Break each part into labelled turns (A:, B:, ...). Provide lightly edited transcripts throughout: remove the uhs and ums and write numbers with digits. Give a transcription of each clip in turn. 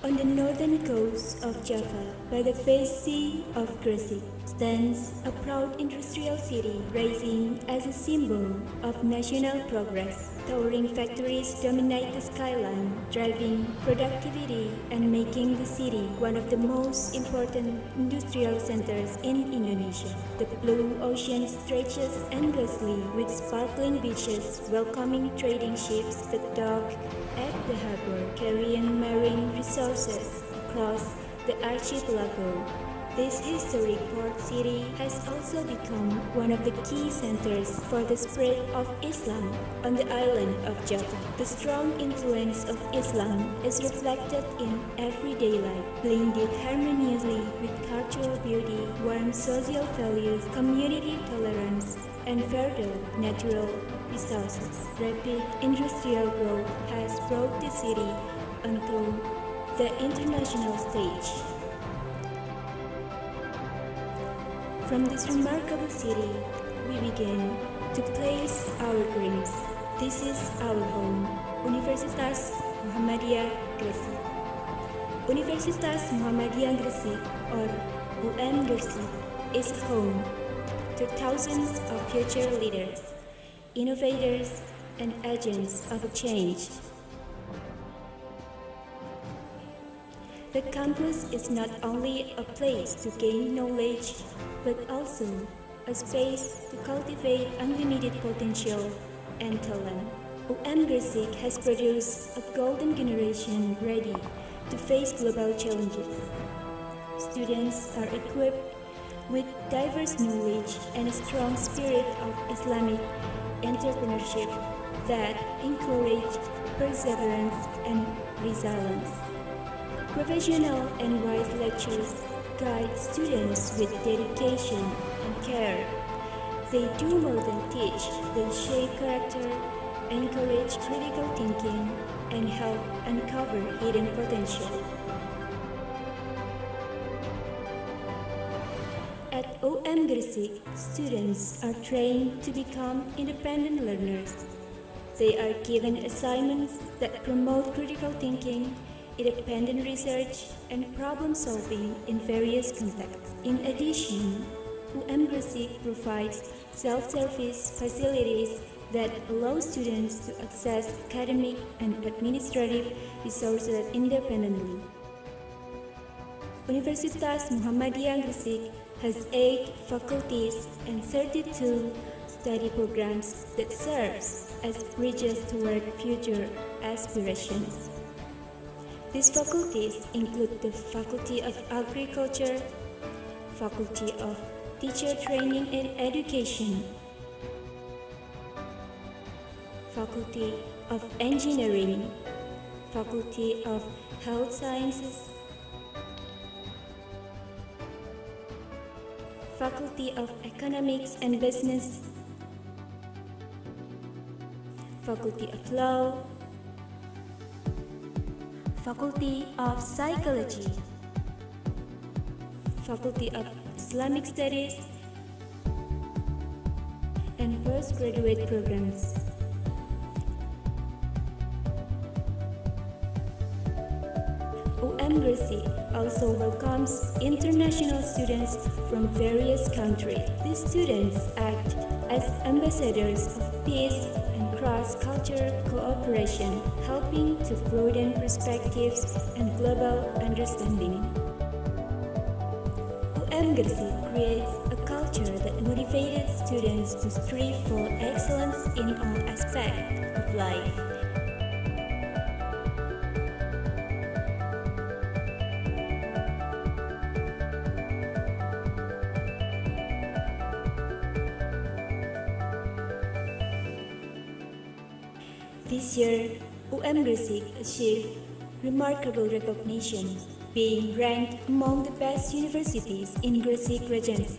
A: On the northern coast of Java, by the vast sea of Gresik, stands a proud industrial city rising as a symbol of national progress. Towering factories dominate the skyline, driving productivity and making the city one of the most important industrial centers in Indonesia. The blue ocean stretches endlessly with sparkling beaches welcoming trading ships that dock at the harbor, carrying marine resources across the archipelago. This historic port city has also become one of the key centers for the spread of Islam on the island of Java. The strong influence of Islam is reflected in everyday life, blended harmoniously with cultural beauty, warm social values, community tolerance, and fertile natural resources. Rapid industrial growth has brought the city onto the international stage. From this remarkable city, we begin to place our dreams. This is our home, Universitas Muhammadiyah Gresik. Universitas Muhammadiyah Gresik, or UM Gresik, is home to thousands of future leaders, innovators, and agents of change. The campus is not only a place to gain knowledge, but also a space to cultivate unlimited potential and talent. UM Gresik has produced a golden generation ready to face global challenges. Students are equipped with diverse knowledge and a strong spirit of Islamic entrepreneurship that encourage perseverance and resilience. Professional and wise lecturers guide students with dedication and care. They do more than teach, they shape character, encourage critical thinking, and help uncover hidden potential. At UM Gresik, students are trained to become independent learners. They are given assignments that promote critical thinking, independent research, and problem-solving in various contexts. In addition, UM Gresik provides self-service facilities that allow students to access academic and administrative resources independently. Universitas Muhammadiyah Gresik has 8 faculties and 32 study programs that serves as bridges toward future aspirations. These faculties include the Faculty of Agriculture, Faculty of Teacher Training and Education, Faculty of Engineering, Faculty of Health Sciences, Faculty of Economics and Business, Faculty of Law, Faculty of Psychology, Faculty of Islamic Studies, and postgraduate programs. UM Gresik also welcomes international students from various countries. These students act as ambassadors of peace and cross-cultural cooperation, helping to broaden perspectives and global understanding. UM Gresik creates a culture that motivates students to strive for excellence in all aspects of life. This year, UM Gresik achieved remarkable recognition, being ranked among the best universities in Gresik Regency.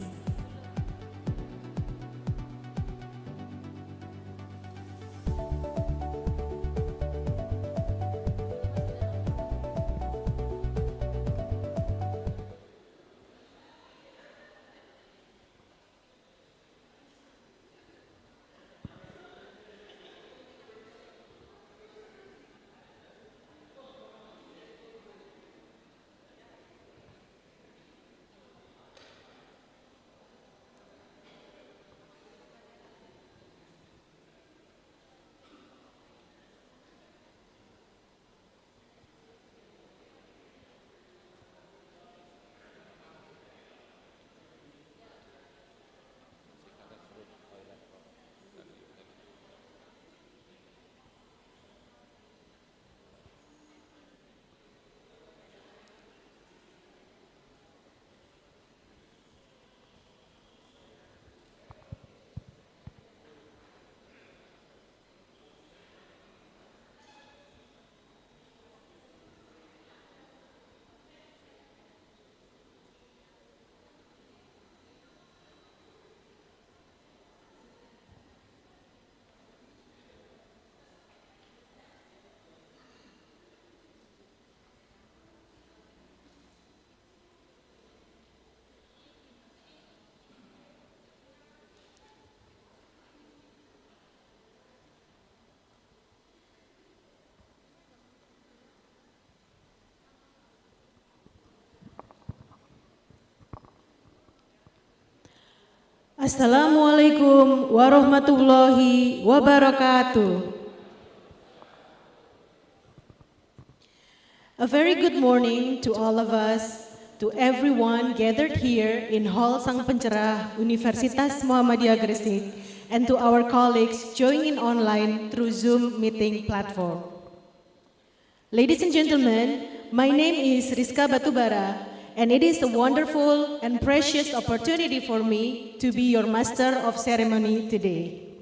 B: Assalamualaikum warahmatullahi wabarakatuh. A very good morning to all of us, to everyone gathered here in Hall Sang Pencerah Universitas Muhammadiyah Gresik, and to our colleagues joining online through Zoom meeting platform. Ladies and gentlemen, my name is Rizka Batubara, and it is a wonderful and precious opportunity for me to be your master of ceremony today.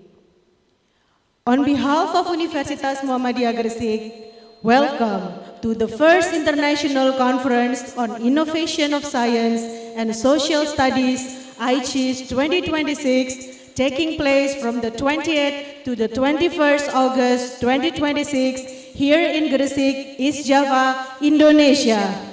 B: On behalf of Universitas Muhammadiyah Gresik, welcome to the first International Conference on Innovation of Science and Social Studies, Icisss 2026, taking place from the 20th to the 21st August 2026 here in Gresik, East Java, Indonesia.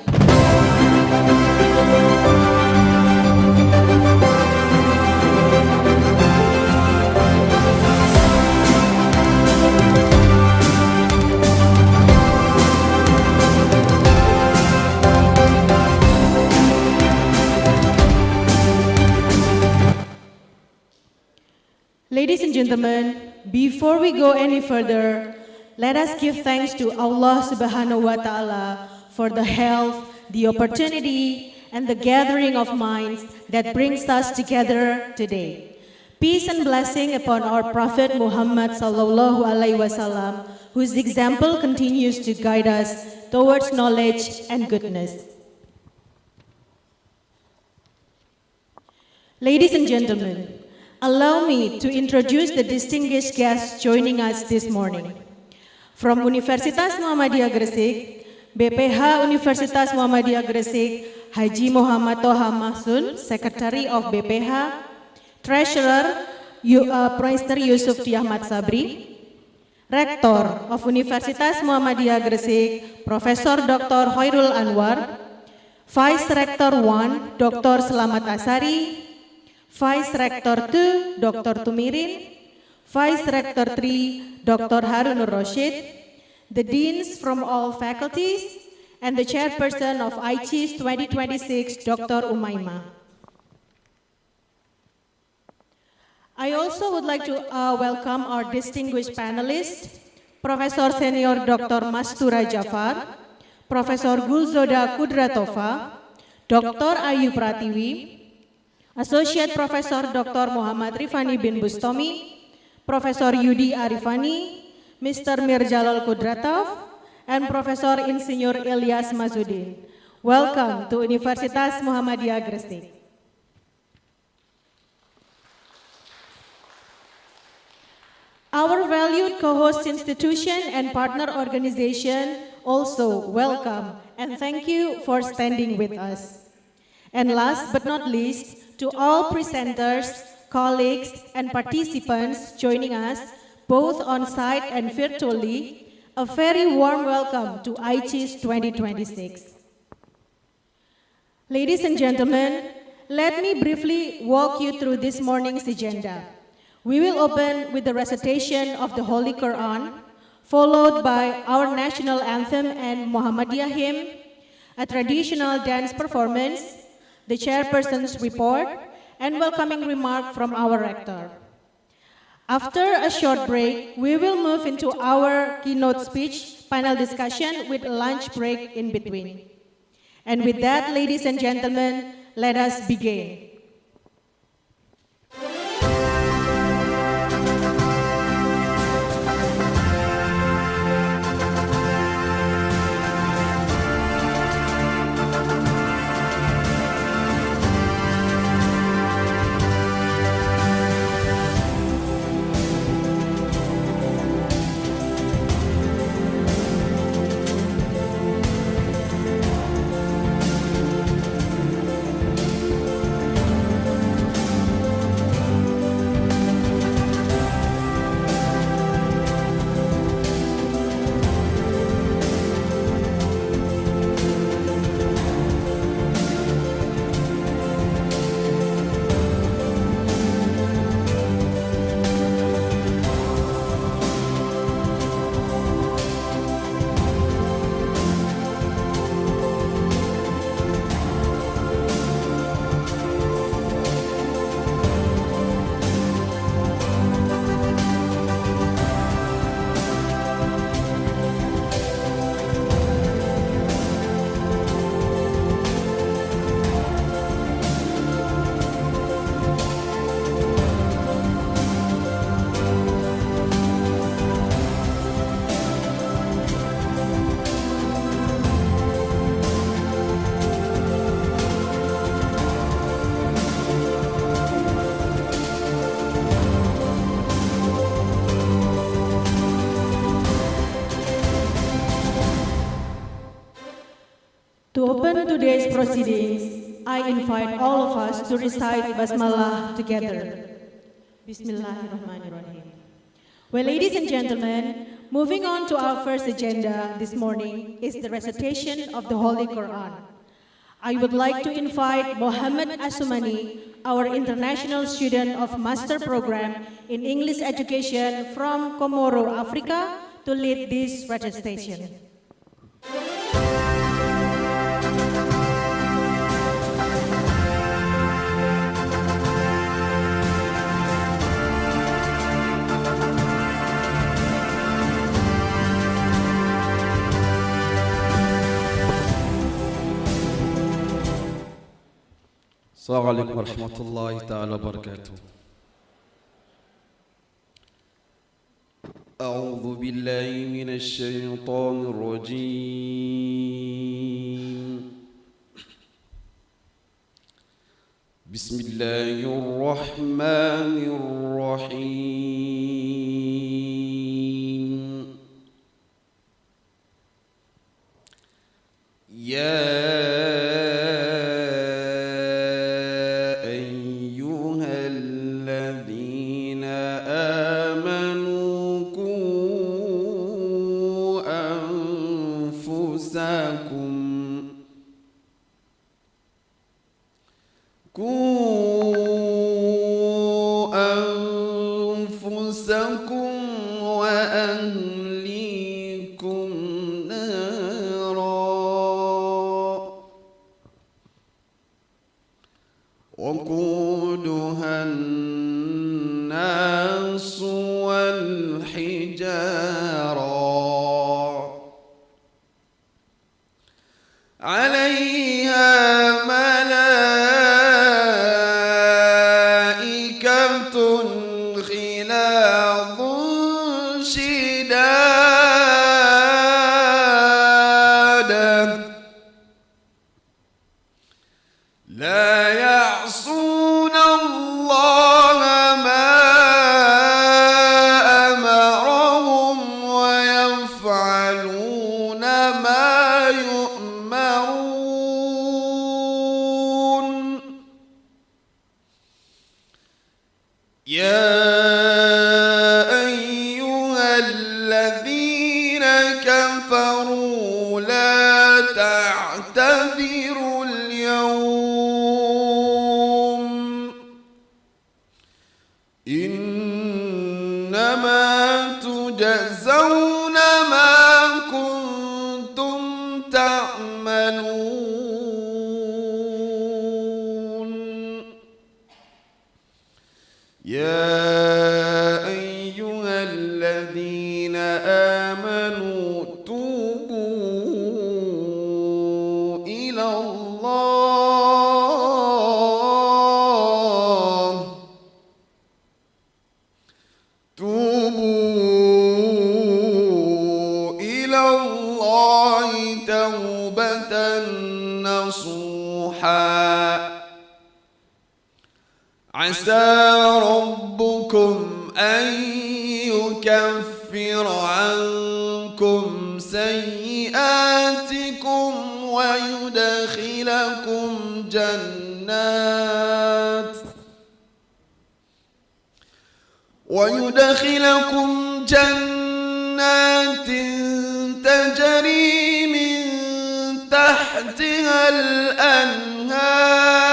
B: Ladies and gentlemen, before we go any further, let us give thanks to Allah Subhanahu wa Ta'ala for the health, the opportunity, and the gathering of minds that brings us together today. Peace and blessing upon our Prophet Muhammad Sallallahu Alaihi Wasallam, whose example continues to guide us towards knowledge and goodness. Ladies and gentlemen, allow me to introduce the distinguished guests joining us this morning. From Universitas Muhammadiyah Gresik, BPH Universitas Muhammadiyah Gresik, Haji Muhammad Toha Mahsun, Secretary of BPH, Treasurer Mr. Yusuf Ahmad Sabri, Rektor of Universitas Muhammadiyah Gresik, Profesor Dr. Hoirul Anwar, Vice Rector 1, Dr. Selamat Asari, Vice Rector 2, Dr. Tumirin, Vice Rector 3, Dr. Harunur Roshid, the Deans from all faculties, and the Chairperson of Icisss 2026, Dr. Umaima. I also would like to welcome our distinguished panelists, Professor Senior Dr. Mastura Jafar, Professor Gulzoda Kudratova, Dr. Ayu Pratiwi, Associate Professor Dr. Muhammad Rifani bin Bustomi, Professor Yudi Arifani, Mr. Mirjalal Kudratov, and Professor Insinyur Ilyas Mazudin. Welcome to Universitas Muhammadiyah Gresik. Our valued co-host institution and partner organization also welcome and thank you for standing with us. And last but not least, to all presenters, colleagues, and participants joining us, both on site and virtually, a very warm welcome to Icisss 2026. Ladies and gentlemen, let me briefly walk you through this morning's agenda. We will open with the recitation of the Holy Quran, followed by our national anthem and Muhammadiyah hymn, a traditional dance performance, the chairperson's report, and welcoming remark from our rector. After a short break, we will move into our keynote speech, panel discussion with a lunch break in between. And with that, ladies and gentlemen, let us begin. To open today's proceedings, I invite all of us to recite Basmalah together. Bismillahirrahmanirrahim. Well, ladies and gentlemen, moving on to our first agenda this morning is the recitation of the Holy Quran. I would like to invite Muhammad Asumani, our international student of Master Program in English Education from Comoro, Africa, to lead this recitation.
C: السلام عليكم ورحمة الله تعالى وبركاته. أعوذ بالله من الشيطان الرجيم. بسم الله الرحمن الرحيم. أنفسكم وأهليكم نارا وقودها الناس والحجارة عليها غلاظ شداد لا يعصون الله ما أمرهم ويفعلون ما يؤمرون. يا كفروا لا تعتذروا اليوم إنما تجزون ما كنتم تعملون. يا أيها الذين آمنوا توبوا إلى الله توبة نصوحا عسى ربكم أن يكفر عنكم سيئاتكم ويدخلكم جنات تجري من تحتها الأنهار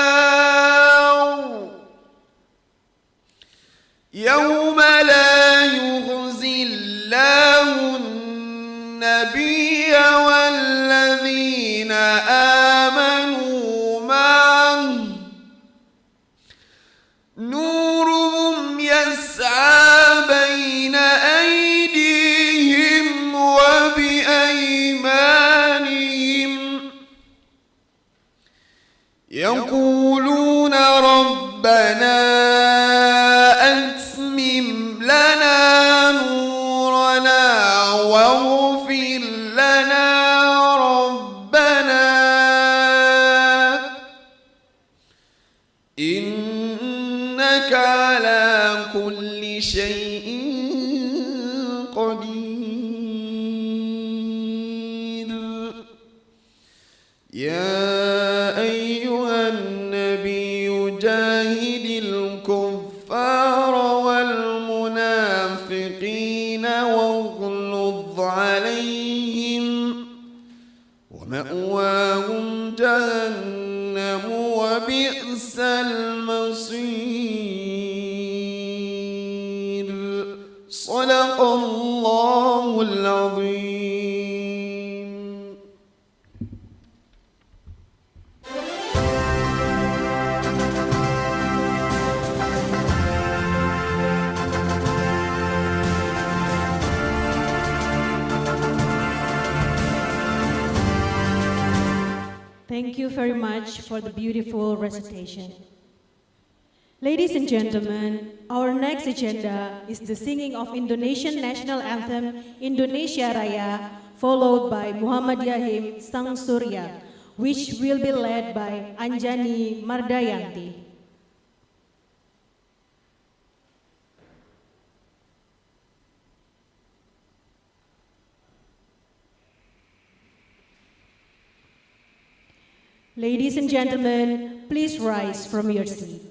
C: يوم لا يخزي الله النبي والذين آمنوا معه نورهم يسعى بين أيديهم وبأيمانهم يقولون ربنا أتمم لنا نورنا واغفر لنا ربنا إنك على كل شيء قدير.
D: يا أيها النبي جاهد الكفار والمنافقين واغلظ عليهم ومأواهم جهنم وبئس المصير. صدق الله العظيم.
B: Thank you very much for the beautiful recitation. Ladies and gentlemen, our next agenda is the singing of Indonesian national anthem Indonesia Raya, followed by Muhammadiyah hymn Sang Surya, which will be led by Anjani Mardayanti. Ladies and gentlemen, please rise from your seat.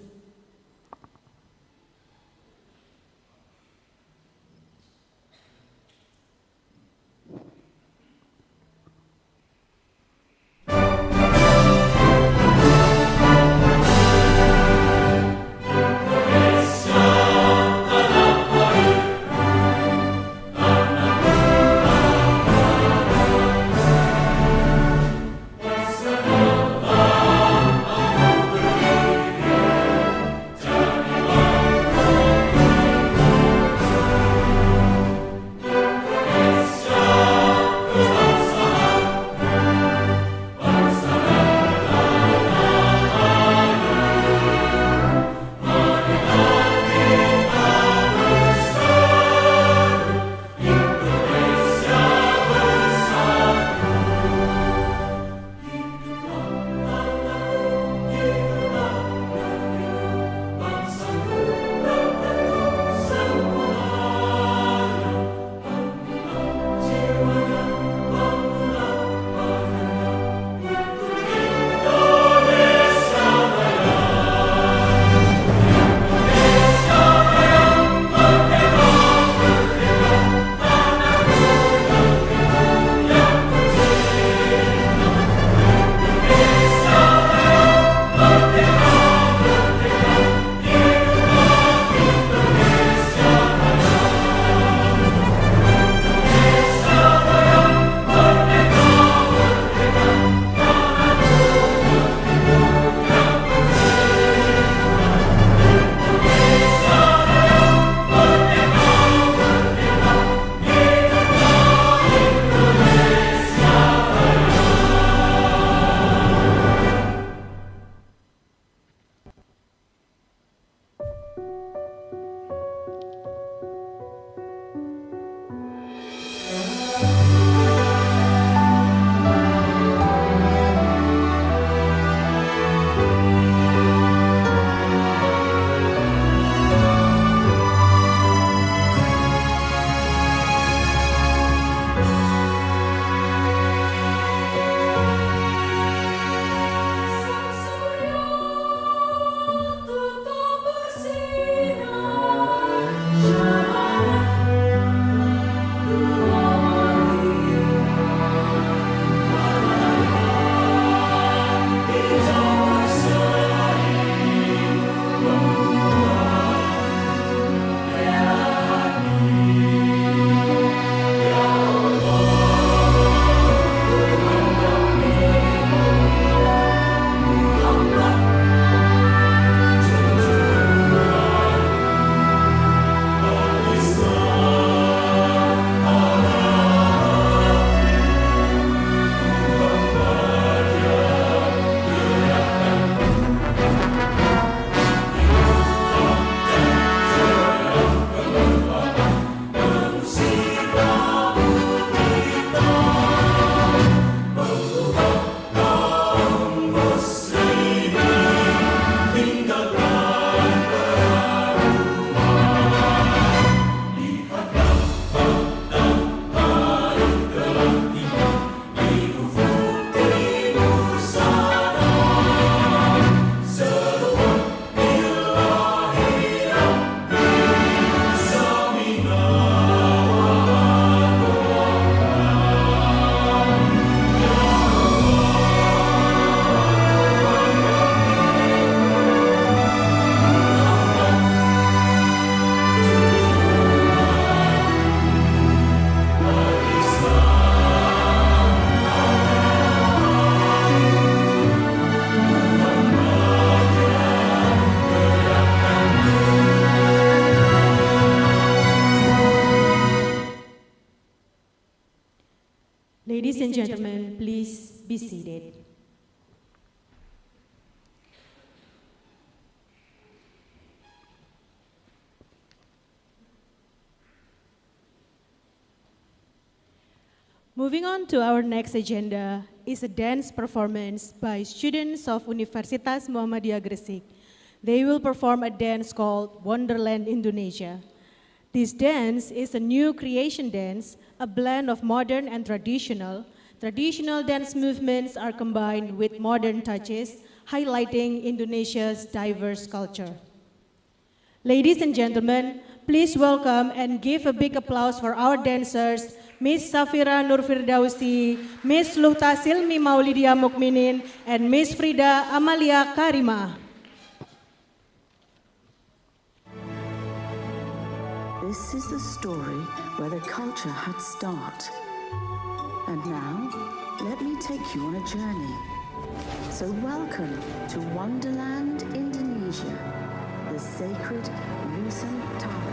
B: gentlemen, please be seated. Moving on to our next agenda is a dance performance by students of Universitas Muhammadiyah Gresik. They will perform a dance called Wonderland Indonesia. This dance is a new creation dance, a blend of modern and traditional. Traditional dance movements are combined with modern touches, highlighting Indonesia's diverse culture. Ladies and gentlemen, please welcome and give a big applause for our dancers, Miss Safira Nur Firdausi, Miss Luhta Silmi Maulidia Mukminin, and Miss Frida Amalia Karima.
E: This is the story where the culture had start. And now, let me take you on a journey. So welcome to Wonderland, Indonesia, the sacred Nusantara.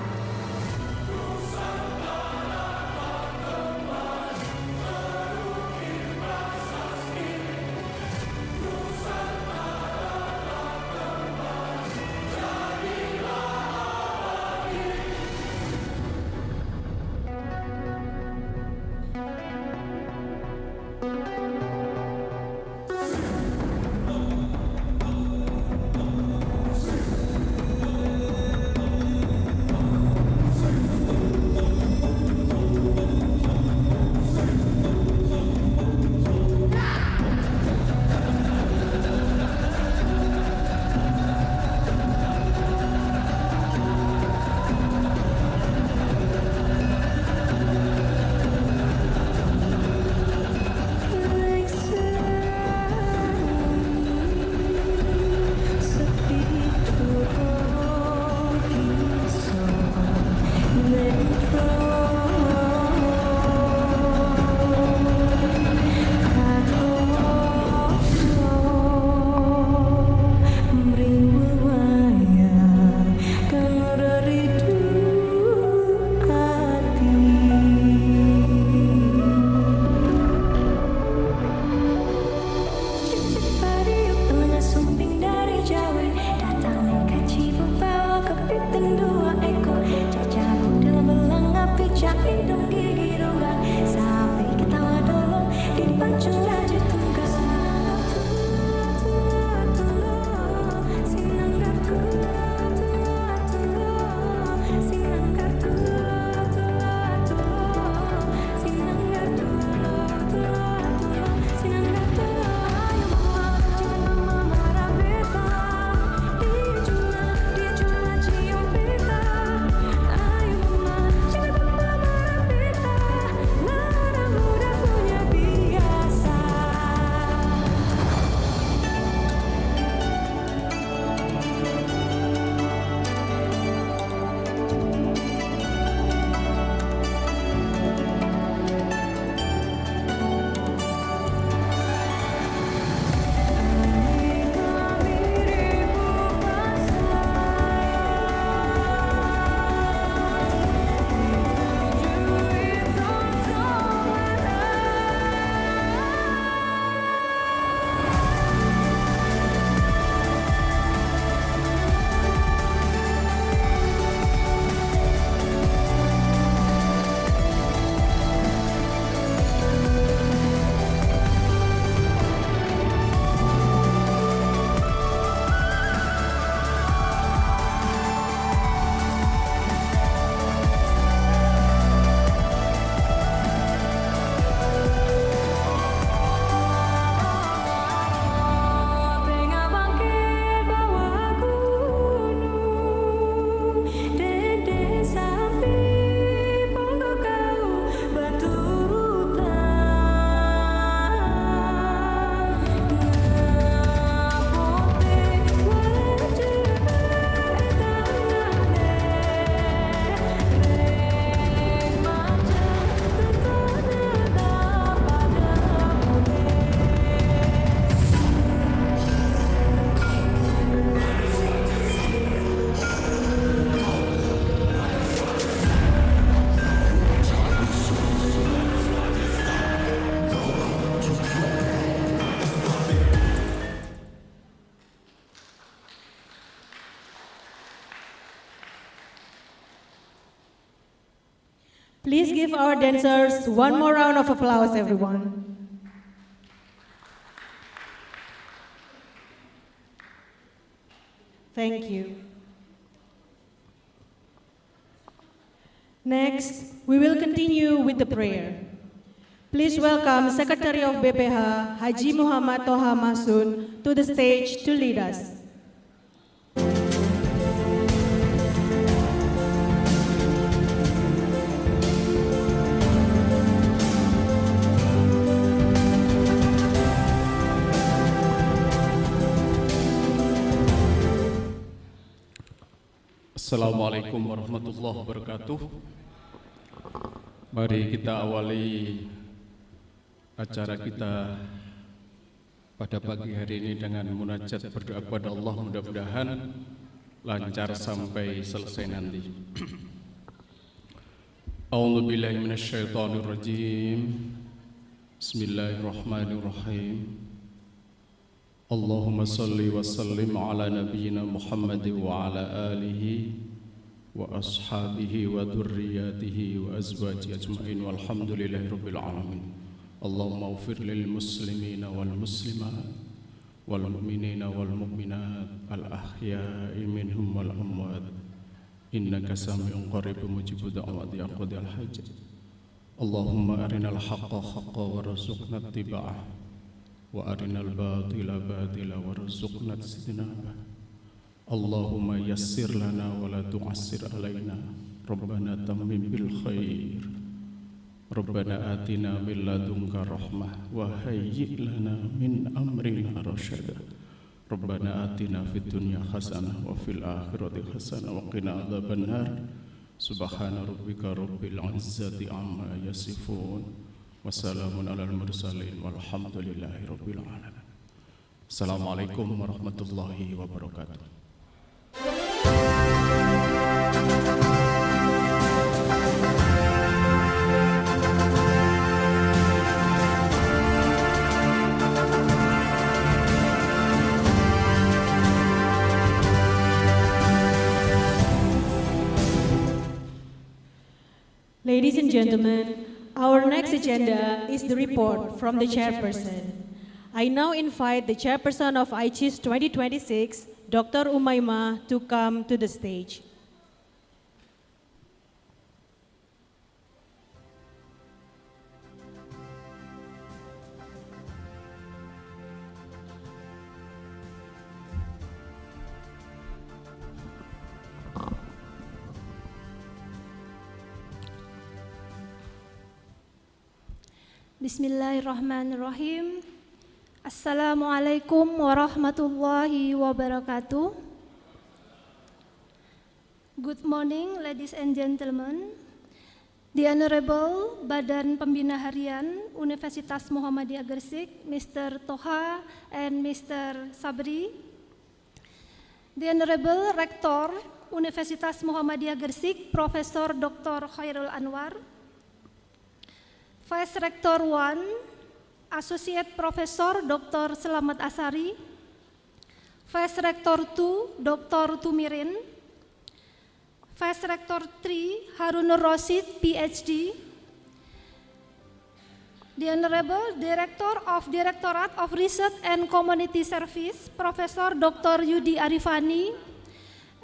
B: give our dancers one more round of applause, everyone. Thank you. Next, we will continue with the prayer. Please welcome Secretary of BPH, Haji Muhammad Toha Masun, to the stage to lead us.
C: Assalamualaikum warahmatullahi wabarakatuh. Mari kita awali acara kita pada pagi hari ini dengan munajat berdoa kepada Allah, mudah-mudahan lancar sampai selesai nanti. A'udzubillahi minasyaitonirrajim. Bismillahirrahmanirrahim. Allahumma salli wa sallim ala nabiyyina Muhammad wa ala alihi wa ashabihi wa dhurriyyatihi wa azwajihi ajma'in walhamdulillahi rabbil alamin. Allahumma ighfir lil muslimina wal muslimat wal mu'minina wal mu'minat al ahya'i minhum wal amwat innaka sami'un qaribun mujibud da'wati ya qadil hajat. Allahumma arinal haqqa haqqan warzuqna ittiba'ah wa arinal batila batila warzuqna ijtinabah. Allahumma yassir lana wa la tu'assir alaina. Rabbana tammim bil khair. Rabbana atina min ladunka rahmah wa hayyi' lana min amrina rasyada. Rabbana atina fid dunya hasanah wa fil akhirati hasanah wa qina adzabannar. Subhana rabbika rabbil izzati amma yasifun. Wassalamun alal mursalin walhamdulillahi rabbil alamin. Assalamualaikum warahmatullahi wabarakatuh.
B: Ladies and gentlemen, our next agenda is the report from the chairperson. I now invite the chairperson of Icisss 2026, Dr. Umaymah, to come to the stage.
F: Bismillahirrahmanirrahim. Assalamualaikum warahmatullahi wabarakatuh. Good morning, ladies and gentlemen. The Honorable Badan Pembina Harian Universitas Muhammadiyah Gresik, Mr. Toha and Mr. Sabri. The Honorable Rector Universitas Muhammadiyah Gresik, Profesor Dr. Khairul Anwar. Vice Rector 1, Associate Professor Dr. Selamat Asari, Vice Rector 2, Dr. Tumirin, Vice Rector 3, Harunur Rosid, PhD, the Honorable Director of Directorate of Research and Community Service, Professor Dr. Yudi Arifani,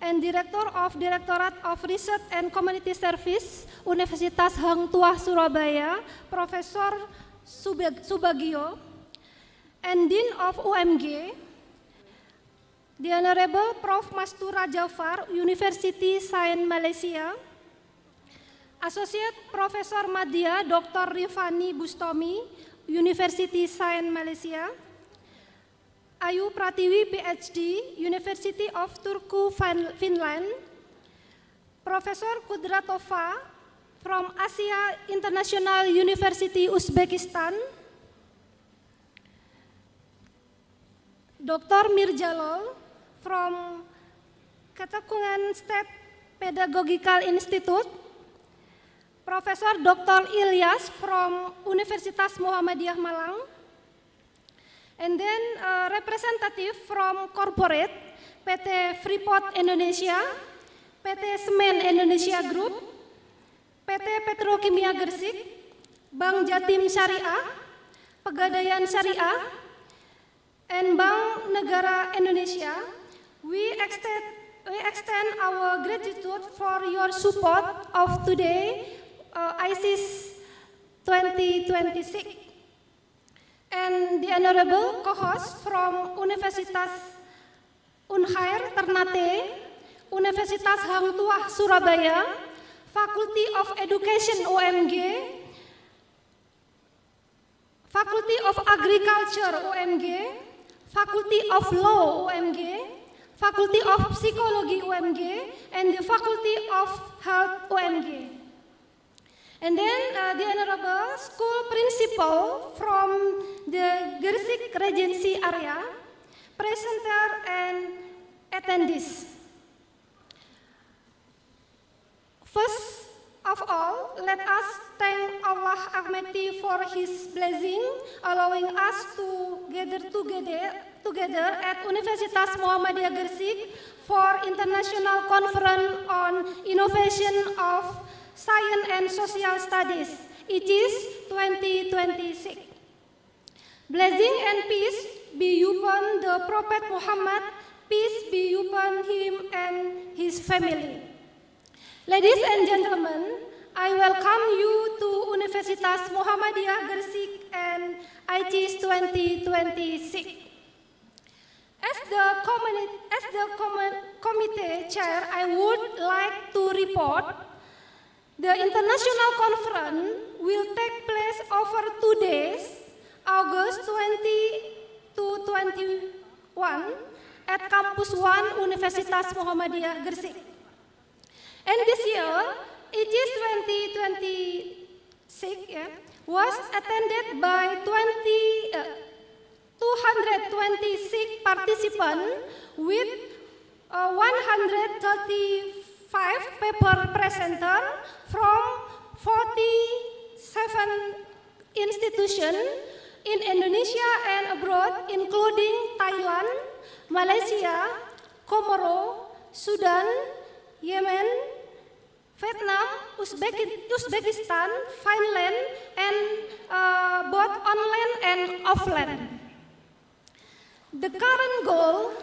F: and Director of Directorate of Research and Community Service, Universitas Hang Tuah Surabaya, Profesor Subagio, and Dean of UMG, the Honorable Prof. Mastura Jafar, University Science Malaysia, Associate Professor Madya Dr. Rifani Bustomi, University Science Malaysia, Ayu Pratiwi, PhD, University of Turku, Finland, Profesor Kudratova from Asia International University, Uzbekistan, Dr. Mirjalol from Katakungan State Pedagogical Institute, Profesor Dr. Ilyas from Universitas Muhammadiyah Malang, and then representative from corporate PT Freeport Indonesia, PT Semen Indonesia Group, PT Petrokimia Gresik, Bank Jatim Syariah, Pegadaian Syariah, and Bank Negara Indonesia, we extend our gratitude for your support of today, Icisss 2026. And the Honorable co-host from Universitas Unhair Ternate, Universitas Hang Tuah Surabaya, Faculty of Education OMG, Faculty of Agriculture OMG, Faculty of Law OMG, Faculty of Psychology OMG, and the Faculty of Health OMG. And then the Honorable School Principal from the Gresik Regency area, presenter and attendees. First of all, let us thank Allah Almighty for His blessing, allowing us to gather together at Universitas Muhammadiyah Gresik for International Conference on Innovation of Science and Social Studies, Icisss 2026. Blessing and peace be upon the Prophet Muhammad, peace be upon him and his family. Ladies and gentlemen, I welcome you to Universitas Muhammadiyah Gresik and Icisss 2026. As the committee chair, I would like to report the international conference will take place over 2 days, August 20 to 21, at Campus 1 Universitas Muhammadiyah Gresik. And this year, Icisss 2026 was attended by 226 participants with 135 paper presenters from 47 institutions in Indonesia and abroad, including Thailand, Malaysia, Komoro, Sudan, Yemen, Vietnam, Uzbekistan, Finland, and both online and offline. The current goal,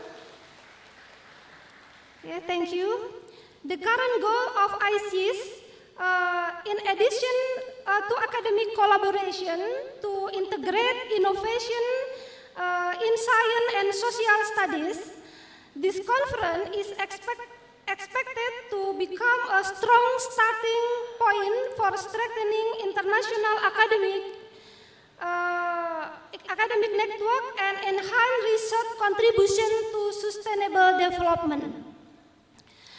F: thank you. The current goal of Icisss, in addition to academic collaboration, to integrate innovation in science and social studies, this conference is expected to become a strong starting point for strengthening international academic network and enhance research contribution to sustainable development.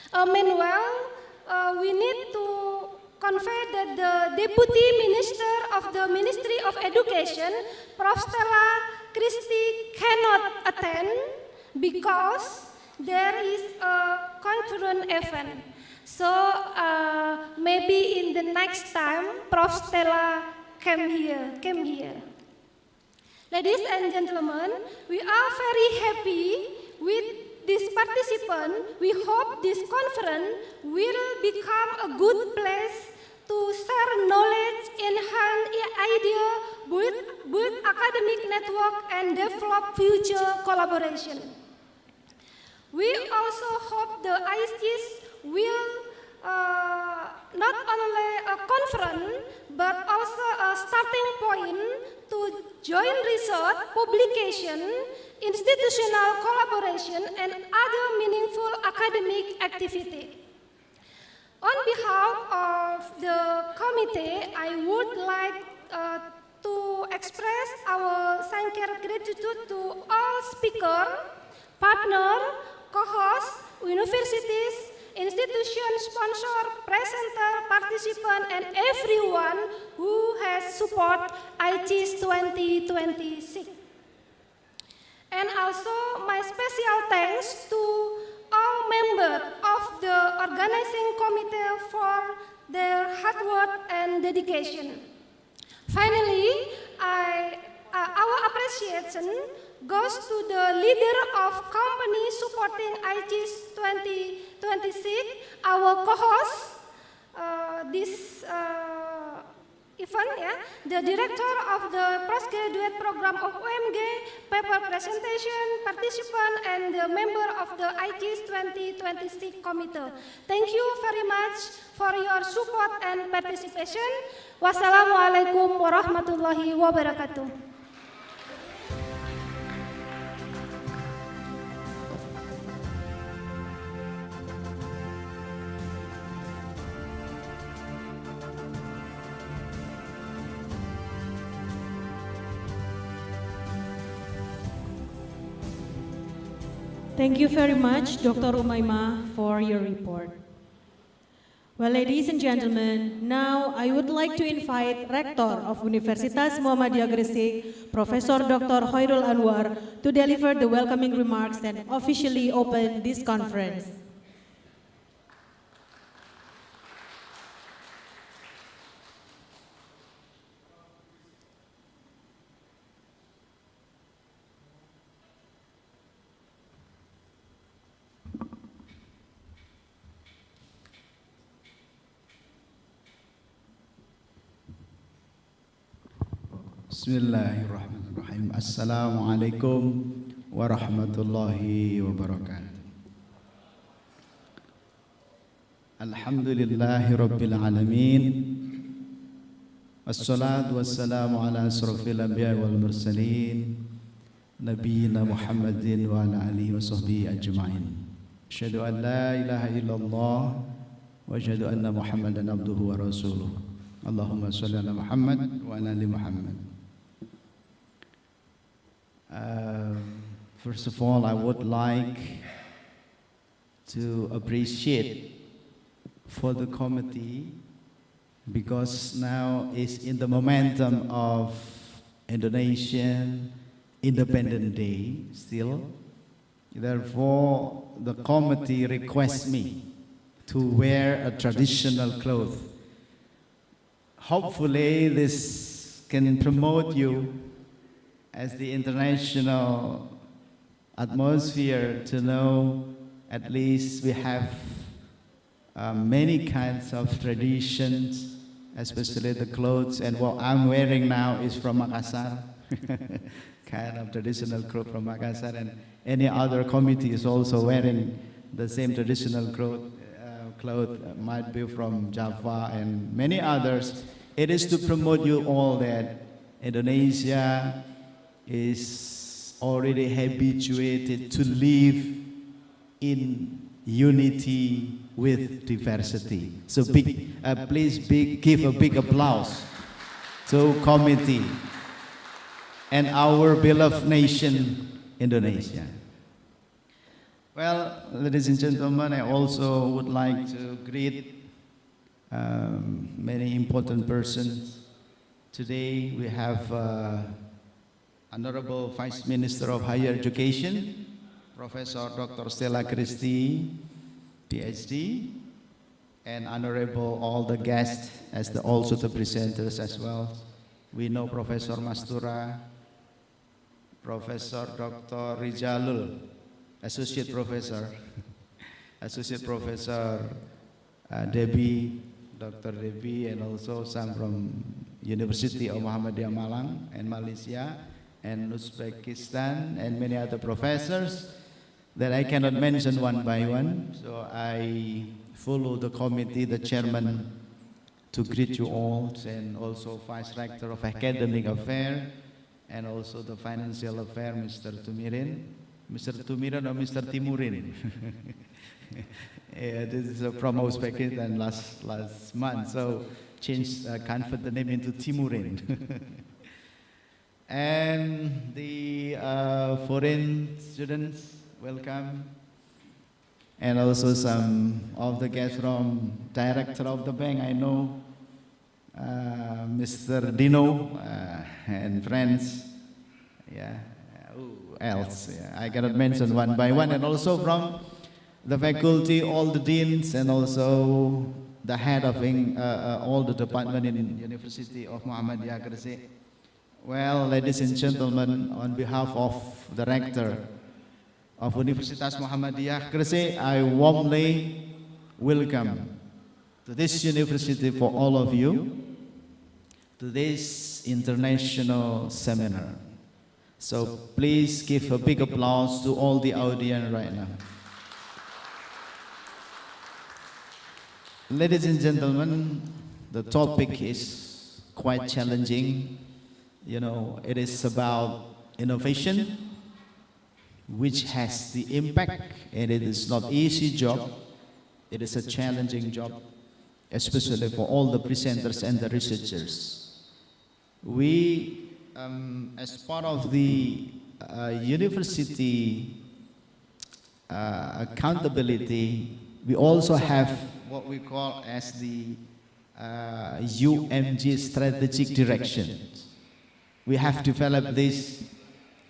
F: Meanwhile, we need to convey that the Deputy Minister of the Ministry of Education, Prof. Stella Christie, cannot attend because there is a concurrent event. So maybe in the next time, Prof. Stella came here. Ladies and gentlemen, we are very happy with this participant. We hope this conference will become a good place to share knowledge, enhance ideas, build academic network, and develop future collaboration. We also hope the Icisss will not only a conference, but also a starting point to joint research, publication, institutional collaboration, and other meaningful academic activity. On behalf of the committee, I would like to express our sincere gratitude to all speakers, partners, co-hosts, universities, institutions, sponsors, presenters, participants, and everyone who has supported Icisss 2026. And also my special thanks to all members of the organizing committee for their hard work and dedication. Finally, our appreciation goes to the leader of company supporting Icisss 2026, our co-host, this event, the director of the postgraduate program of OMG, paper presentation, participant, and the member of the Icisss 2026 committee. Thank you very much for your support and participation. Wassalamualaikum warahmatullahi wabarakatuh.
B: Thank you very much, Dr. Umaima, for your report. Well, ladies and gentlemen, now I would like to invite Rector of Universitas Muhammadiyah Gresik, Professor Dr. Khairul Anwar, to deliver the welcoming remarks and officially open this conference.
G: Bismillahirrahmanirrahim. Assalamualaikum warahmatullahi wabarakatuh. Alhamdulillahi rabbil alamin. Wassalatu wassalamu ala asrafil anbiya wal mursalin, nabiyina Muhammadin wa ala alihi wa sahbihi ajma'in. Asyhadu an la ilaha illallah wa asyhadu anna Muhammadan abduhu wa rasuluh. Allahumma shalli ala Muhammad wa ala ali Muhammad. First of all, I would like to appreciate for the committee, because now is in the momentum of Indonesian Independence Day still. Therefore, the committee requests me to wear a traditional cloth. Hopefully this can promote you as the international atmosphere to know at least we have many kinds of traditions, especially the clothes, and what I'm wearing now is from Makassar, kind of traditional cloth from Makassar, and any other committee is also wearing the same traditional cloth might be from Java and many others. It is to promote you all that Indonesia is already habituated to live in unity with diversity. So please give a big applause to committee and our beloved nation, Indonesia. Well, ladies and gentlemen, I also would like to greet many important persons. Today we have Honorable Vice Minister of Higher Education, Professor Dr. Stella Christie, PhD, and Honorable all the guests as also the presenters as well. We know Professor Mastura, Professor Dr. Rijalul, Associate Professor, Associate Professor Debbie, Dr. Debbie, and also some from University of Muhammadiyah Malang and Malaysia and Uzbekistan, and many other professors that I cannot mention one by one. So I follow the committee, the chairman, to greet you all, and also Vice Rector of Academic Affairs, and also the Financial Affairs, Mr. Tumirin. Mr. Tumirin or Mr. Timurin? Yeah, this is from Uzbekistan last month, so changed, convert the name into Timurin. And the foreign students, welcome. And also some of the guests from director of the bank, I know, Mr. Dino and friends. Yeah, who else? Yeah, I cannot mention one by one. And also from the faculty, all the deans, and also the head of all the department in University of Muhammadiyah Gresik. Well, ladies and gentlemen, on behalf of the rector of Universitas Muhammadiyah Gresik, I warmly welcome to this university for all of you, to this international seminar. So please give a big applause to all the audience right now. Ladies and gentlemen, the topic is quite challenging. You know, it is about innovation, which has the impact, and it is not easy job. It is a challenging job, especially for all the presenters and the researchers. We, as part of the university accountability, we also have what we call as the UMG strategic direction. We have developed this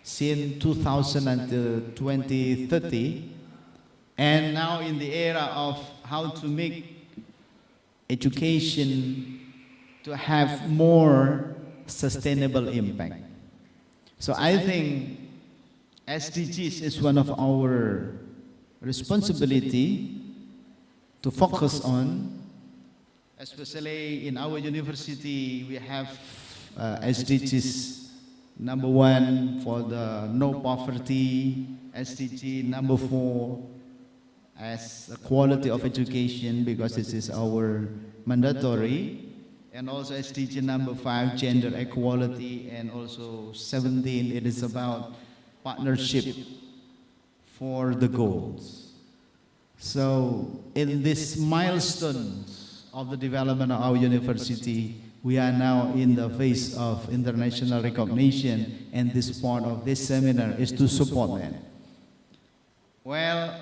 G: since 2000 until 2030, and now in the era of how to make education to have more sustainable impact. So I think SDGs is one of our responsibility to focus on, especially in our university. We have SDGs number 1 for the no poverty, SDG number 4 as the quality of education, because this is our mandatory, and also SDG number 5, gender equality, and also 17, it is about partnership for the goals. So in this milestone of the development of our university, we are now in the phase of international recognition, and this part of this seminar is to support that. Well,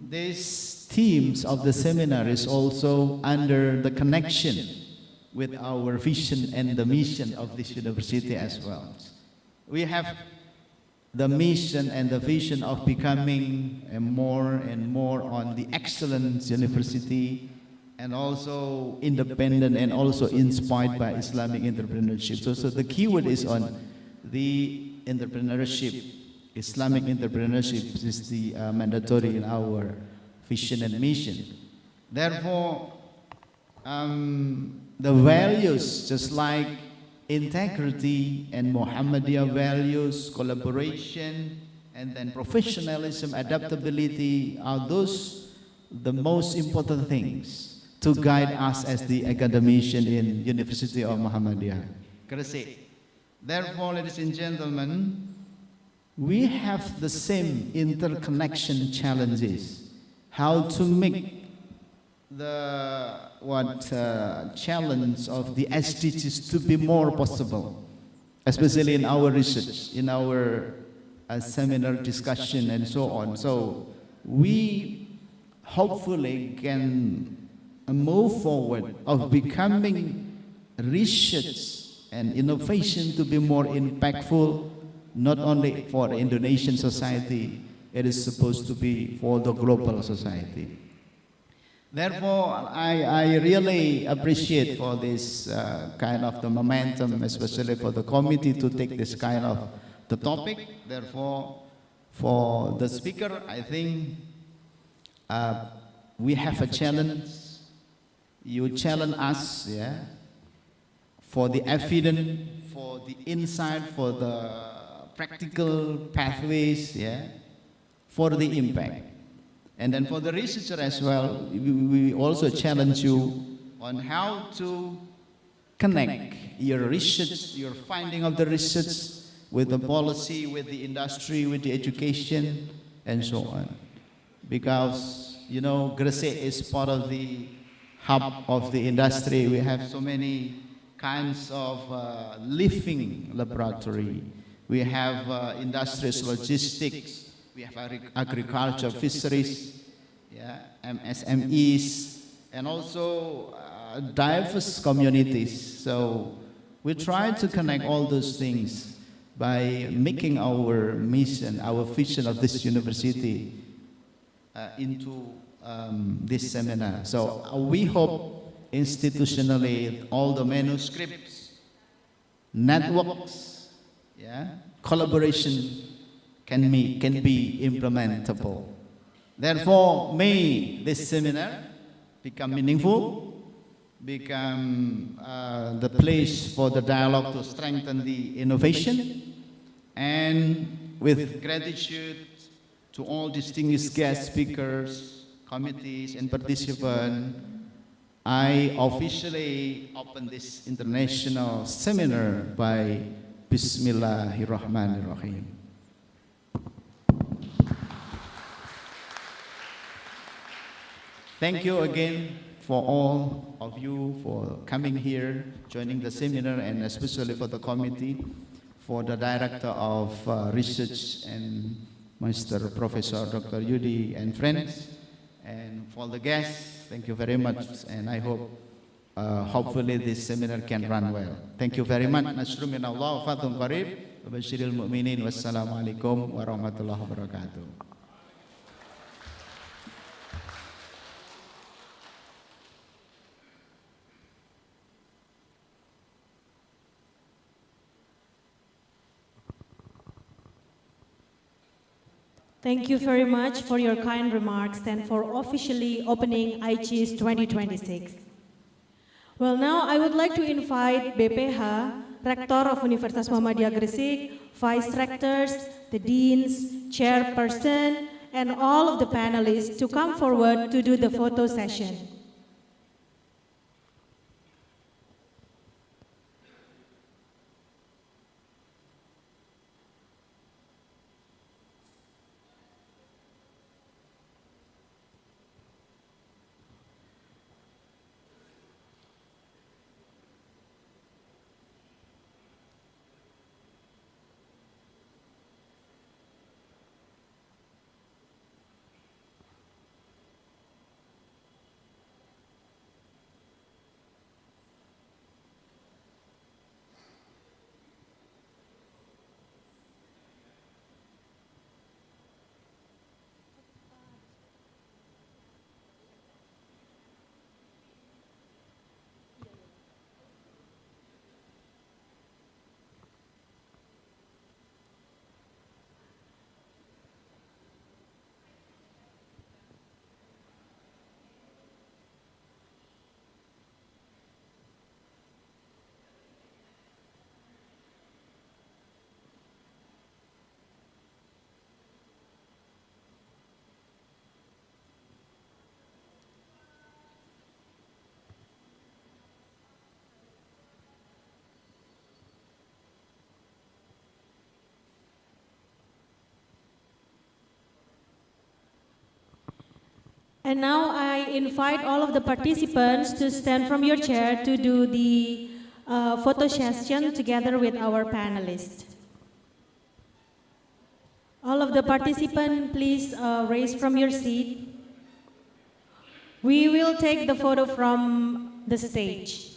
G: these themes of the seminar is also under the connection with our vision and the mission of this university as well. We have the mission and the vision of becoming more and more on the excellence university, and also independent and also inspired by Islamic entrepreneurship. So the keyword is on the entrepreneurship. Islamic entrepreneurship is the mandatory in our vision and mission. Therefore, the values, just like integrity and Muhammadiyah values, collaboration, and then professionalism, adaptability, are those the most important things to guide us as the academician in University of Muhammadiyah. Gresik. Therefore, ladies and gentlemen, we have the same interconnection challenges. How to make the challenge of the SDGs to be more possible, especially in our research, in our seminar discussion and so on. So we hopefully can move forward of becoming research and innovation to be more impactful, not only for the Indonesian society, it is supposed to be for the global society. Therefore, I really appreciate for this kind of the momentum, especially for the committee to take this kind of the topic. Therefore, for the speaker, I think we have a challenge. You challenge us, yeah, for the evidence, for the insight, for the practical pathways, yeah, for the impact. And then for the researcher as well, we also challenge you on how to connect your research, your finding of the research with the policy, with the industry, with the education, and so on. Because, you know, Gresik is part of the hub of the industry. We have so many kinds of living laboratory. We have industries, logistics, we have agriculture, fisheries, yeah, MSMEs, and also diverse communities. So we try to connect all those things by making our mission, our vision of this university into this seminar. So we hope institutionally all the manuscripts, networks, yeah, collaboration can be implementable. Therefore, may this seminar become meaningful, become the place for the dialogue to strengthen the innovation. And with gratitude to all distinguished guest speakers, committees, and participants, I officially open this international seminar by Bismillahirrahmanirrahim. Thank you again for all of you for coming here, joining the seminar, and especially for the committee, for the Director of Research and Mr. Professor Dr. Yudi and friends, and for the guests, thank you very much, and I hope hopefully this seminar can run well. Thank you very much. Nasrun minallah wa fathun qarib wa basyiril mu'minin. Wassalamualaikum warahmatullahi wabarakatuh.
B: Thank you very much for your kind remarks and for officially opening Icisss 2026. Well, now I would like to invite BPH, Rector of Universitas Muhammadiyah Gresik, Vice Rectors, the Deans, Chairperson, and all of the panelists to come forward to do the photo session. And now I invite all of the participants to stand from your chair to do the photo session together with our panelists. All of the participants, please raise from your seat. We will take the photo from the stage.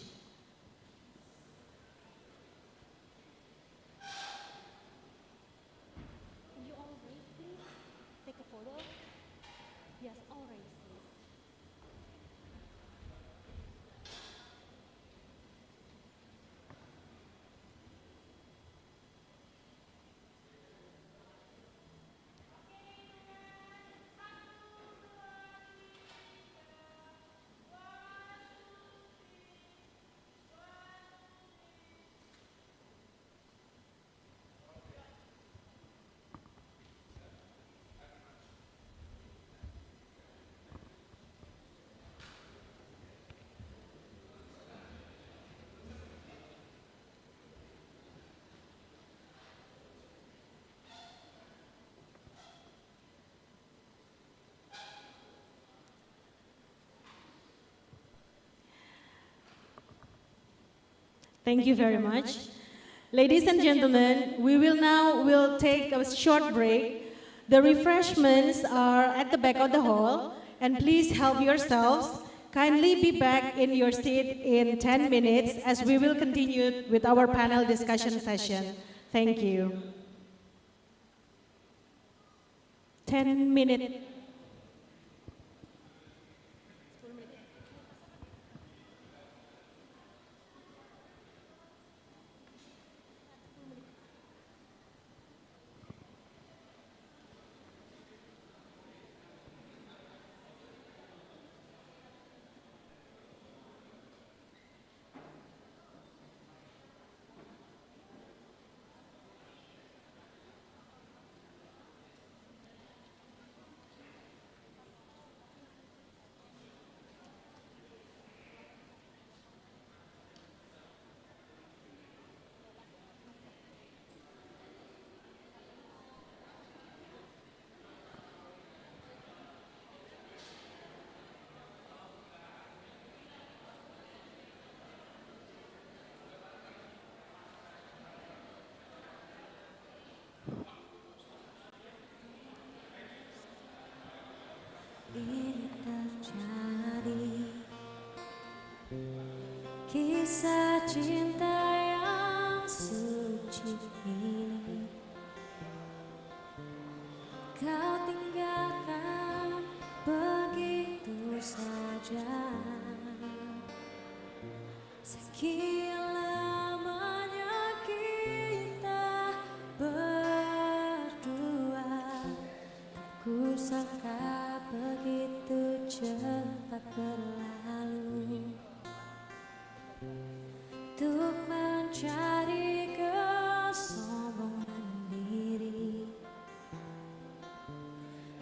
B: Thank you very much. Ladies and gentlemen, we will take a short break. The refreshments are at the back of the hall, and please help yourselves. Kindly be back in your seat in 10 minutes as we will continue with our panel discussion session. Thank you. 10 minutes.
H: Kisah cinta yang suci ini kau tinggalkan begitu saja. Sekian lamanya kita berdua, ku sangka begitu cepat berlalu. Untuk mencari kesombongan diri,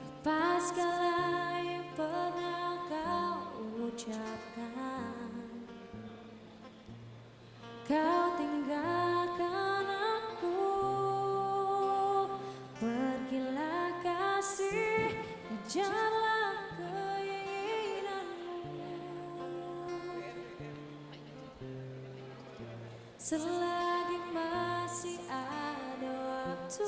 H: lepas segala yang pernah kau ucapkan. Kau tinggalkan aku, pergilah kasih, kejarlah keinginanmu. Selagi masih ada waktu,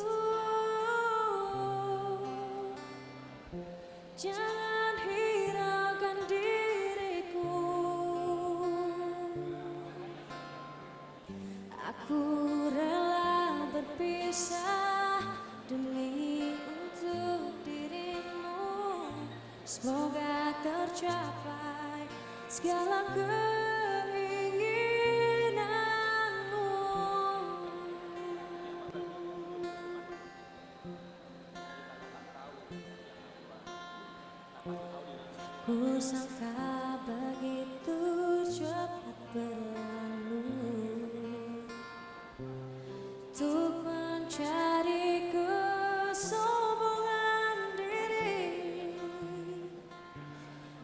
H: jangan hiraukan diriku. Aku rela berpisah demi untuk dirimu. Semoga tercapai segala keinginanmu. Ku sangka begitu cepat berlalu. Untuk mencari kesombongan diri,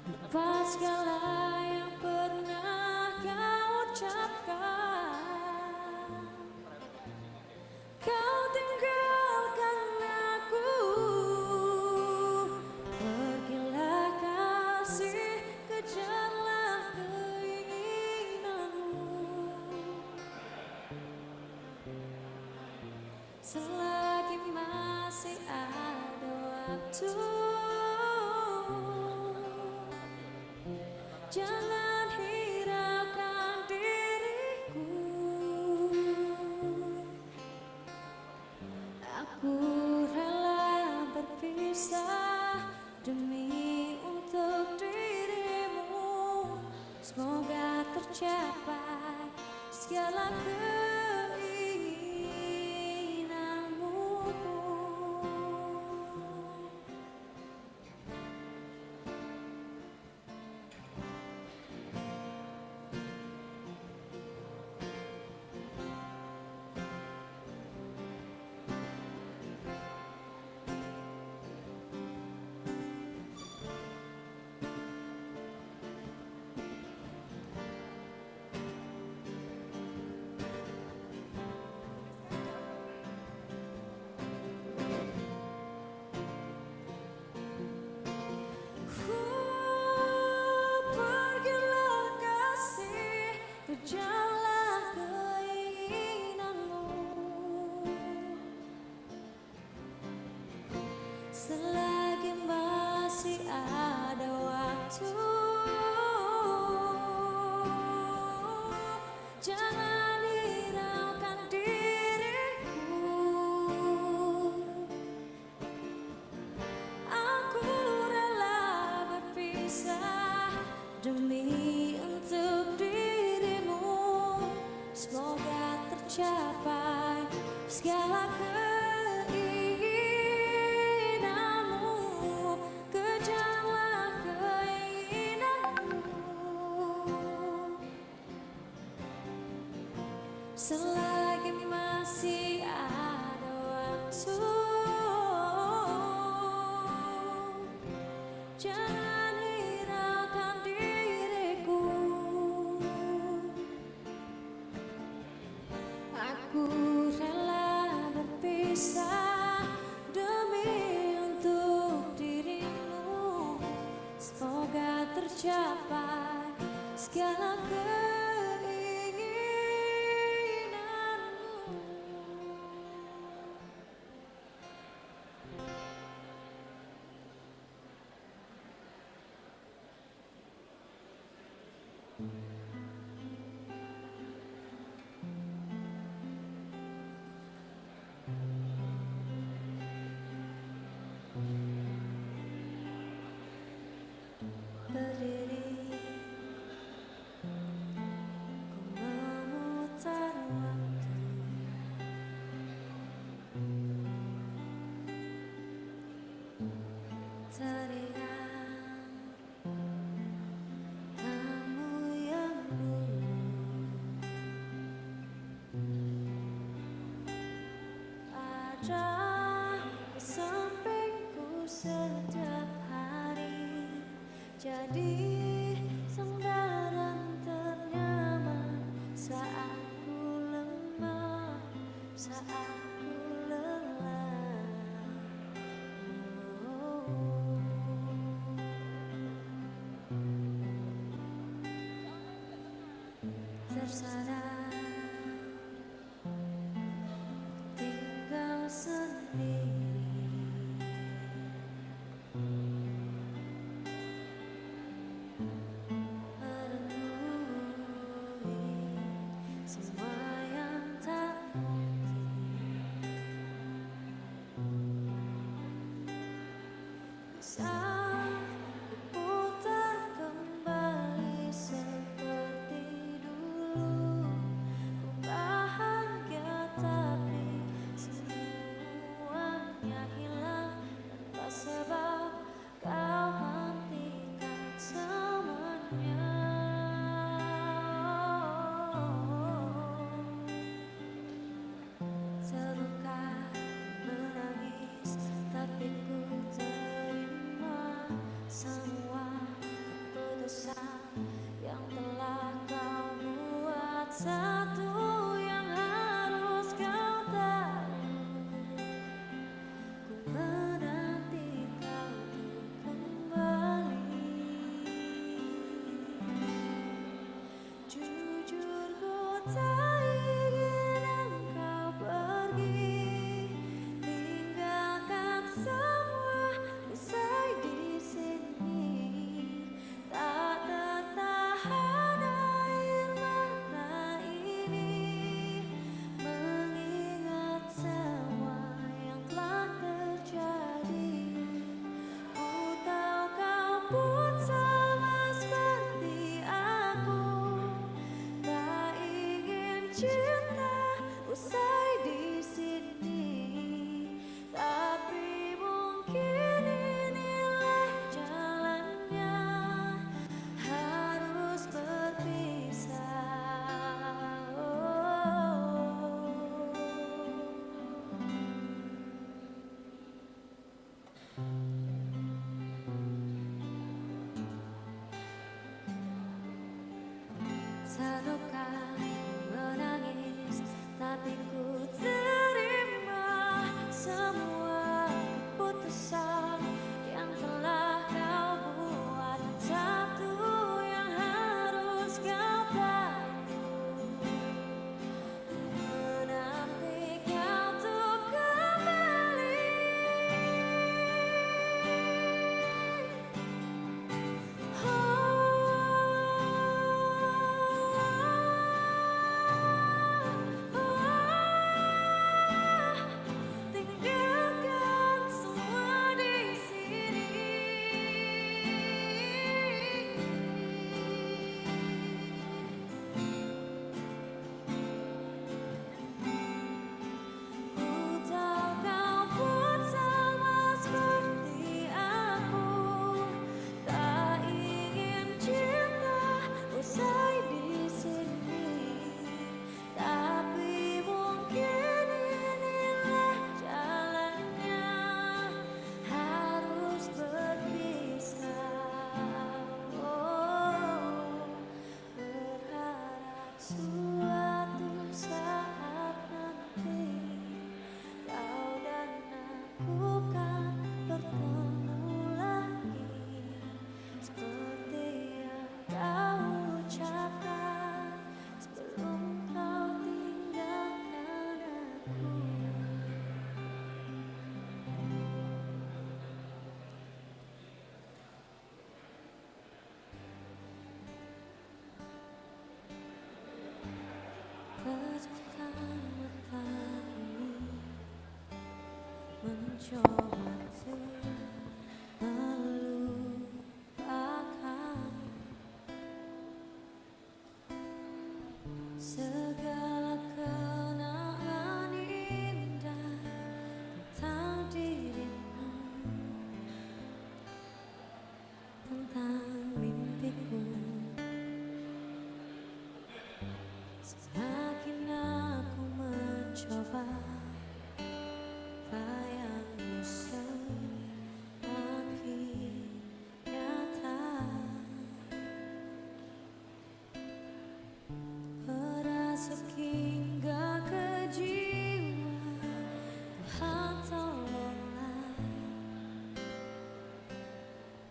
H: lepas segala yang pernah kau ucapkan. Kau tinggalkan aku, pergilah kasih, kejarlah keinginanmu. Selagi masih ada waktu, jangan hiraukan diriku. Aku rela berpisah demi untuk dirimu. Semoga tercapai segala kejarlah keinginanmu. Selagi masih ada waktu, jangan hiraukan diriku. Aku rela berpisah demi untuk dirimu. Semoga tercapai segala keinginanmu. Kejarlah keinginanmu. Selagi masih ada waktu, jangan hiraukan diriku. Aku rela berpisah demi untuk dirimu. Semoga tercapai segala keinginanmu. ada di sampingku setiap hari, jadi sandaran ternyaman saat ku lemah, saat ku lelah. Tersadar tinggal sendiri, merenungi semua yang tak mungkin bisa putar kembali seperti dulu. Ku bahagia tapi semuanya hilang tanpa sebab kau hentikan semuanya. Terluka menangis tapi ku terima semua keputusan yang telah kau buat. Satu yang harus kau tahu, ku menanti kau untuk kembali. Jujur ku tak ingin engkau pergi, tinggalkan semua usai di sini. Tak tertahan air mata ini mengingat semua yang telah terjadi. Ku tahu kau pun sama seperti aku, tak ingin cinta usai di sini, tapi mungkin inilah jalannya, harus berpisah. Terluka menangis tapi ku terima semua keputusan yang telah kau buat. Satu yang harus kau tahu, menanti kau untuk kembali. Tinggalkan semua di sini. Ku tahu kau pun sama seperti aku, tak ingin cinta usai di sini, tapi mungkin inilah jalannya, harus berpisah. Berharap suatu saat nanti kau dan aku kan bertemu lagi, seperti yang kau ucapkan sebelum kau tinggalkan aku. Pejamkan mata ini, mencoba untuk melupakan segala kenangan indah tentang dirimu, tentang mimpiku. Semakin aku mencoba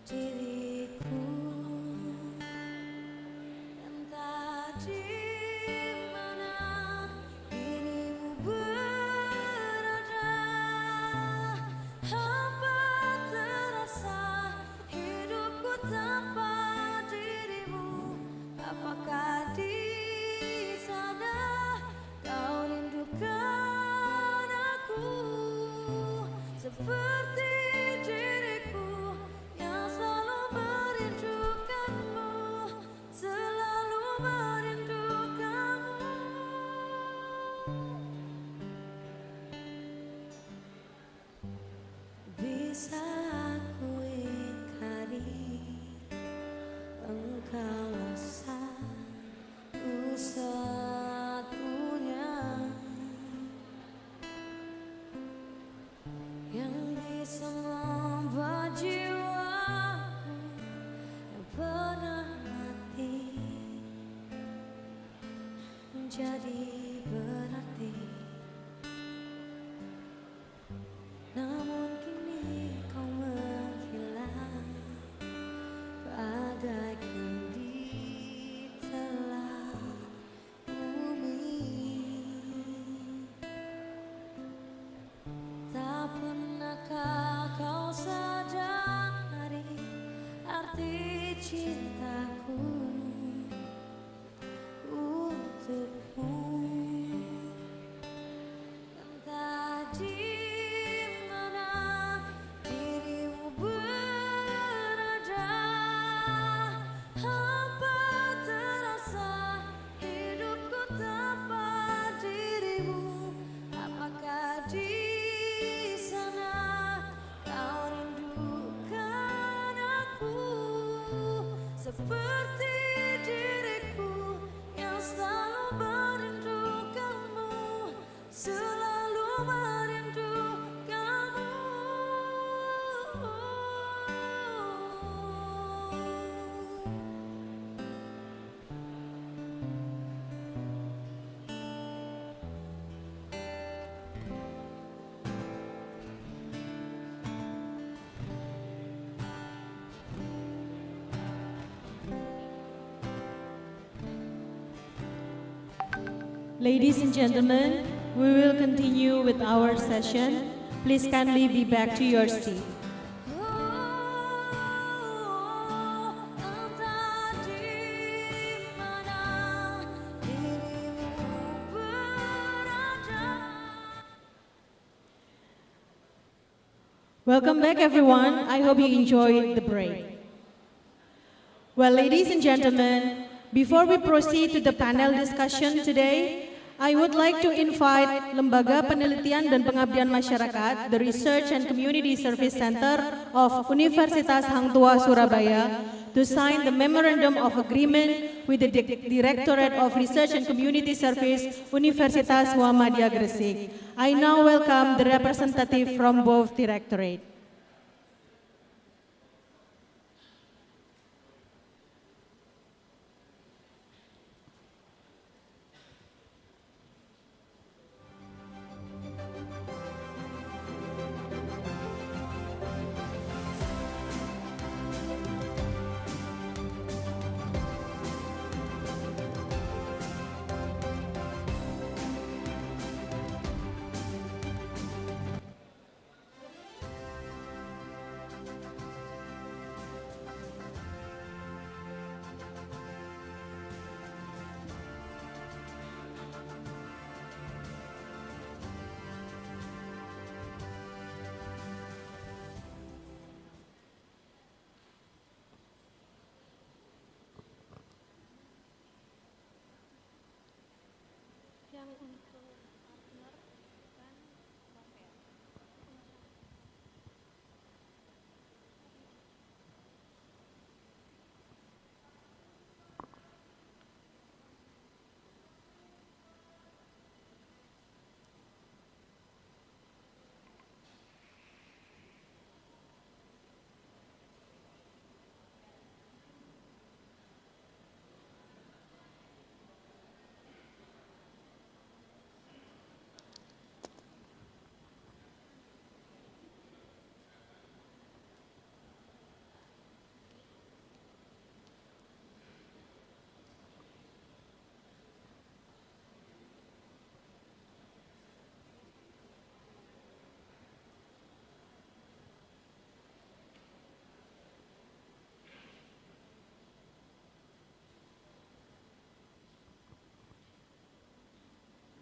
H: diriku. Entah di mana dirimu berada, hampa terasa hidupku tanpa dirimu. Apakah di sana kau rindukan aku seperti diriku yang selalu merindukanmu, selalu merindukanmu. Bisa aku ingkari engkaulah satu-satunya yang bisa membuat jiwaku yang pernah mati menjadi berarti. Namun kini kau menghilang bagaikan ditelan bumi. Tak pernahkah kau sadari arti cintaku untukmu? Entah di mana dirimu berada, hampa terasa hidupku tanpa dirimu. Apakah di sana kau rindukan aku seperti diriku yang selalu merindukanmu, selalu merindukanmu.
B: Ladies and gentlemen, we will continue with our session. Please kindly be back to your seat.
H: Entah di mana dirimu berada.
B: Welcome back, everyone. I hope you enjoyed the break. Well, ladies and gentlemen, before we proceed to the panel discussion today, I would like to invite Lembaga Penelitian dan Pengabdian Masyarakat, the Research and Community Service Center of Universitas Hang Tuah Surabaya, to sign the Memorandum of Agreement with the Directorate of Research and Community Service, Universitas Muhammadiyah Gresik. I now welcome the representative from both directorate.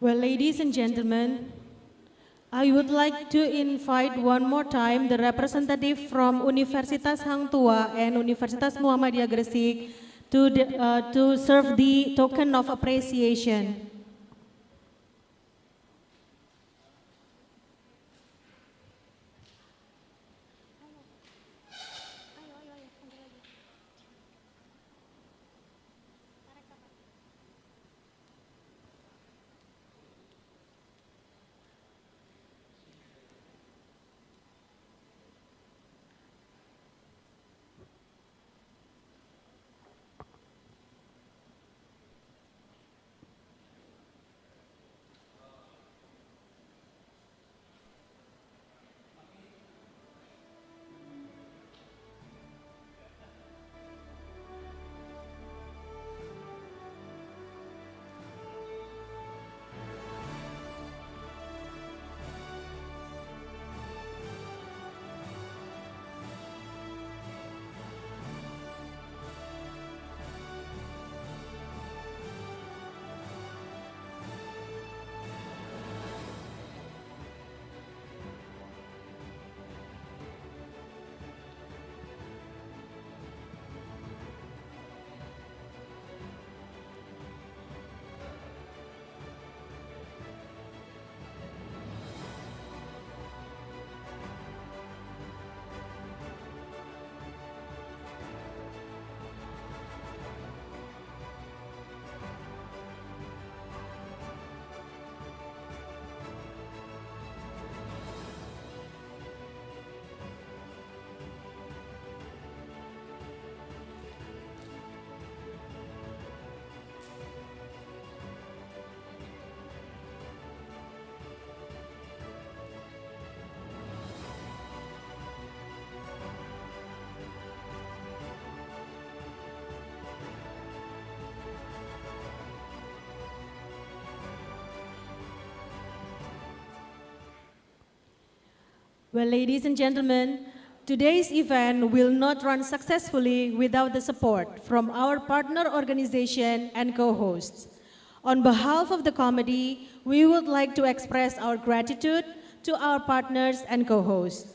B: Well, ladies and gentlemen, I would like to invite one more time the representative from Universitas Hang Tua and Universitas Muhammadiyah Gresik to serve the token of appreciation. Well, ladies and gentlemen, today's event will not run successfully without the support from our partner organization and co-hosts. On behalf of the committee, we would like to express our gratitude to our partners and co-hosts.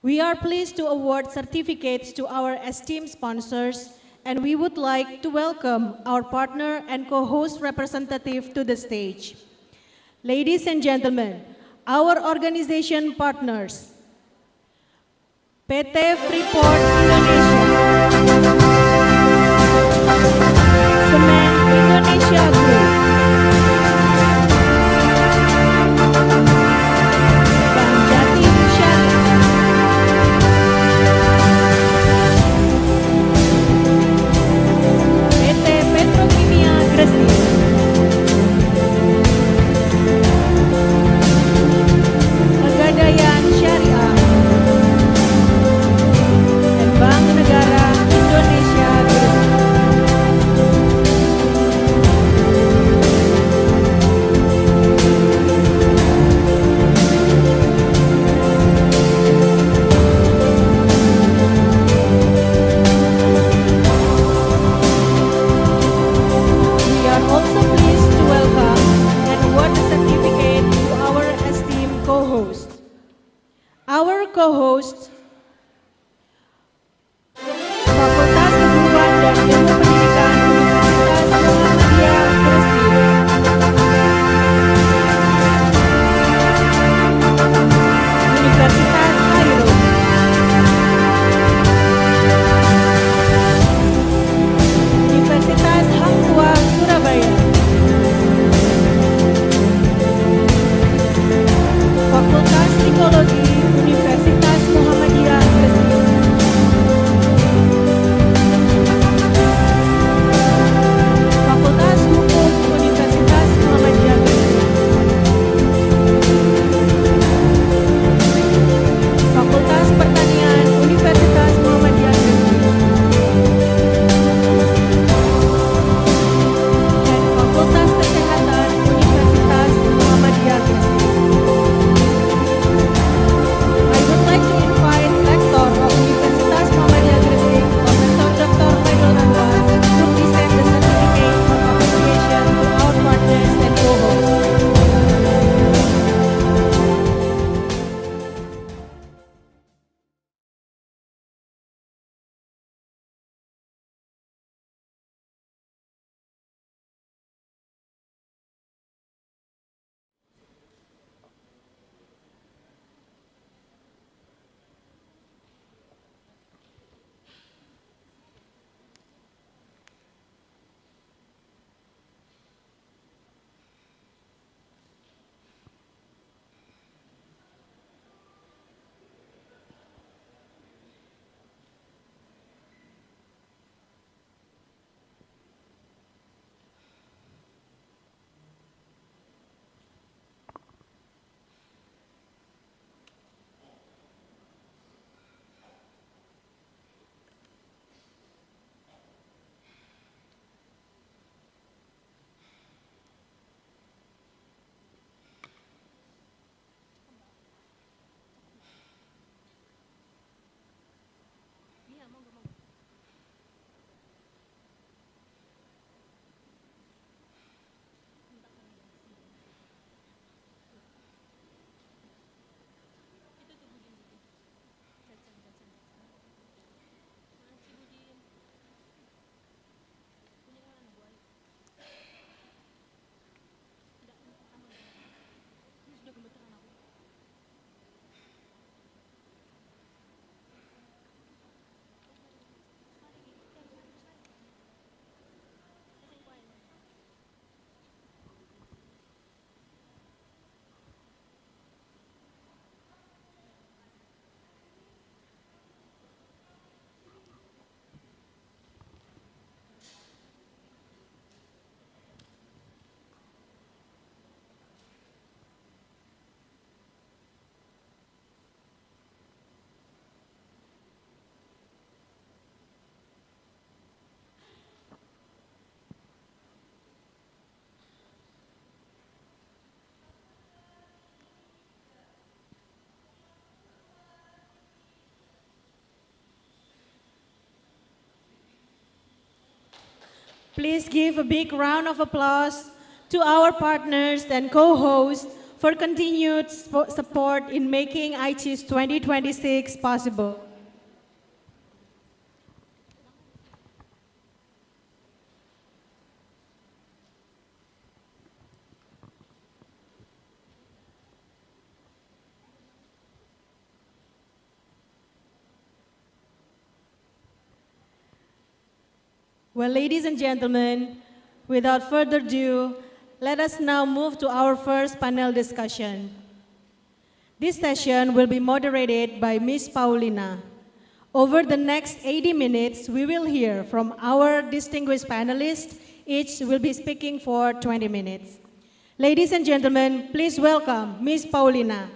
B: We are pleased to award certificates to our esteemed sponsors, and we would like to welcome our partner and co-host representative to the stage. Ladies and gentlemen, our organization partners, PT Freeport Indonesia, Semen Indonesia Group, Bank Jatim Syariah, PT Petrokimia Gresik, Pegadaian Syariah, dan Bank Negara Indonesia Gresik. We are also pleased to welcome and award a certificate to our esteemed co-host. Our co-host, Fakultas Keguruan dan Ilmu Pendidikan Universitas Muhammadiyah Gresik, Universitas Kairo, Universitas Hang Tua Surabaya, Fakultas Psikologi Universitas Muhammadiyah please give a big round of applause to our partners and co-hosts for continued support in making Icisss 2026 possible. Well, ladies and gentlemen, without further ado, let us now move to our first panel discussion. This session will be moderated by Ms. Paulina. Over the next 80 minutes, we will hear from our distinguished panelists. Each will be speaking for 20 minutes. Ladies and gentlemen, please welcome Ms. Paulina.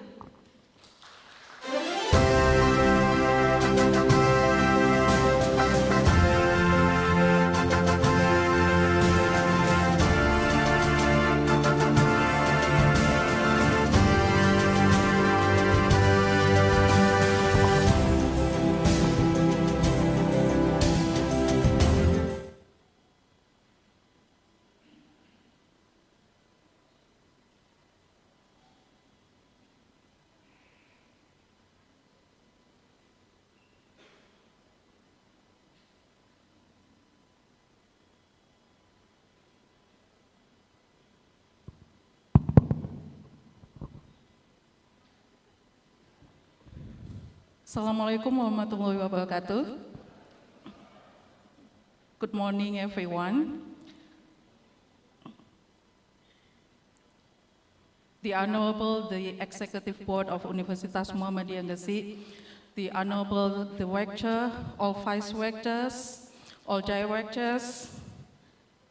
I: Assalamualaikum warahmatullahi wabarakatuh. Good morning, everyone. The Honorable, the Executive Board of Universitas Muhammadiyah Gresik, the Honorable, the Rector, all Vice Rectors, all Directors,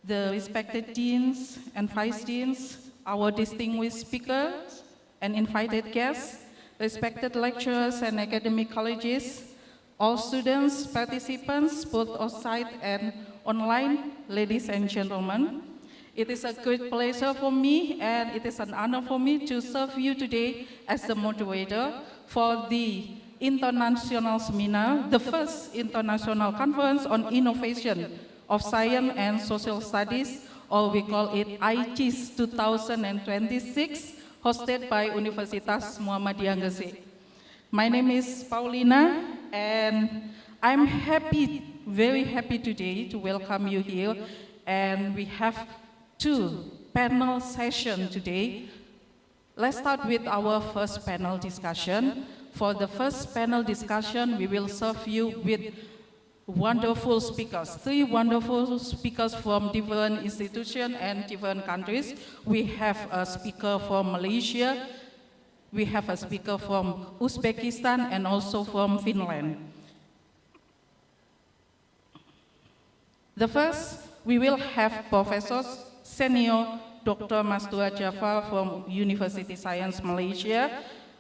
I: the respected Deans and Vice Deans, our distinguished speakers and invited guests, respected lecturers and academic colleges, all students, participants, both on-site and online, ladies and gentlemen. It is a great pleasure for me and it is an honor for me to serve you today as the moderator for the international seminar, the first international conference on innovation of science and social studies, or we call it Icisss 2026, hosted by Universitas Muhammadiyah Gresik. My name is Paulina, and I'm happy, very happy today to welcome you here. And we have two panel sessions today. Let's start with our first panel discussion. For the first panel discussion, we will serve you with wonderful speakers, three wonderful speakers from different institutions and different countries. We have a speaker from Malaysia, we have a speaker from Uzbekistan, and also from Finland. The first, we will have Professor Senior Dr. Mastura Jafar from University Science Malaysia.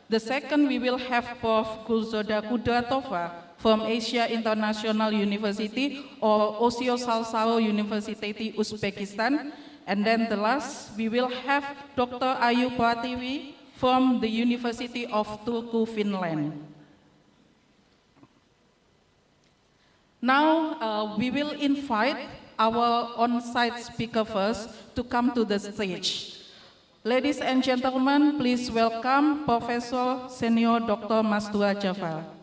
I: The second, we will have Prof. Gulzoda Kudratova from Asia International University or Osio Salsao University, Uzbekistan. And then the last, we will have Dr. Ayu Pratiwi from the University of Turku, Finland. Now, we will invite our on-site speaker first to come to the stage. Ladies and gentlemen, please welcome Professor Senior Dr. Mastura Jafar.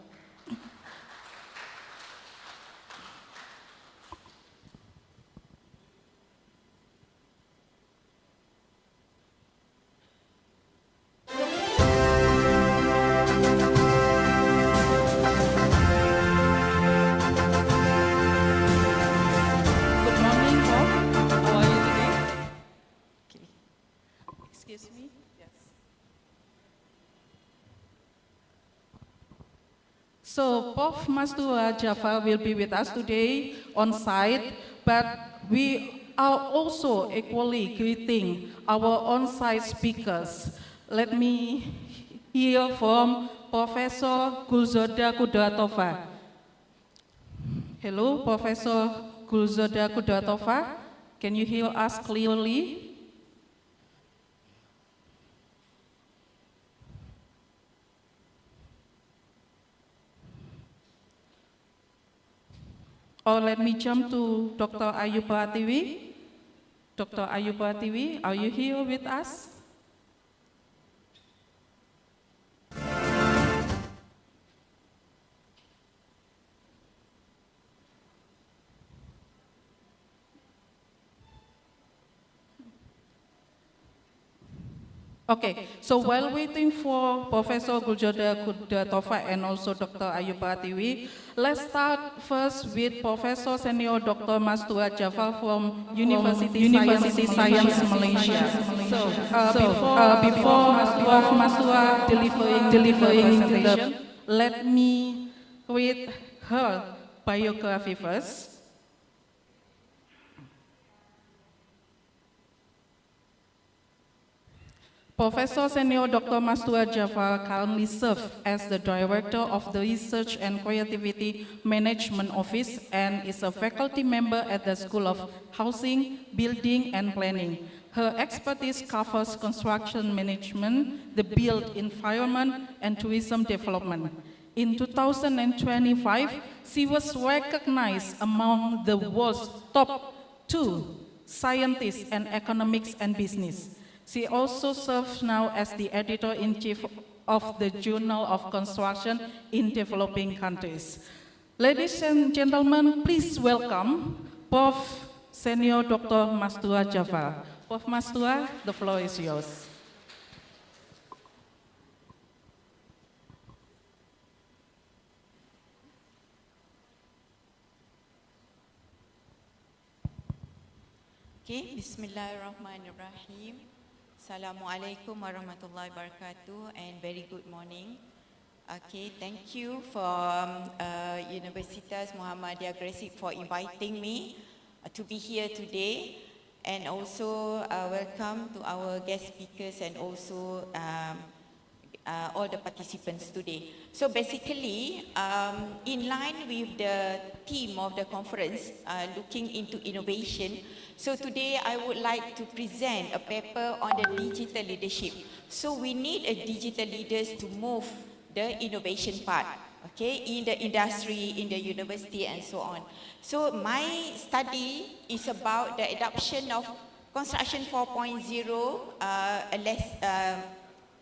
I: So Prof. Mastura Jafar will be with us today on site, but we are also equally greeting our on-site speakers. Let me hear from Professor Gulzoda Kudratova. Hello, Professor Gulzoda Kudratova. Can you hear us clearly? Or let me jump to Dr. Ayub Pratiwi. Dr. Ayub Pratiwi, are you here with us? Okay, so while waiting for Professor Guljoda Tova and also Dr. Ayub Pratiwi, let's start first with Professor Senior Dr. Mastua Jafar from University Science Malaysia. So before Mastua delivering the presentation, let me read her biography first. Professor Senior Dr. Mastua Jafar currently serves as the Director of the Research and Creativity Management Office and is a faculty member at the School of Housing, Building and Planning. Her expertise covers construction management, the built environment and tourism development. In 2025, she was recognized among the world's top 2 scientists in economics and business. She also serves now as the editor-in-chief of the Journal of Construction in Developing Countries. Ladies and gentlemen, please welcome Prof. Senior Dr. Mastua Jafar. Prof. Mastua, the floor is yours.
J: Okay, Bismillahirrahmanirrahim. Assalamualaikum warahmatullahi wabarakatuh and very good morning. Okay, thank you for Universitas Muhammadiyah Gresik for inviting me to be here today, and also welcome to our guest speakers and also all the participants today. So basically, in line with the theme of the conference, looking into innovation, so today I would like to present a paper on the digital leadership. So we need a digital leaders to move the innovation part, okay, in the industry, in the university and so on. So my study is about the adoption of Construction 4.0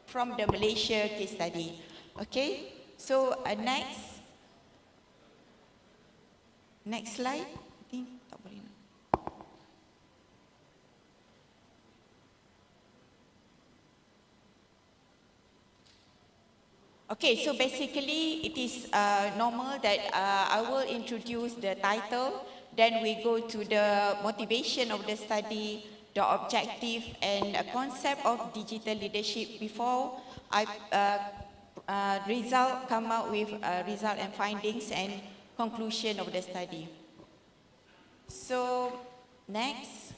J: from the Malaysia case study. Okay, so next slide. I think tak boleh nak. Okay, so basically it is normal that I will introduce the title, then we go to the motivation of the study, the objective and a concept of digital leadership before I come out with result and findings and conclusion of the study. So next.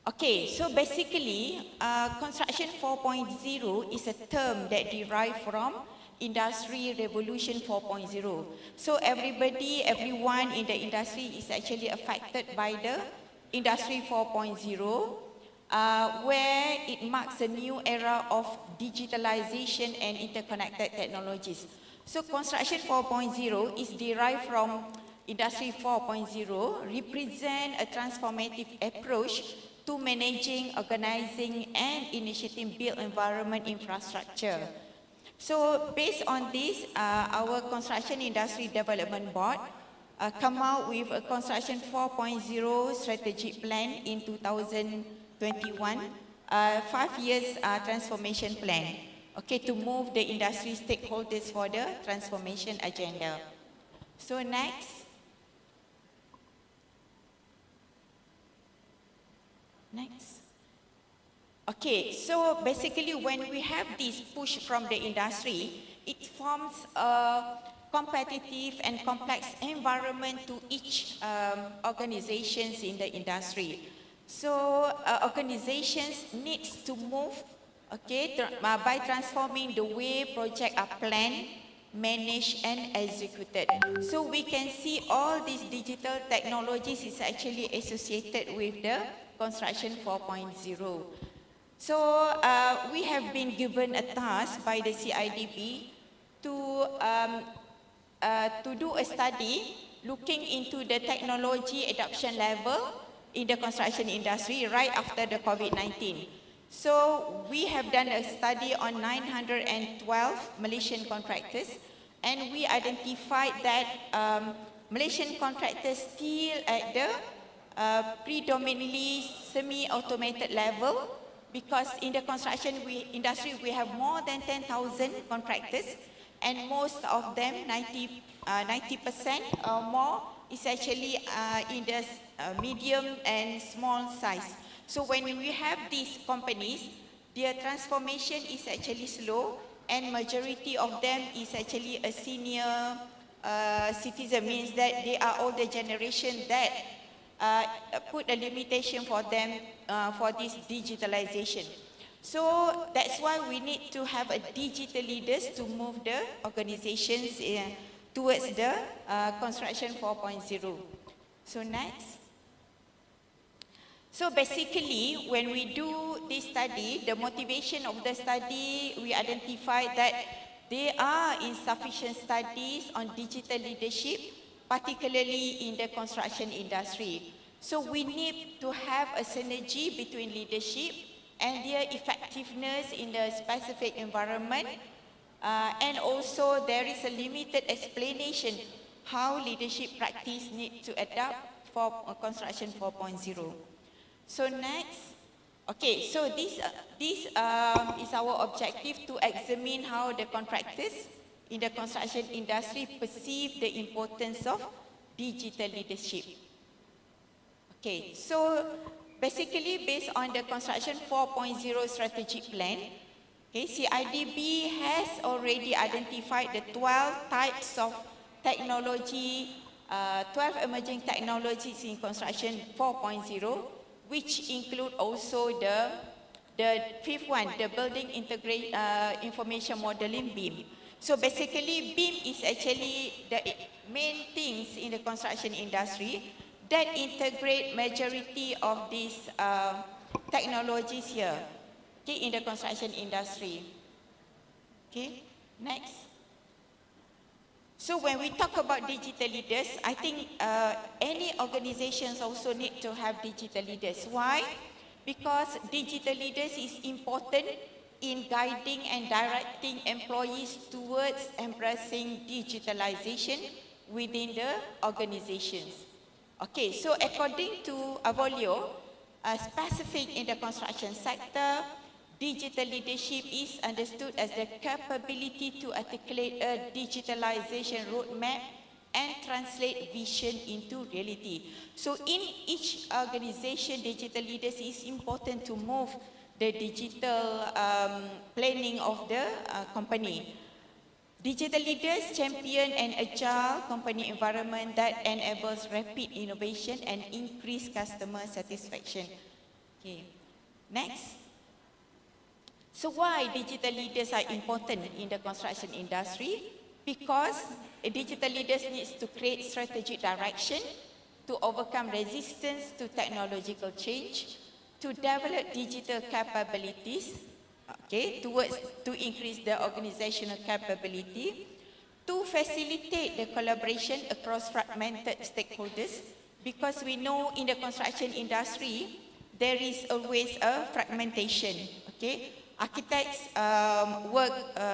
J: Okay, so basically Construction 4.0 is a term that derived from Industry Revolution 4.0. So everyone in the industry is actually affected by the Industry 4.0, where it marks a new era of digitalization and interconnected technologies. So Construction 4.0 is derived from Industry 4.0, represent a transformative approach to managing, organizing and initiating built environment infrastructure. So based on this, our Construction Industry Development Board come out with a Construction 4.0 strategic plan in 2021, 5 years transformation plan, okay, to move the industry stakeholders for the transformation agenda. So next. Okay, so basically when we have this push from the industry, it forms a competitive and complex environment to each organizations in the industry. So organizations need to move, okay, by transforming the way projects are planned, managed and executed. So we can see all these digital technologies is actually associated with the Construction 4.0. So we have been given a task by the CIDB to do a study looking into the technology adoption level in the construction industry right after the COVID-19. So we have done a study on 912 Malaysian contractors, and we identified that Malaysian contractors still at the predominantly semi-automated level, because in the construction industry we have more than 10,000 contractors, and most of them, 90% or more, is actually in the medium and small size. So when we have these companies, their transformation is actually slow, and majority of them is actually a senior citizen, means that they are older generation that put a limitation for them for this digitalization. So that's why we need to have a digital leaders to move the organizations towards the construction 4.0. So next. So basically, when we do this study, the motivation of the study, we identified that there are insufficient studies on digital leadership, particularly in the construction industry. So we need to have a synergy between leadership and their effectiveness in the specific environment. And also there is a limited explanation how leadership practice need to adapt for construction 4.0. So next, okay, so this is our objective, to examine how the contractors in the construction industry perceive the importance of digital leadership. Okay, so basically based on the construction 4.0 strategic plan, okay, CIDB has already identified the 12 types of technology, 12 emerging technologies in construction 4.0, which include also the fifth one, the building integrate information modeling BIM. So basically BIM is actually the main things in the construction industry that integrate majority of these technologies here, okay, in the construction industry. Okay, next. So when we talk about digital leaders, I think any organizations also need to have digital leaders. Why? Because digital leaders is important in guiding and directing employees towards embracing digitalization within the organizations. Okay, so according to Avolio, specific in the construction sector, digital leadership is understood as the capability to articulate a digitalization roadmap and translate vision into reality. So in each organization, digital leaders is important to move the digital planning of the company. Digital leaders champion an agile company environment that enables rapid innovation and increased customer satisfaction. Okay, next. So why digital leaders are important in the construction industry? Because digital leaders need to create strategic direction, to overcome resistance to technological change, to develop digital capabilities, okay, to increase the organizational capability, to facilitate the collaboration across fragmented stakeholders, because we know in the construction industry there is always a fragmentation, okay. Architects work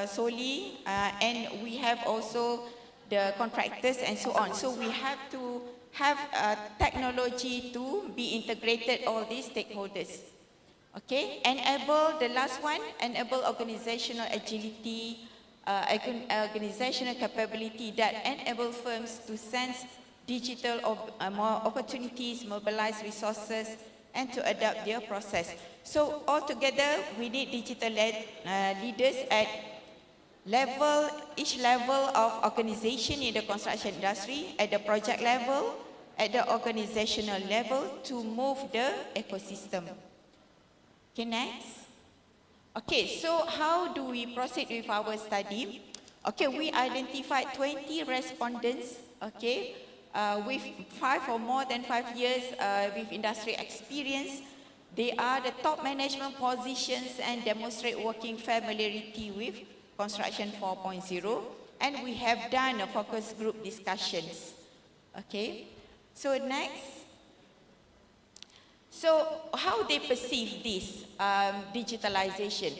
J: solely and we have also the contractors and so on. So we have to have technology to be integrated all these stakeholders. Okay, enable, the last one, enable organizational agility, organizational capability that enable firms to sense digital more opportunities, mobilize resources, and to adapt their process. So altogether, we need digital leaders at each level of organization in the construction industry, at the project level, at the organizational level, to move the ecosystem. Okay, next. Okay, so how do we proceed with our study? Okay, we identified 20 respondents, okay, with 5 or more than 5 years with industry experience. They are the top management positions and demonstrate working familiarity with construction 4.0. And we have done a focus group discussions. Okay, so next. So how they perceive this digitalization?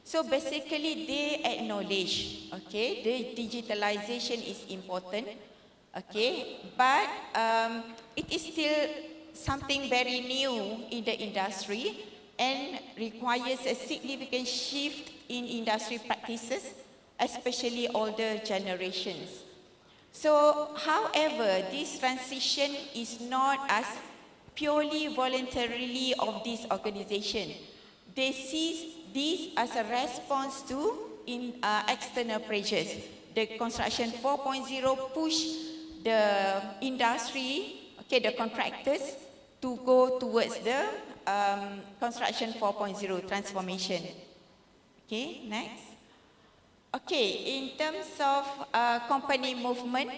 J: So basically they acknowledge, okay, the digitalization is important, okay, but it is still something very new in the industry and requires a significant shift in industry practices, especially older generations. So, however, this transition is not as purely voluntarily of this organization. They see this as a response to external pressures. The construction 4.0 push the industry, okay, the contractors to go towards the construction 4.0 transformation. Okay, next. Okay, in terms of company movement,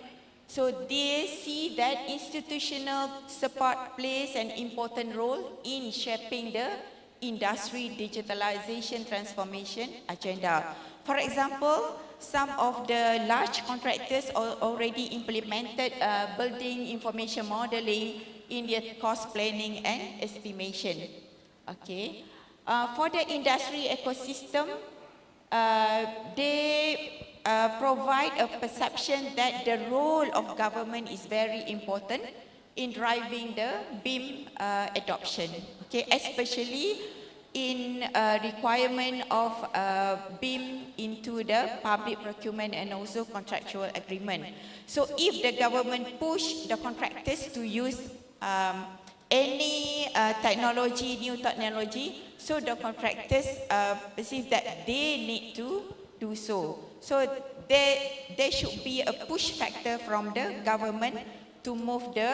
J: so they see that institutional support plays an important role in shaping the industry digitalization transformation agenda. For example, some of the large contractors already implemented building information modeling in their cost planning and estimation. Okay, for the industry ecosystem, they provide a perception that the role of government is very important in driving the BIM adoption, okay, especially in requirement of BIM into the public procurement and also contractual agreement. So if the government push the contractors to use any new technology, so the contractors perceive that they need to do so. So there should be a push factor from the government to move the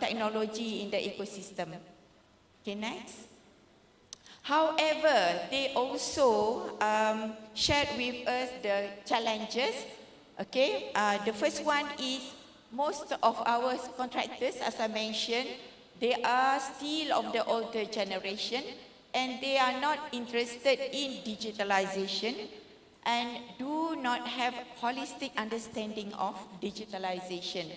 J: technology in the ecosystem. Okay, next. However, they also shared with us the challenges. Okay, the first one is most of our contractors, as I mentioned, they are still of the older generation and they are not interested in digitalization and do not have holistic understanding of digitalization.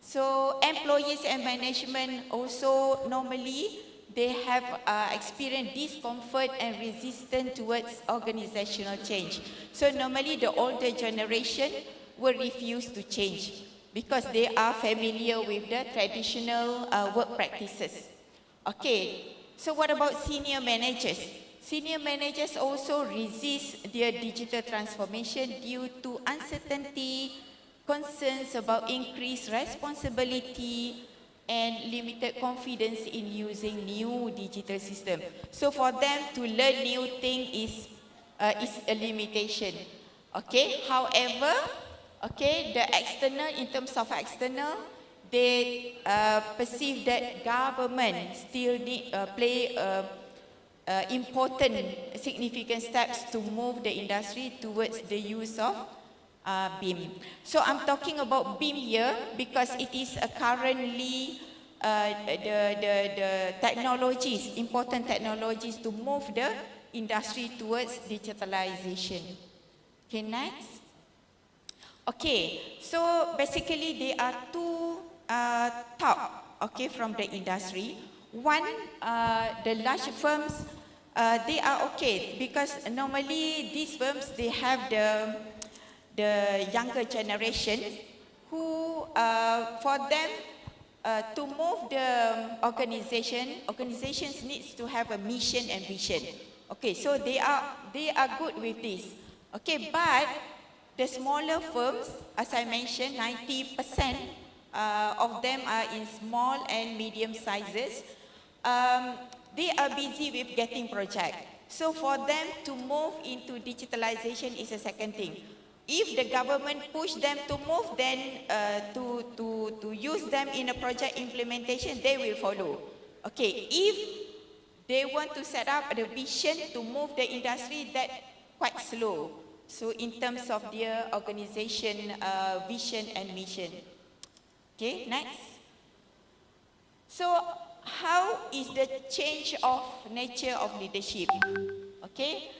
J: So employees and management also normally they have experienced discomfort and resistance towards organizational change. So normally the older generation will refuse to change because they are familiar with the traditional work practices. Okay, so what about senior managers? Senior managers also resist their digital transformation due to uncertainty, concerns about increased responsibility, and limited confidence in using new digital system. So for them to learn new things is a limitation. Okay, however, okay, the external, in terms of external, they perceive that government still need play important, significant steps to move the industry towards the use of BIM. So I'm talking about BIM here because it is currently the technologies, important technologies to move the industry towards digitalization. Okay, next. Okay, so basically there are two top, okay, from the industry. One, the large firms, they are okay because normally these firms, they have the younger generation who, for them, to move the organizations needs to have a mission and vision. Okay, so they are good with this. Okay, but the smaller firms, as I mentioned, 90% of them are in small and medium sizes. They are busy with getting project. So for them to move into digitalization is a second thing. If the government push them to move, then to use them in a project implementation, they will follow. Okay, if they want to set up the vision to move the industry, that quite slow. So in terms of their organization vision and mission. Okay, next. So how is the change of nature of leadership? Okay.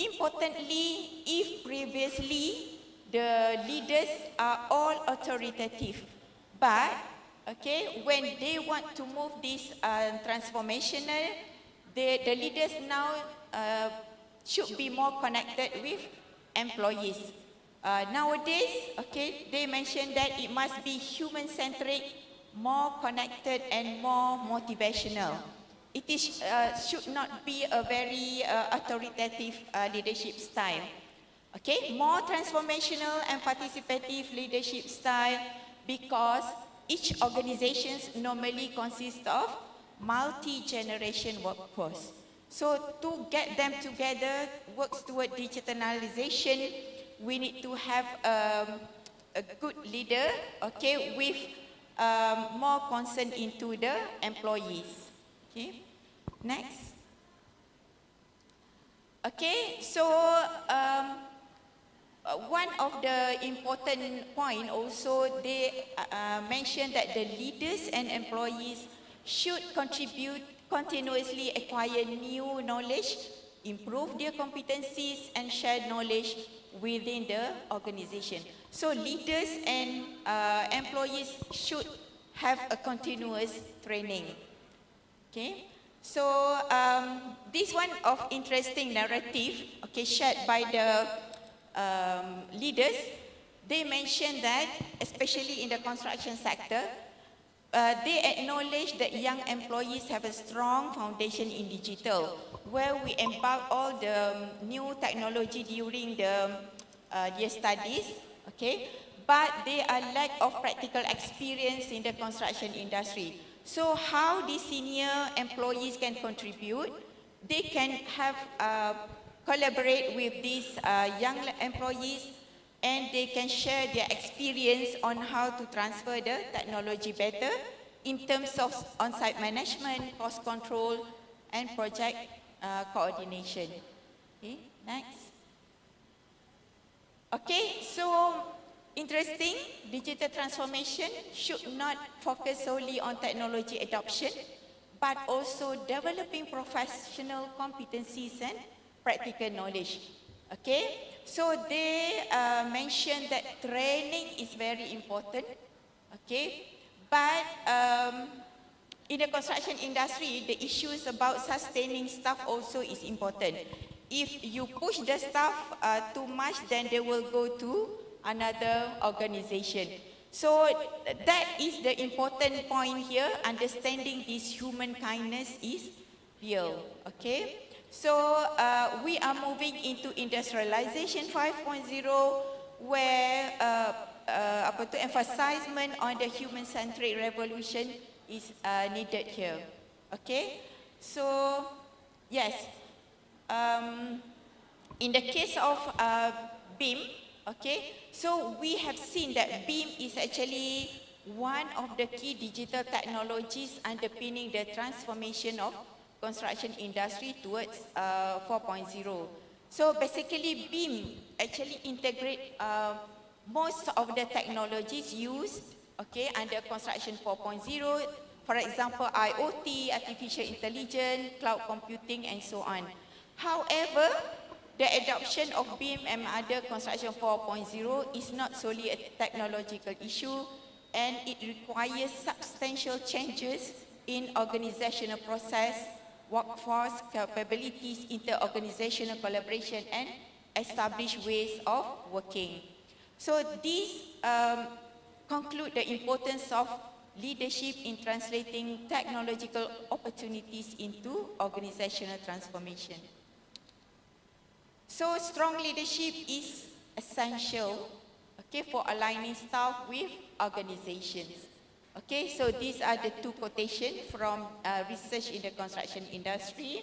J: Importantly, if previously the leaders are all authoritative, But, okay, when they want to move this transformational, the leaders now should be more connected with employees. Nowadays, okay, they mentioned that it must be human-centric, more connected, and more motivational. It is, should not be a very authoritative leadership style. Okay, more transformational and participative leadership style, because each organization normally consists of multi-generation workforce. So to get them together, works toward digitalization, we need to have a good leader, okay, with more concern into the employees. Okay, next. Okay, so one of the important point also, they mentioned that the leaders and employees should contribute, continuously acquire new knowledge, improve their competencies, and share knowledge within the organization. So leaders and employees should have a continuous training. Okay, so this one of interesting narrative, okay, shared by the leaders. They mentioned that, especially in the construction sector, they acknowledge that young employees have a strong foundation in digital, where we embark all the new technology during the their studies, okay, but they are lack of practical experience in the construction industry. So how the senior employees can contribute? They can have collaborate with these young employees, and they can share their experience on how to transfer the technology better in terms of on-site management, cost control, and project coordination. Okay, next. Okay, so interesting, digital transformation should not focus solely on technology adoption, but also developing professional competencies and practical knowledge. Okay, so they mentioned that training is very important. Okay, but in the construction industry, the issues about sustaining staff also is important. If you push the staff too much, then they will go to another organization. So that is the important point here. Understanding this human kindness is real. Okay. So we are moving into industrialization 5.0, where emphasizement on the human-centric revolution is needed here. Okay. So yes, in the case of BIM, okay, so we have seen that BIM is actually one of the key digital technologies underpinning the transformation of construction industry towards 4.0. So basically BIM actually integrate most of the technologies used, okay, under construction 4.0, for example, IoT, artificial intelligence, cloud computing, and so on. However, the adoption of BIM and other construction 4.0 is not solely a technological issue, and it requires substantial changes in organizational process, workforce capabilities, inter-organizational collaboration, and established ways of working. So these conclude the importance of leadership in translating technological opportunities into organizational transformation. So strong leadership is essential, okay, for aligning staff with organizations. Okay, so these are the two quotations from research in the construction industry,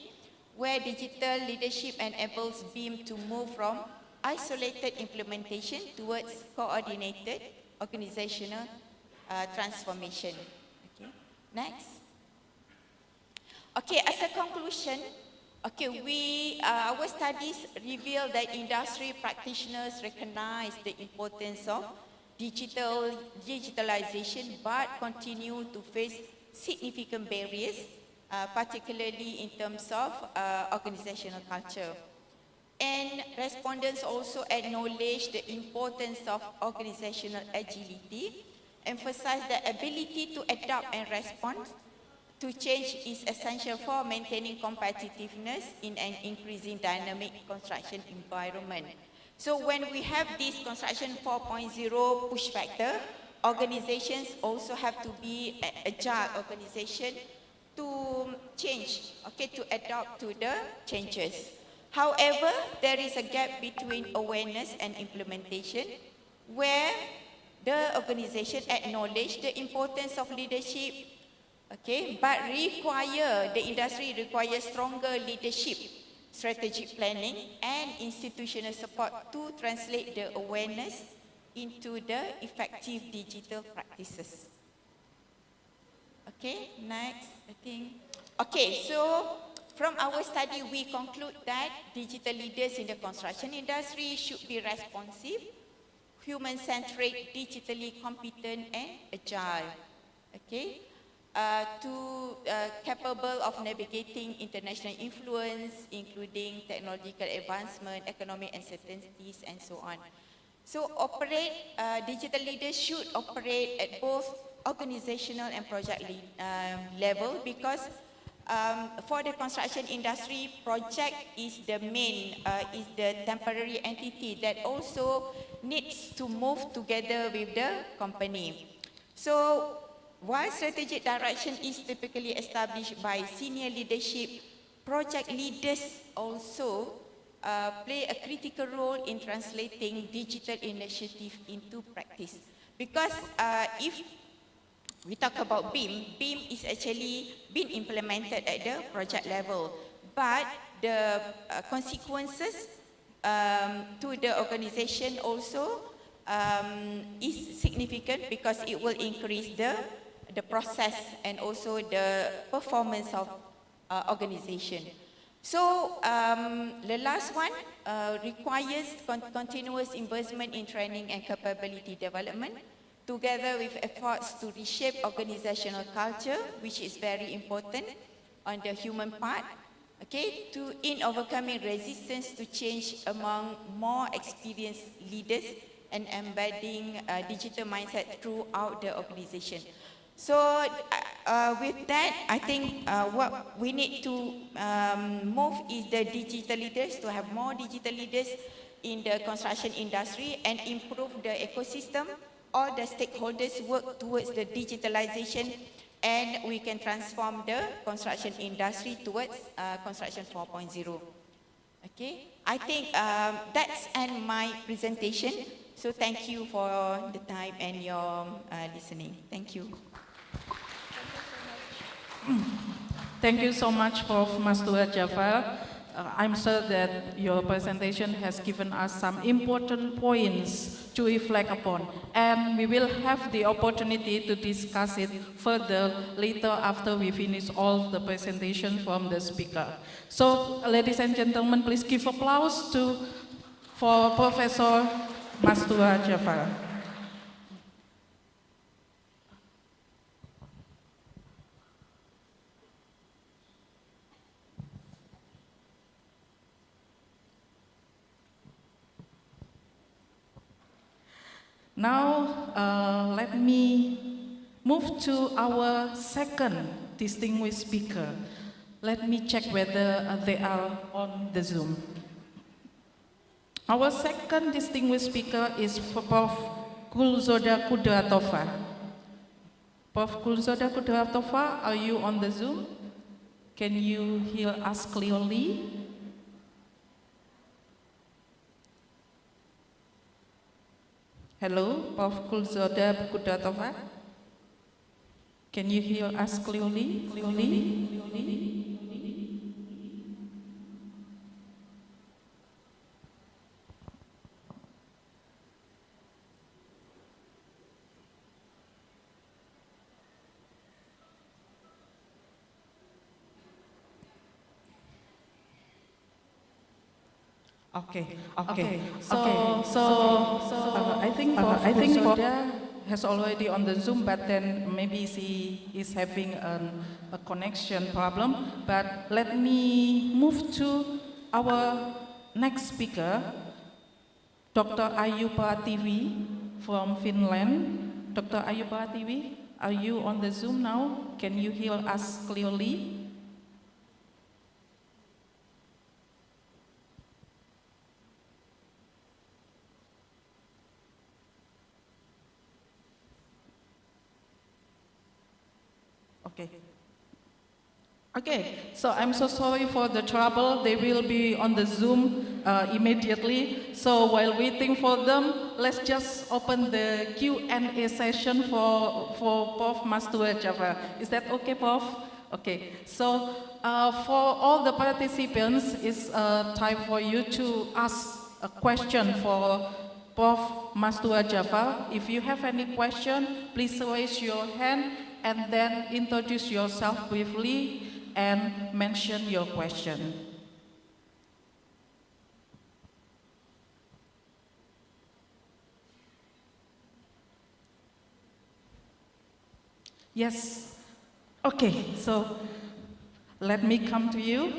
J: where digital leadership enables BIM to move from isolated implementation towards coordinated organizational transformation. Okay, next. Okay, as a conclusion, okay, our studies reveal that industry practitioners recognize the importance of digitalization, but continue to face significant barriers, particularly in terms of organizational culture. And respondents also acknowledge the importance of organizational agility emphasize the ability to adapt and respond to change is essential for maintaining competitiveness in an increasing dynamic construction environment. So when we have this construction 4.0 push factor, organizations also have to be an agile organization to change, okay, to adapt to the changes. However, there is a gap between awareness and implementation where the organization acknowledge the importance of leadership, okay, but the industry requires stronger leadership, strategic planning, and institutional support to translate the awareness into the effective digital practices. Okay, next, I think. Okay, so from our study, we conclude that digital leaders in the construction industry should be responsive, human-centric, digitally competent, and agile. Okay, capable of navigating international influence, including technological advancement, economic uncertainties, and so on. So digital leaders should operate at both organizational and project level, because for the construction industry, project is the temporary entity that also needs to move together with the company. So while strategic direction is typically established by senior leadership, project leaders also play a critical role in translating digital initiative into practice. Because if we talk about BIM is actually been implemented at the project level, but the consequences to the organization also is significant, because it will increase the process and also the performance of organization. So the last one requires continuous investment in training and capability development, together with efforts to reshape organizational culture, which is very important on the human part, okay, in overcoming resistance to change among more experienced leaders and embedding digital mindset throughout the organization. So with that, I think what we need to move is the digital leaders, to have more digital leaders in the construction industry and improve the ecosystem. All the stakeholders work towards the digitalization, and we can transform the construction industry towards construction 4.0. Okay, I think that's end my presentation. So thank you for the time and your listening. Thank you.
I: Thank you so much, Prof. Mastura Jafar. I'm sure that your presentation has given us some important points to reflect upon, and we will have the opportunity to discuss it further later after we finish all the presentation from the speaker. So, ladies and gentlemen, please give applause for Professor Mastura Jafar. Now, let me move to our second distinguished speaker. Let me check whether they are on the Zoom. Our second distinguished speaker is Prof. Gulzoda Kudratova. Prof. Gulzoda Kudratova, are you on the Zoom? Can you hear us clearly? Hello, Prof. Gulzoda Kudratova. Can you hear us clearly? Okay. So I think Prof. has already on the Zoom, but then maybe she is having a connection problem. But let me move to our next speaker, Dr. Ayu Prativi from Finland. Dr. Ayuba Tiwi, are you on the Zoom now? Can you hear us clearly? Okay. Okay, so I'm so sorry for the trouble. They will be on the Zoom immediately. So while waiting for them, let's just open the Q&A session for Prof. Mastua Java. Is that okay, Prof? Okay, so for all the participants, it's time for you to ask a question for Prof. Mastua Java. If you have any question, please raise your hand and then introduce yourself briefly and mention your question. Yes. Okay, so let me come to you.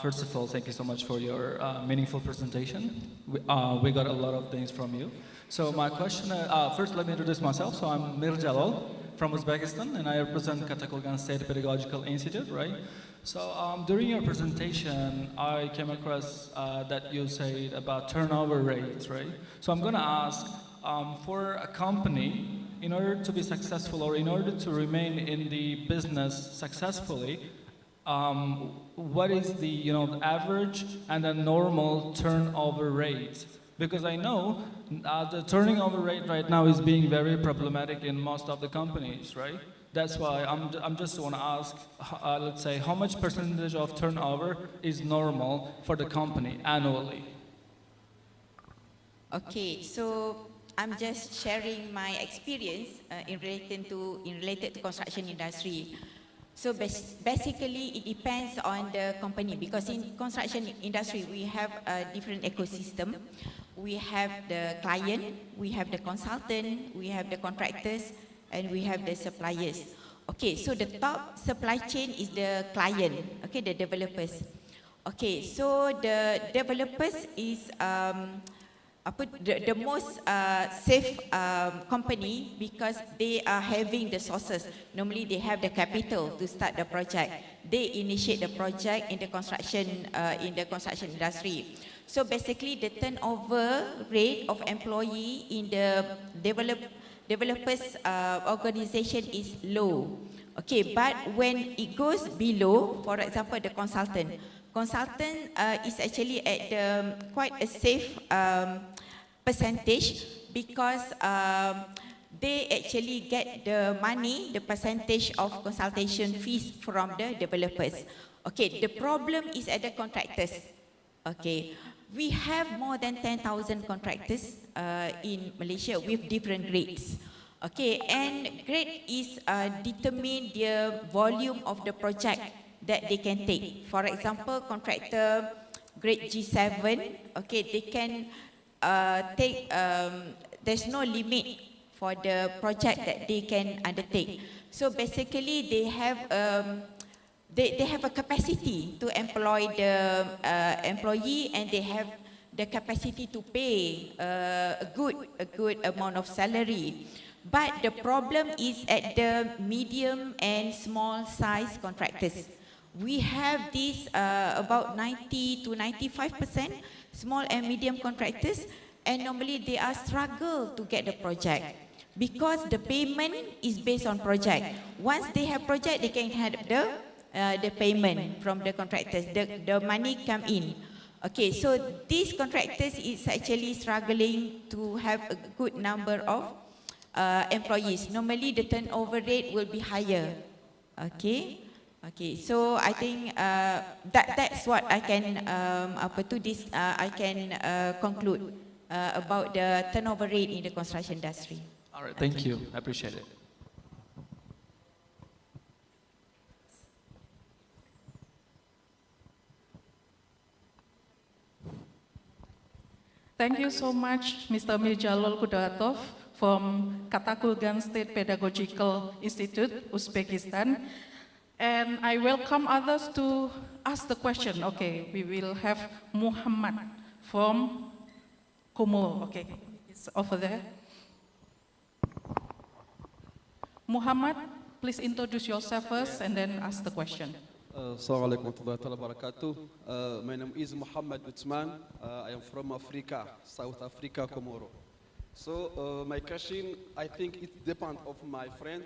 K: First of all, thank you so much for your meaningful presentation. We got a lot of things from you. So my question, first let me introduce myself. So I'm Mir Jalal from Uzbekistan, and I represent Katakulgan State Pedagogical Institute, right? So during your presentation, I came across that you said about turnover rates, right? So I'm gonna ask, for a company, in order to be successful or in order to remain in the business successfully, what is the the average and the normal turnover rate? Because I know the turnover rate right now is being very problematic in most of the companies, right? That's why I'm just want to ask, let's say, how much percentage of turnover is normal for the company annually?
J: Okay, so I'm just sharing my experience related to construction industry. So basically, it depends on the company, because in construction industry, we have a different ecosystem. We have the client, we have the consultant, we have the contractors, and we have the suppliers. Okay, so the top supply chain is the client, okay, the developers. Okay, so the developers is the most safe company, because they are having the sources. Normally they have the capital to start the project. They initiate the project in the construction industry. So basically the turnover rate of employee in the developers organization is low. Okay, but when it goes below, for example, the consultant is actually at the quite a safe percentage, because they actually get the money, the percentage of consultation fees from the developers. Okay, the problem is at the contractors. Okay, we have more than 10,000 contractors in Malaysia with different grades. Okay, and grade is determine the volume of the project that they can take. For example, contractor grade G7, okay, they can take, there's no limit for the project that they can undertake. So basically they have a capacity to employ the employee, and they have the capacity to pay a good amount of salary. But the problem is at the medium and small size contractors. We have this about 90 to 95% small and medium contractors, and normally they are struggle to get the project, because the payment is based on project. Once they have project, they can have the payment from the contractors. The money come in. Okay, so these contractors is actually struggling to have a good number of employees. Normally the turnover rate will be higher. Okay. Okay, so I think that's what I can conclude about the turnover rate in the construction industry.
K: All right, thank you. I appreciate it.
I: Thank you so much, Mr. Mirjalol Kudatov from Katakulgan State Pedagogical Institute, Uzbekistan. And I welcome others to ask the question. Okay, we will have Muhammad from Komoro. Okay, it's over there. Muhammad, please introduce yourself first and then ask the question.
L: Assalamu alaikum wa rahmatullahi wa barakatuh. My name is Muhammad Utsman. I am from Africa, South Africa, Komoro. So my question, I think it depends of my friend.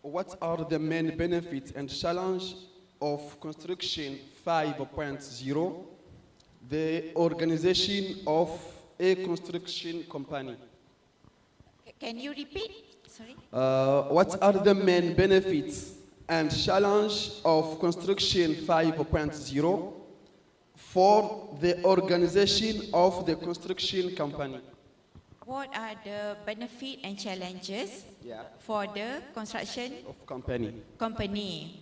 L: What are the main benefits and challenge of construction 5.0, the organization of a construction company?
J: Can you repeat? Sorry.
L: What are the main benefits and challenge of construction 5.0 for the organization of the construction company?
J: What are the benefits and challenges for the construction
L: of company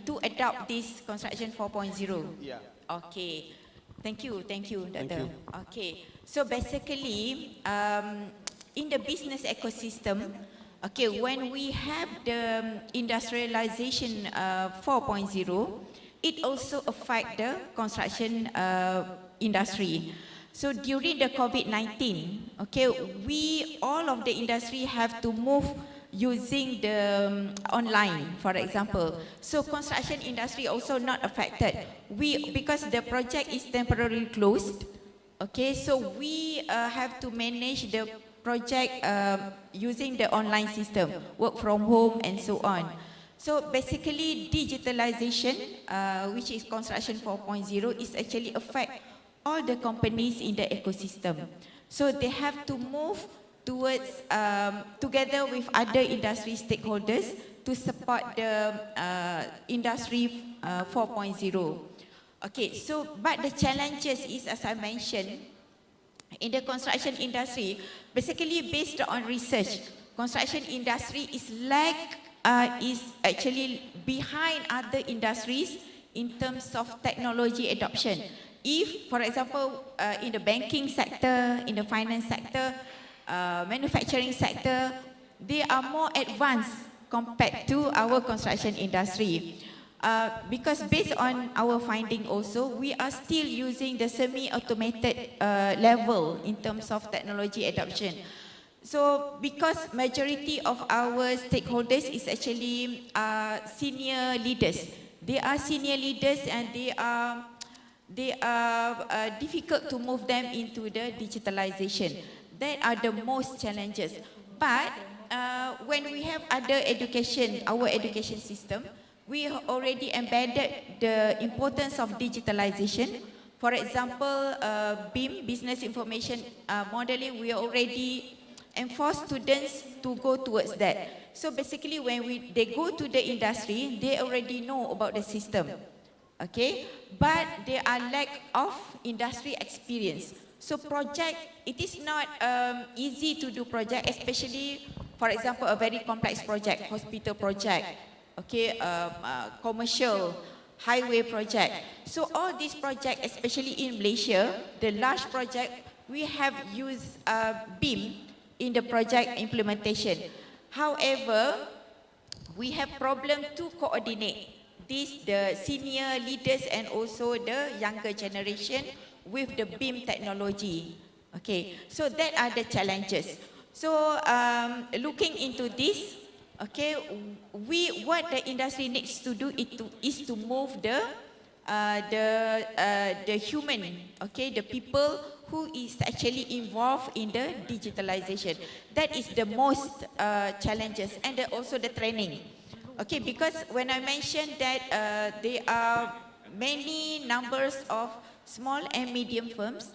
J: to adopt this construction 4.0?
L: Yeah.
J: Okay. Thank you, Doctor.
L: Thank you.
J: Okay. So basically, in the business ecosystem, okay, when we have the industrialization 4.0, it also affects the construction industry. So during the COVID-19, okay, all of the industry have to move using the online, for example. So construction industry also not affected. Because the project is temporarily closed, okay, so we have to manage the project using the online system, work from home and so on. So basically digitalization, which is construction 4.0, is actually affect all the companies in the ecosystem. So they have to move towards, together with other industry stakeholders to support the industry 4.0. Okay, so but the challenges is, as I mentioned, in the construction industry, basically based on research, construction industry is actually behind other industries in terms of technology adoption. If, for example, in the banking sector, in the finance sector, manufacturing sector, they are more advanced compared to our construction industry. Because based on our finding also, we are still using the semi-automated level in terms of technology adoption. So because majority of our stakeholders is actually senior leaders. They are senior leaders and they are difficult to move them into the digitalization. That are the most challenges. But when we have other education, our education system, we already embedded the importance of digitalization. For example, BIM, Business Information Modeling, we already enforce students to go towards that. So basically when they go to the industry, they already know about the system. Okay, but they are lack of industry experience. So project, it is not easy to do project, especially, for example, a very complex project, hospital project, okay, commercial, highway project. So all these projects, especially in Malaysia, the large project, we have used BIM in the project implementation. However, we have problem to coordinate the senior leaders and also the younger generation with the BIM technology. Okay, so that are the challenges. So looking into this, okay, what the industry needs to do is to move the human, okay, the people who is actually involved in the digitalization. That is the most challenges, and also the training. Okay, because when I mentioned that there are many numbers of small and medium firms,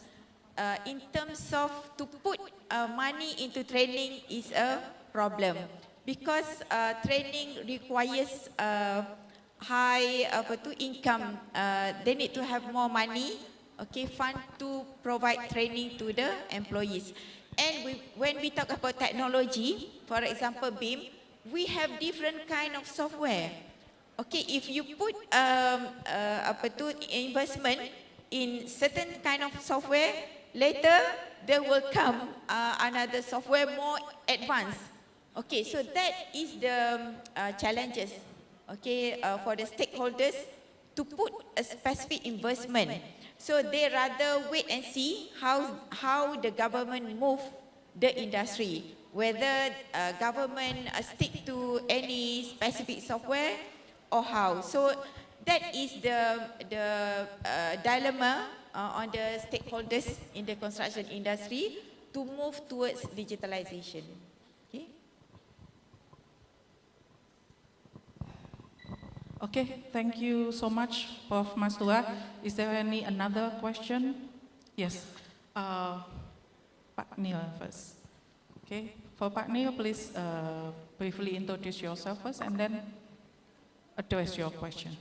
J: in terms of to put money into training is a problem. Because training requires high income, they need to have more money, okay, fund to provide training to the employees. And when we talk about technology, for example BIM, we have different kind of software. Okay, if you put investment in certain kind of software, later there will come another software more advanced. Okay, so that is the challenges, okay, for the stakeholders to put a specific investment. So they rather wait and see how the government move the industry, whether government stick to any specific software or how. So that is the dilemma on the stakeholders in the construction industry to move towards digitalization. Okay.
I: Okay, thank you so much, Prof. Mastua. Is there any another question? Yes, Pak Neil first. Okay, for Pak Neil, please briefly introduce yourself first and then address your question.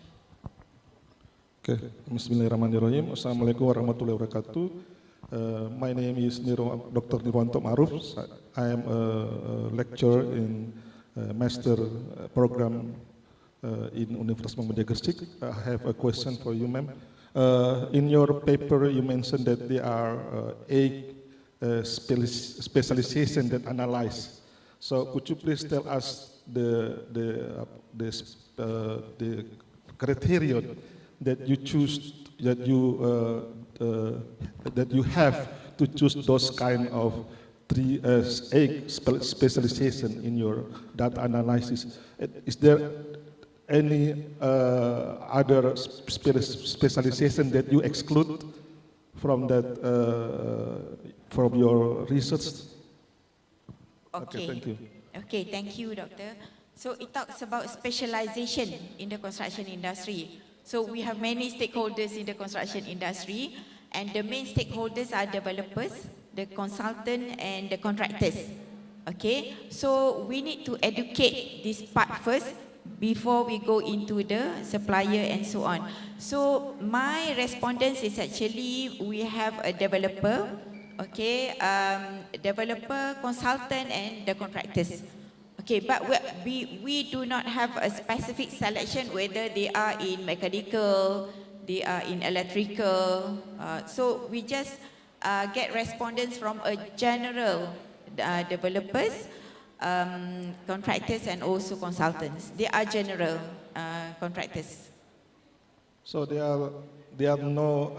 M: Okay, Bismillahirrahmanirrahim. Assalamualaikum warahmatullahi wabarakatuh. My name is Dr. Nirwanto Maruf. I am a lecturer in master program in Universitas Muhammadiyah Gresik. I have a question for you, ma'am. In your paper, you mentioned that there are 8 specializations that analyze. So, could you please tell us the criteria that you choose, that you have to choose those kind of 8 specialization in your data analysis? Is there any other specialization that you exclude from that from your research?
J: Okay,
M: thank you.
J: Okay, thank you, Doctor. So it talks about specialization in the construction industry. So we have many stakeholders in the construction industry, and the main stakeholders are developers, the consultant, and the contractors. Okay, so we need to educate this part first before we go into the supplier and so on. So my respondents is actually we have a developer, okay, developer, consultant, and the contractors. Okay, but we do not have a specific selection whether they are in mechanical, they are in electrical. So we just get respondents from a general developers, contractors, and also consultants. They are general contractors.
M: So there are no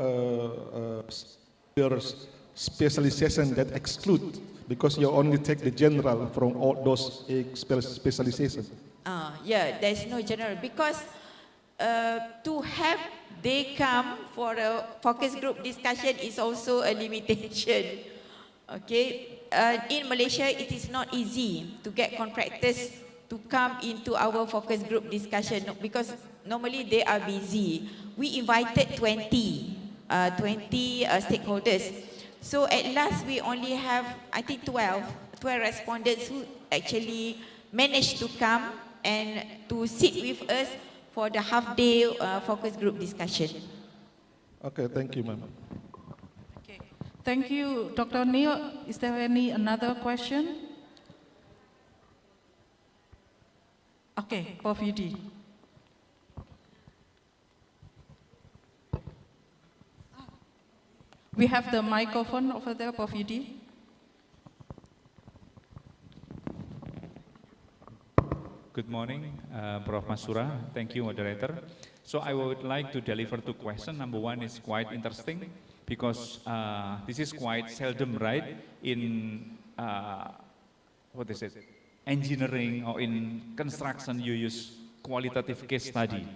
M: specialization that exclude, because you only take the general from all those specializations.
J: Yeah, there's no general, because to have they come for a focus group discussion is also a limitation. Okay, in Malaysia it is not easy to get contractors to come into our focus group discussion because normally they are busy. We invited 20 stakeholders. So at last we only have, I think 12 respondents who actually managed to come and to sit with us for the half-day focus group discussion.
M: Okay, thank you, ma'am.
I: Okay, thank you, Dr. Neil. Is there any another question? Okay, Prof. Yudi. We have the microphone over there, Prof. Yudi.
N: Good morning, Prof. Masura. Thank you, moderator. So I would like to deliver 2 questions. Number 1 is quite interesting because this is quite seldom, right, in engineering or in construction you use qualitative case study.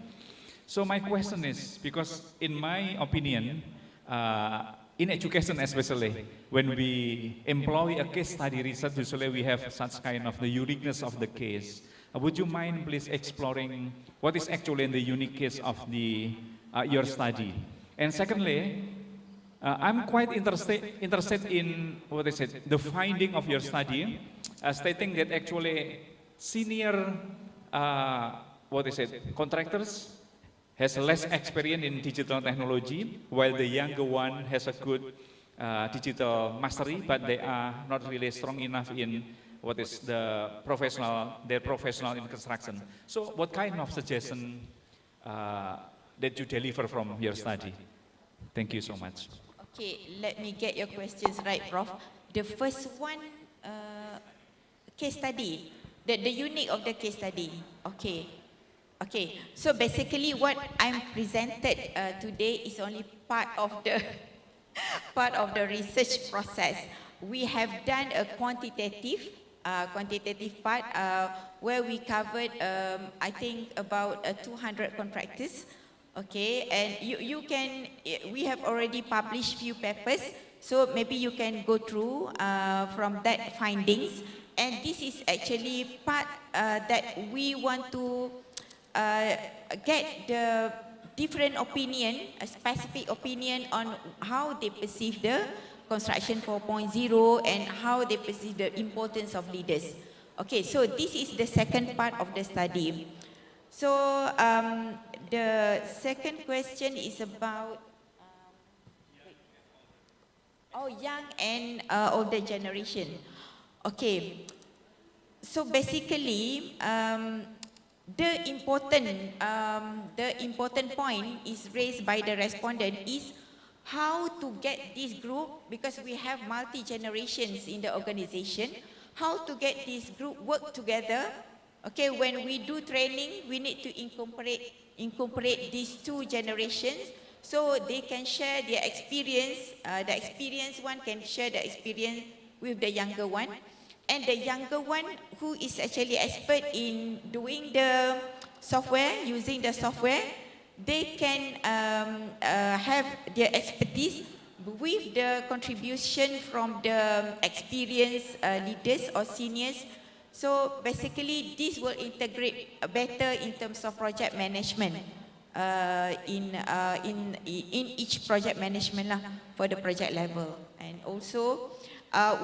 N: So my question is, because in my opinion, in education especially, when we employ a case study research, usually we have such kind of the uniqueness of the case. Would you mind please exploring what is actually in the unique case of the your study? And secondly, I'm quite interested in the finding of your study, stating that actually senior contractors has less experience in digital technology, while the younger one has a good digital mastery, but they are not really strong enough in their professional in construction. So what kind of suggestion that you deliver from your study? Thank you so much.
J: Okay, let me get your questions right, Prof. The first one, case study, the unique of the case study. Okay. Okay, so basically what I'm presented today is only part of the research process. We have done a quantitative part where we covered I think about 200 contractors. Okay, and we have already published few papers, so maybe you can go through from that findings. And this is actually part that we want to get the different opinion, a specific opinion on how they perceive the construction 4.0 and how they perceive the importance of leaders. Okay, so this is the second part of the study. So the second question is about young and older generation. Okay, so basically the important point is raised by the respondent is how to get this group, because we have multi-generations in the organization, how to get this group work together. Okay, when we do training, we need to incorporate these two generations so they can share their experience. The experienced one can share the experience with the younger one. And the younger one who is actually expert in doing the software, using the software, they can have their expertise with the contribution from the experienced leaders or seniors. So basically this will integrate better in terms of project management in each project management lah, for the project level. And also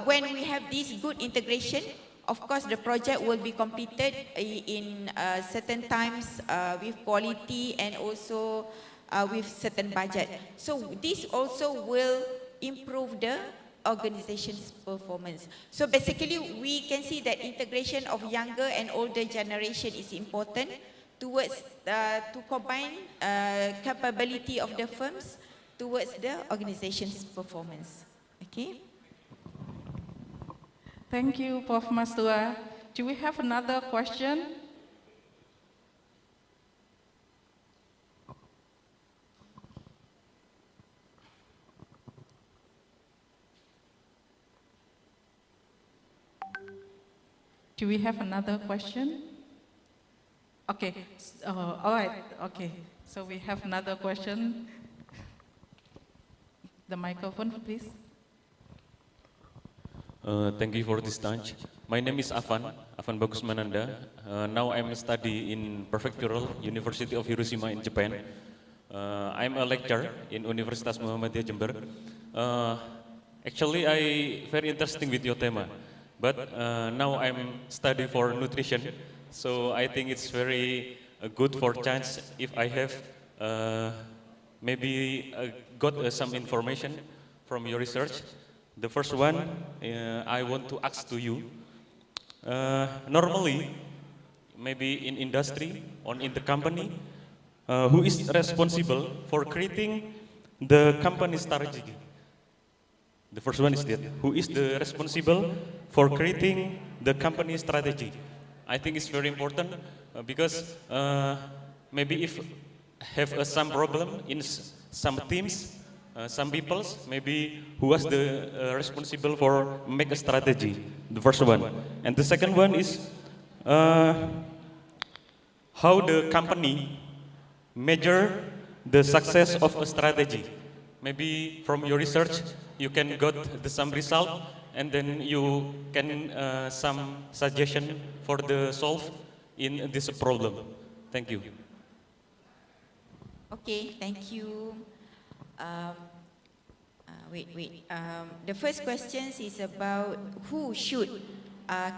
J: when we have this good integration, of course the project will be completed in certain times with quality and also with certain budget. So this also will improve the organization's performance. So basically we can see that integration of younger and older generation is important towards to combine capability of the firms towards the organization's performance. Okay.
I: Thank you, Prof. Mastua. Do we have another question? Do we have another question? Okay, all right, okay. So we have another question. The microphone, please.
O: Thank you for this time. My name is Afan Bagus Mananda. Now I'm studying in Prefectural University of Hiroshima in Japan. I'm a lecturer in Universitas Muhammadiyah Jember. Actually, I very interesting with your tema, but now I'm studying for nutrition. So I think it's very good for chance if I have maybe got some information from your research. The first one I want to ask to you, normally, maybe in industry or in the company, who is responsible for creating the company strategy? The first one is that, who is the responsible for creating the company strategy? I think it's very important because maybe if have some problem in some teams, some peoples, maybe who was the responsible for make a strategy, the first one. And the second one is how the company measure the success of a strategy. Maybe from your research, you can get some result and then you can some suggestion for the solve in this problem. Thank you.
J: Okay, thank you. The first question is about who should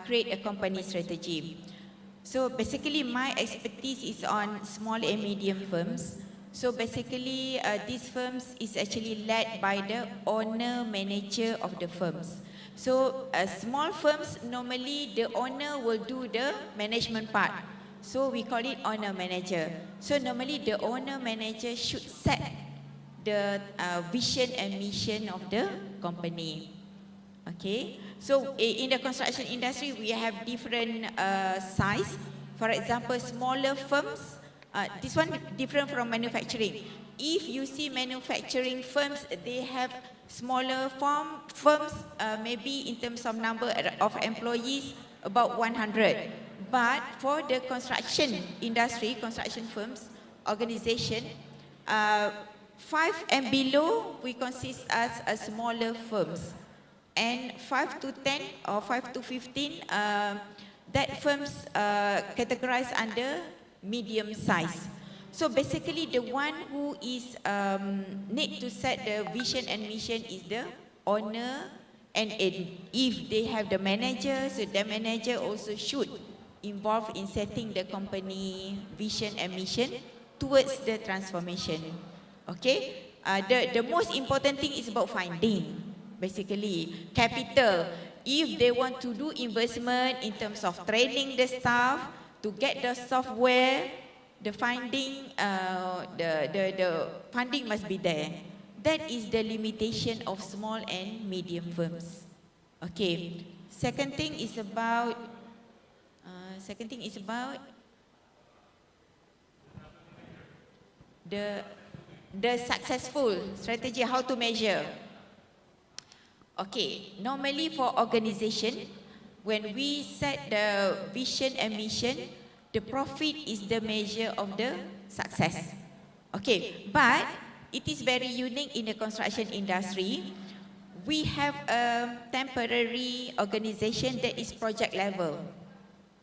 J: create a company strategy. So basically my expertise is on small and medium firms. So basically these firms is actually led by the owner manager of the firms. So small firms, normally the owner will do the management part. So we call it owner manager. So normally the owner manager should set the vision and mission of the company. Okay, so in the construction industry we have different size. For example, smaller firms, This one different from manufacturing. If you see manufacturing firms, they have smaller firms, maybe in terms of number of employees, about 100. But for the construction industry, construction firms, organization, 5 and below, we consist as a smaller firms. And 5 to 10 or 5 to 15, that firms categorized under medium size. So basically the one who is need to set the vision and mission is the owner, and if they have the manager, so the manager also should involve in setting the company vision and mission towards the transformation. Okay, the most important thing is about finding, basically capital. If they want to do investment in terms of training the staff to get the software, the funding, the funding must be there. That is the limitation of small and medium firms. Okay. Second thing is about the successful strategy, how to measure. Okay, normally for organization, when we set the vision and mission, the profit is the measure of the success. Okay, but it is very unique in the construction industry. We have a temporary organization that is project level.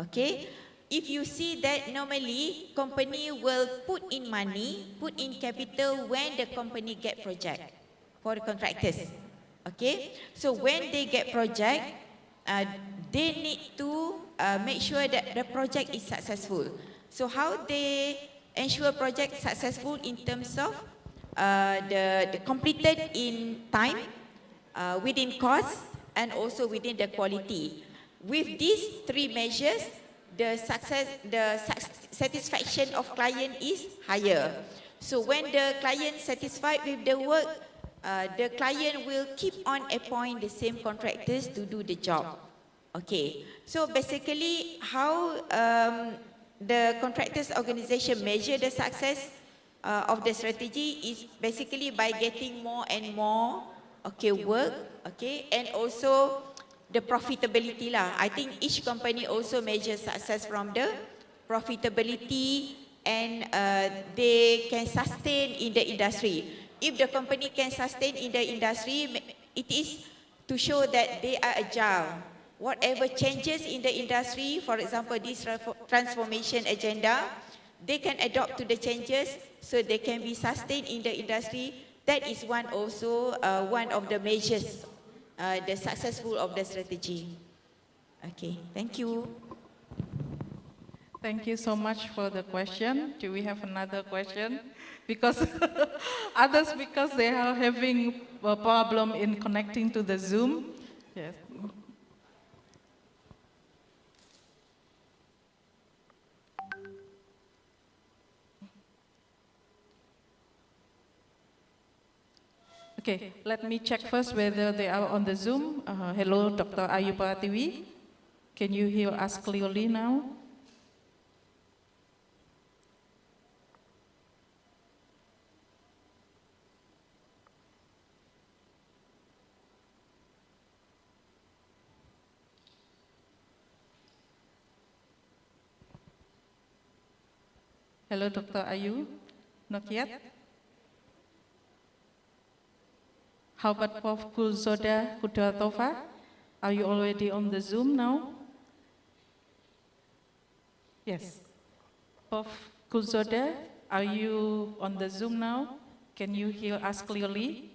J: Okay, if you see that normally company will put in money, put in capital when the company get project for the contractors. Okay, so when they get project, they need to make sure that the project is successful. So how they ensure project successful in terms of the completed in time, within cost, and also within the quality. With these three measures, the satisfaction of client is higher. So when the client satisfied with the work, the client will keep on appointing the same contractors to do the job. Okay, so basically how the contractors organization measure the success of the strategy is basically by getting more and more work, and also the profitability lah. I think each company also measures success from the profitability, and they can sustain in the industry. If the company can sustain in the industry, it is to show that they are agile. Whatever changes in the industry, for example, this transformation agenda, they can adopt to the changes so they can be sustained in the industry. That is one of the measures, the successful of the strategy. Okay, thank you.
I: Thank you so much for the question. Do we have another question? Because because they are having a problem in connecting to the Zoom. Yes. Okay, let me check first whether they are on the Zoom. Hello, Dr. Ayu Pratiwi. Can you hear us clearly now? Hello, Dr. Ayu. Not yet? How about Prof. Kulzoda Kudratova? Are you already on the Zoom now? Yes. Prof. Kulzoda, are you on the Zoom now? Can you hear us clearly?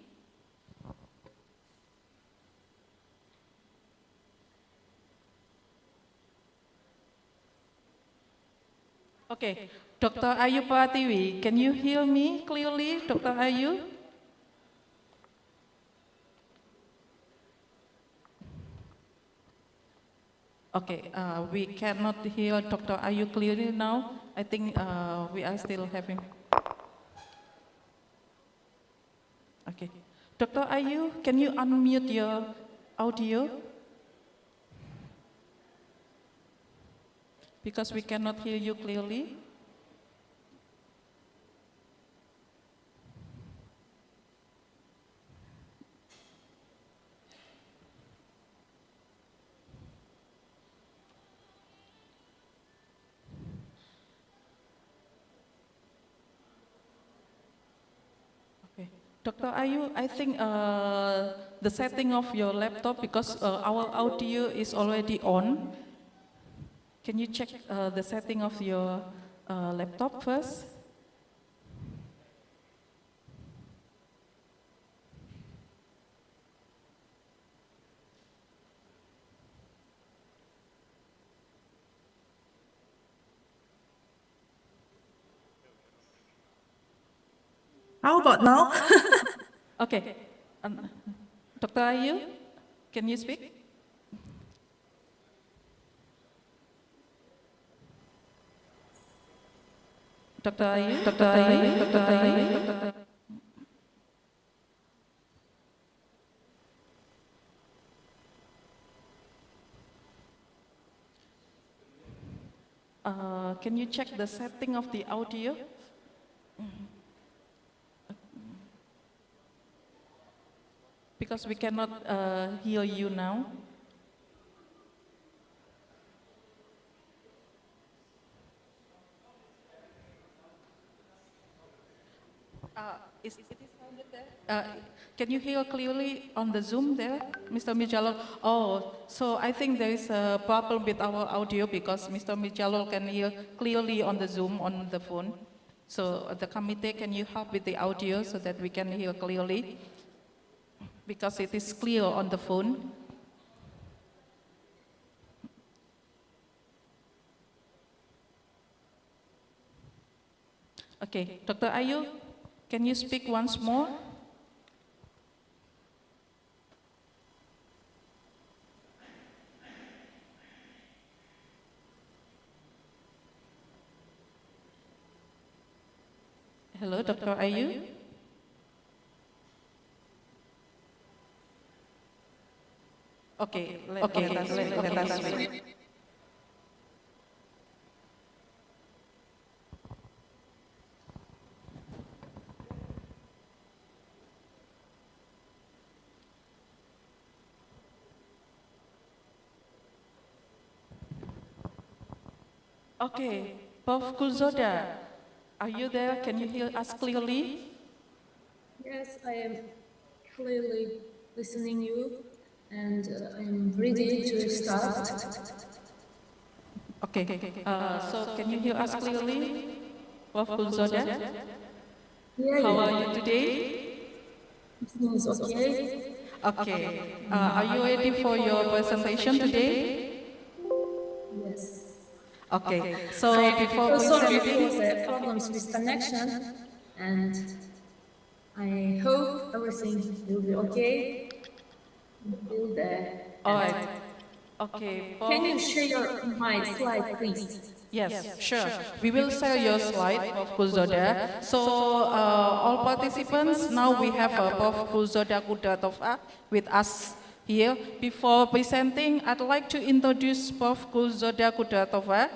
I: Okay, Dr. Ayu Pratiwi, can you hear me clearly, Dr. Ayu? Okay, we cannot hear Dr. Ayu clearly now. I think we are still having. Okay, Dr. Ayu, can you unmute your audio? Because we cannot hear you clearly. Dr. Ayu, I think the setting of your laptop, because our audio is already on. Can you check the setting of your laptop first?
P: How about now?
I: Okay. Dr. Ayu, can you speak? Dr. Ayu, Dr. Ayu, Dr. Ayu, Dr. Ayu. Can you check the setting of the audio? Because we cannot hear you now. Is it sounded there? Can you hear clearly on the Zoom there, Mr. Mijalol? Oh, so I think there is a problem with our audio because Mr. Mijalol can hear clearly on the Zoom on the phone. So the committee, can you help with the audio so that we can hear clearly? Because it is clear on the phone. Okay, Dr. Ayu, can you speak once more? Hello, Dr. Ayu? Okay, let us wait. Okay, Prof. Kulzoda, are you there? Can you hear us clearly?
Q: Yes, I am clearly listening you, and I am ready to start.
I: Okay, so can you hear us clearly, Prof. Kulzoda?
Q: Yeah,
I: How are you today?
Q: Everything is okay.
I: Okay, are you ready for your presentation today?
Q: Yes.
I: Okay, so before
Q: Sorry for
I: presenting...
Q: the problems with connection, and I hope everything will be okay until the
I: All
Q: end.
I: right. Okay.
Q: Can you share my slide, please?
I: Yes, sure. We will share your slide, Prof. Kulzoda. So, all participants, now we have Prof. Kulzoda Kudatova with us here. Before presenting, I'd like to introduce Prof. Kulzoda Kudatova.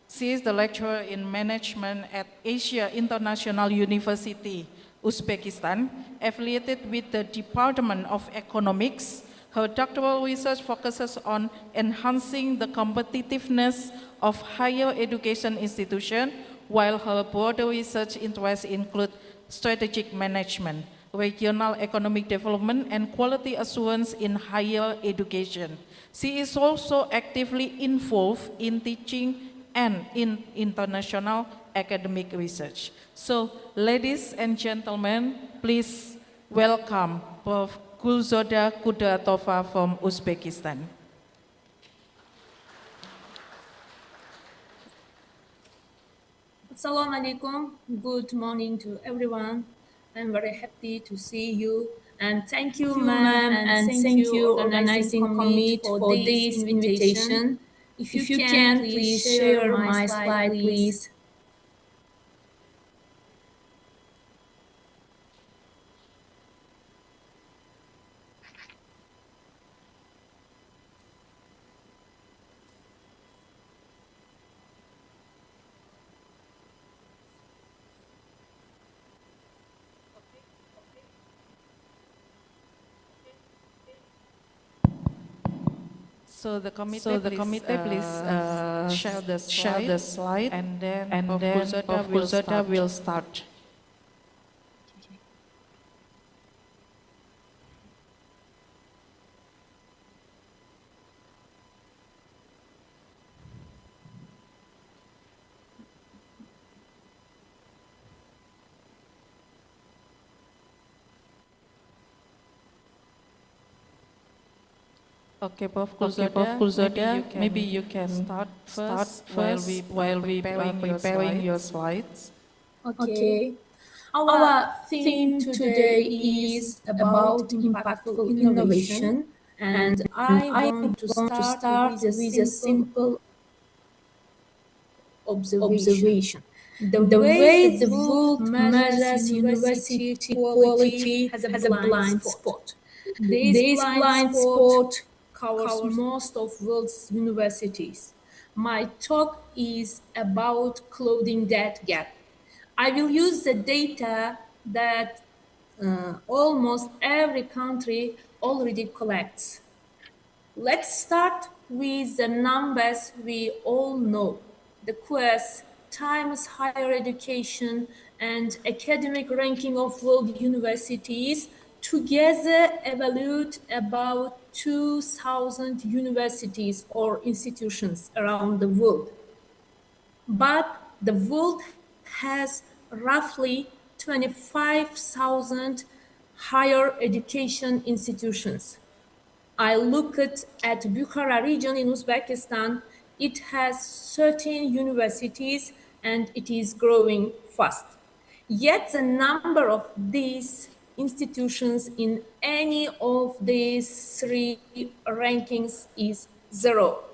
I: She is the lecturer in management at Asia International University, Uzbekistan, affiliated with the Department of Economics. Her doctoral research focuses on enhancing the competitiveness of higher education institutions, while her broader research interests include strategic management, regional economic development, and quality assurance in higher education. She is also actively involved in teaching and in international academic research. So, ladies and gentlemen, please welcome Prof. Kulzoda Kudatova from Uzbekistan.
Q: Assalamu alaikum. Good morning to everyone. I'm very happy to see you. And thank you, ma'am, and thank you, organizing committee for this invitation. If you can, please share my slide, please.
I: So the committee, please share the slide, and then Prof. Kulzoda will start. Okay, Prof. Kulzoda, maybe you can start first while we preparing your slides.
Q: Okay. Our theme today is about impactful innovation, and I want to start with a simple observation. The way the world measures university quality has a blind spot. This blind spot covers most of world's universities. My talk is about closing that gap. I will use the data that almost every country already collects. Let's start with the numbers we all know. The QS, Times Higher Education, and academic ranking of world universities together evaluate about 2,000 universities or institutions around the world. But the world has roughly 25,000 higher education institutions. I looked at Bukhara region in Uzbekistan. It has 13 universities and it is growing fast. Yet the number of these institutions in any of these three rankings is zero,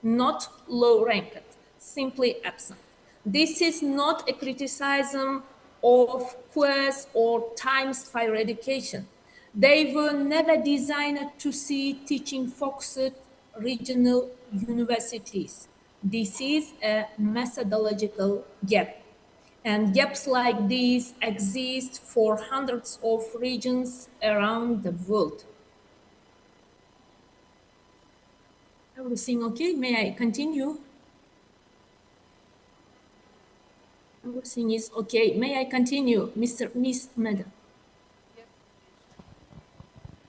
Q: not low ranked, simply absent. This is not a criticism of QS or Times Higher Education. They were never designed to see teaching-focused regional universities. This is a methodological gap. And gaps like these exist for hundreds of regions around the world. Everything okay? May I continue? Everything is okay. May I continue, Miss Madam?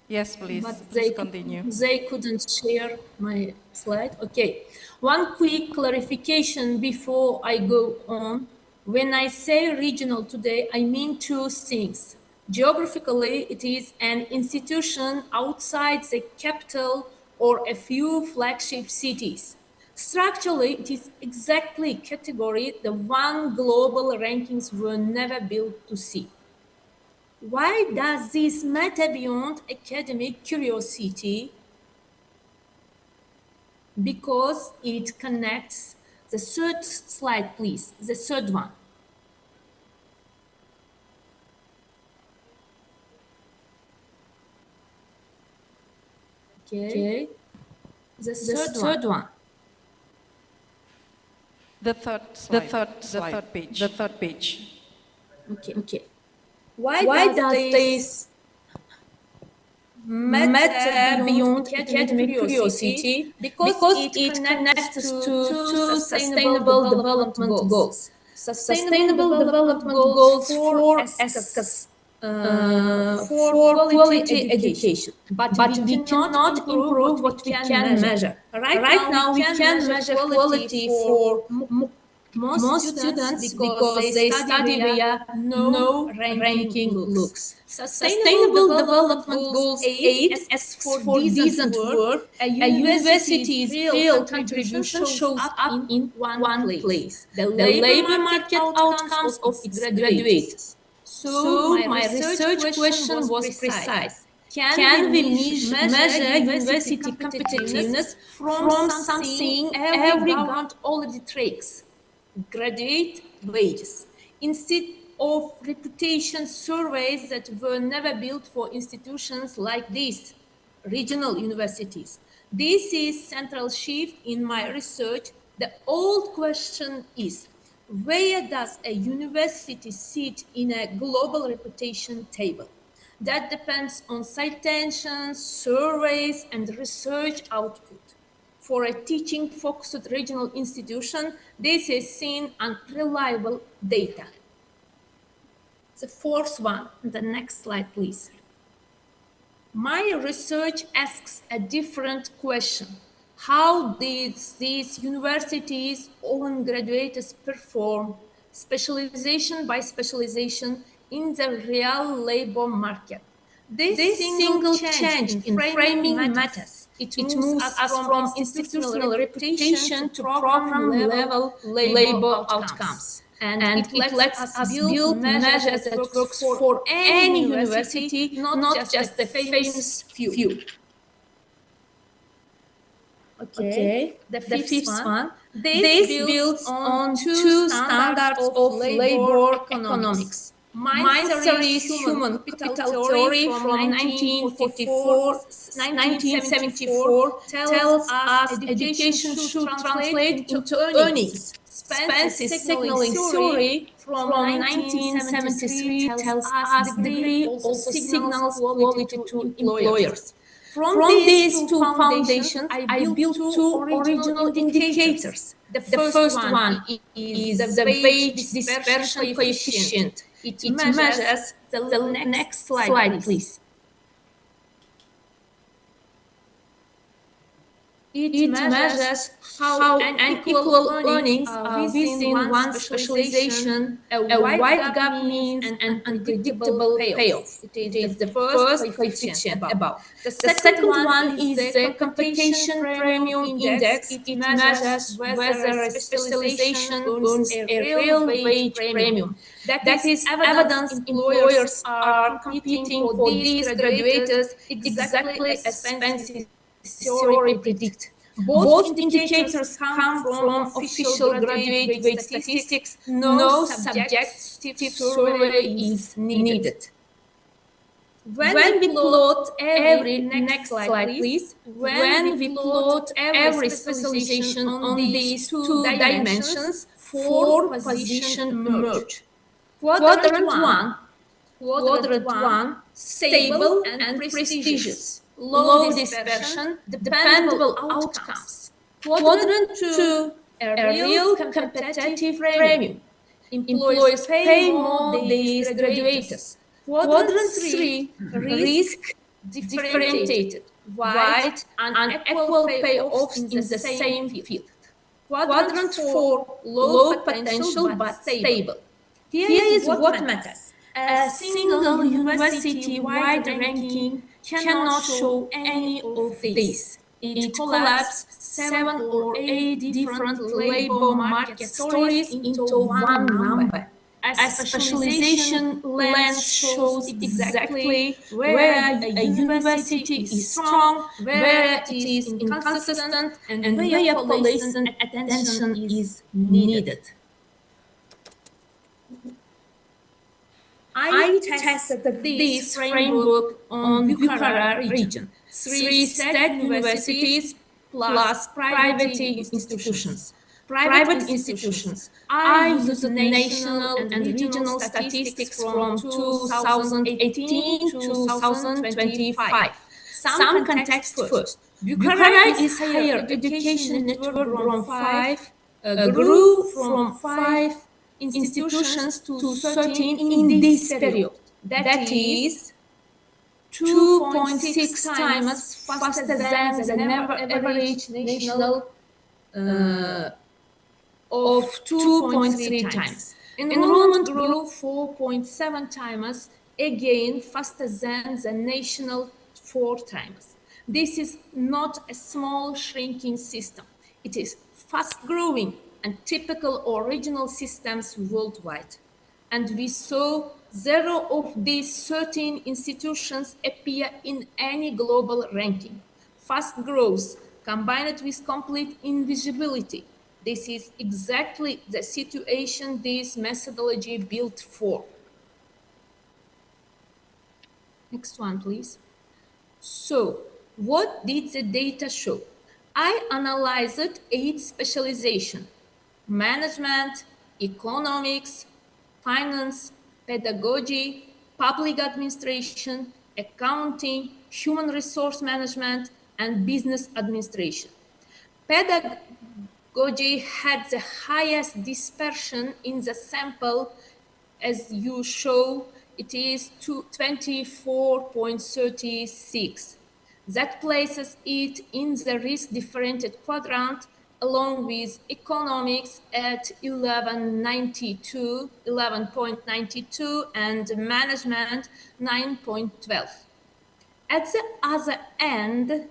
I: Yes, please.
Q: But
I: Please continue.
Q: They couldn't share my slide. Okay. One quick clarification before I go on. When I say regional today, I mean two things. Geographically, it is an institution outside the capital or a few flagship cities. Structurally, it is exactly category the one global rankings were never built to see. Why does this matter beyond academic curiosity? Because it connects the third slide, please, the third one. Okay. The third one.
I: The third page.
Q: Okay. Why does this matter beyond academic curiosity? Because it connects to sustainable development goals. Sustainable development goals for Icisss, for quality education. But we cannot improve what we can measure. Right now we can measure quality for most students because they study via no ranking looks. Sustainable Development Goals 8 asks for decent work. A university's real contribution shows up in one place, the labor market outcomes of its graduates. So my research question was precise. Can we measure university competitiveness from something every government already tracks? Graduate wages, instead of reputation surveys that were never built for institutions like these, regional universities. This is central shift in my research. The old question is, where does a university sit in a global reputation table? That depends on citations, surveys, and research output. For a teaching-focused regional institution, this is seen unreliable data. The fourth one, the next slide, please. My research asks a different question. How did these universities' own graduates perform specialization by specialization in the real labor market? This single change in framing matters. It moves us from institutional reputation to program-level labor outcomes. And it lets us build measures that works for any university, not just the famous few. Okay, the fifth one. This builds on two standards of labor economics. Mine's human capital theory from 1974 tells us education should translate into earnings. Spence's signaling theory from 1973 tells us degree also signals quality to employers. From these two foundations, I built two original indicators. The first one is the wage dispersion coefficient. It measures the next slide, please. It measures how unequal earnings are within one specialization. A wide gap means an unpredictable payoff. It is the first coefficient above. The second one is the competition premium index. It measures whether a specialization earns a real wage premium. That is evidence employers are competing for these graduates exactly as Spence's theory predict. Both indicators come from official graduate wage statistics. No subjective survey is needed. When we plot every next slide, please. When we plot every specialization on these two dimensions, four positions emerge. Quadrant one, stable and prestigious. Low dispersion, dependable outcomes. Quadrant 2, a real competitive premium. Employers pay more these graduates. Quadrant 3, risk differentiated, wide and unequal payoffs in the same field. Quadrant 4, low potential but stable. Here is what matters. A single university-wide ranking cannot show any of this. It collapses 7 or 8 different labor market stories into one number. A specialization lens shows exactly where a university is strong, where it is inconsistent, and where police attention is needed. I tested this framework on Bukhara region. 3 state universities plus private institutions. Private institutions. I used national and regional statistics from 2018 to 2025. Some context first. Bukhara is higher education network grew from 5 institutions to 13 in this period. That is 2.6 times faster than the average national of 2.3 times. Enrollment grew 4.7 times, again faster than the national 4 times. This is not a small shrinking system. It is fast growing and typical original systems worldwide. And we saw 0 of these 13 institutions appear in any global ranking. Fast growth combined with complete invisibility. This is exactly the situation this methodology built for. Next one, please. So, what did the data show? I analyzed 8 specializations: management, economics, finance, pedagogy, public administration, accounting, human resource management, and business administration. Pedagogy had the highest dispersion in the sample, as you show, it is 24.36. That places it in the risk-differentiated quadrant, along with economics at 11.92 and management 9.12. At the other end,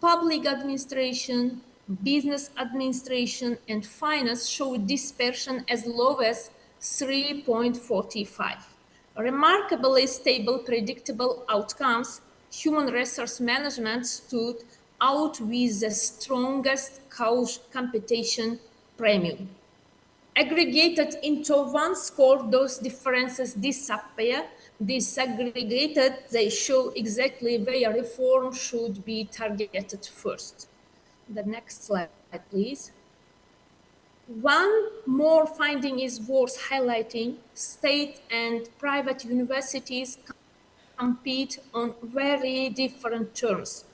Q: public administration, business administration, and finance show dispersion as low as 3.45. Remarkably stable, predictable outcomes, human resource management stood out with the strongest competition premium. Aggregated into one score, those differences disappear. Disaggregated, they show exactly where reform should be targeted first. The next slide, please. One more finding is worth highlighting. State and private universities compete on very different terms.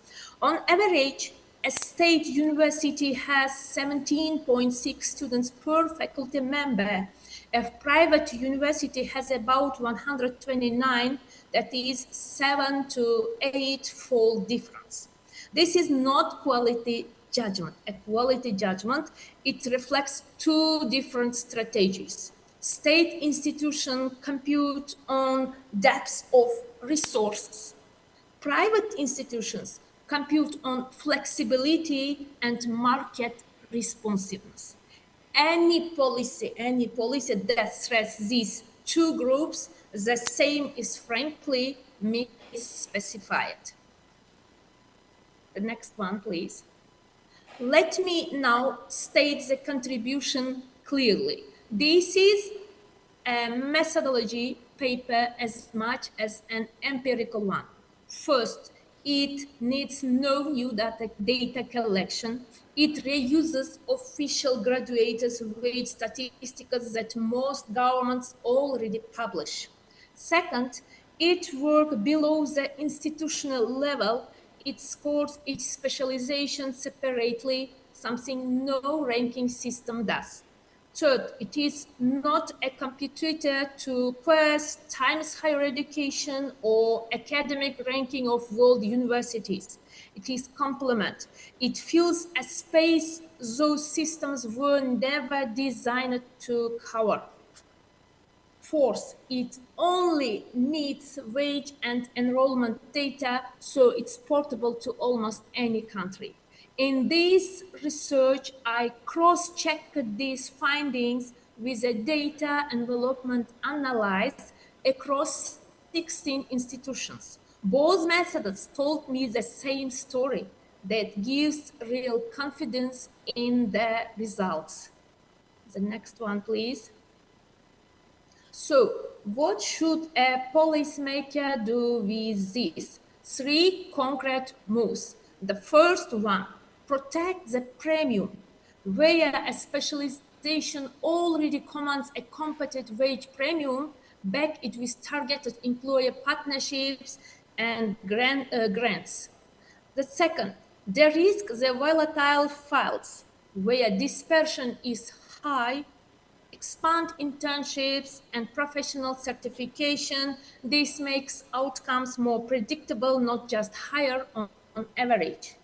Q: On average, a state university has 17.6 students per faculty member. A private university has about 129, that is 7 to 8-fold difference. This is not quality judgment. A quality judgment, it reflects two different strategies. State institutions compute on depth of resources. Private institutions compute on flexibility and market responsiveness. Any policy that threats these two groups, the same is frankly misspecified. The next one, please. Let me now state the contribution clearly. This is a methodology paper as much as an empirical one. First, it needs no new data collection. It reuses official graduates' wage statistics that most governments already publish. Second, it works below the institutional level. It scores each specialization separately, something no ranking system does. Third, it is not a competitor to Quest, Times Higher Education, or academic ranking of world universities. It is complement. It fills a space those systems were never designed to cover. Fourth, it only needs wage and enrollment data, so it's portable to almost any country. In this research, I cross-checked these findings with a data envelopment analysis across 16 institutions. Both methods told me the same story that gives real confidence in the results. The next one, please. So, what should a policymaker do with this? 3 concrete moves. The first one, protect the premium, where a specialization already commands a competitive wage premium, back it with targeted employer partnerships and grants. The second, de-risk the volatile fields, where dispersion is high, expand internships and professional certification. This makes outcomes more predictable, not just higher on average.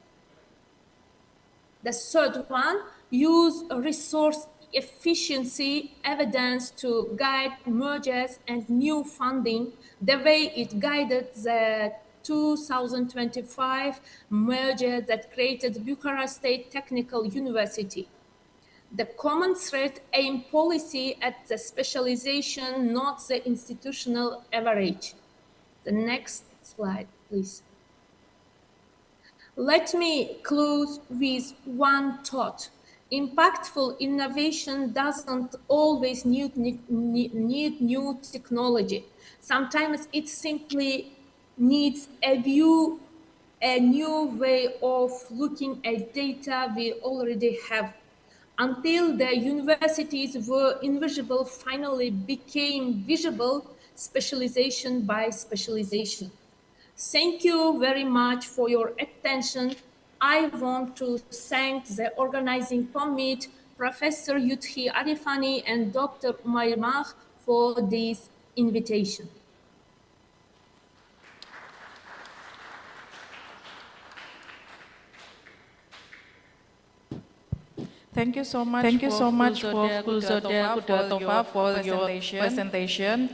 Q: The third one, use resource efficiency evidence to guide mergers and new funding, the way it guided the 2025 merger that created Bucharest State Technical University. The common thread aim policy at the specialization, not the institutional average. The next slide, please. Let me close with one thought. Impactful innovation doesn't always need new technology. Sometimes it simply needs a new way of looking at data we already have. Until the universities were invisible finally became visible, specialization by specialization. Thank you very much for your attention. I want to thank the organizing committee, Professor Yuthi Arifani and Dr. Umayr Mah for this invitation.
I: Thank you so much for Kulzodia Kudatova for your presentation.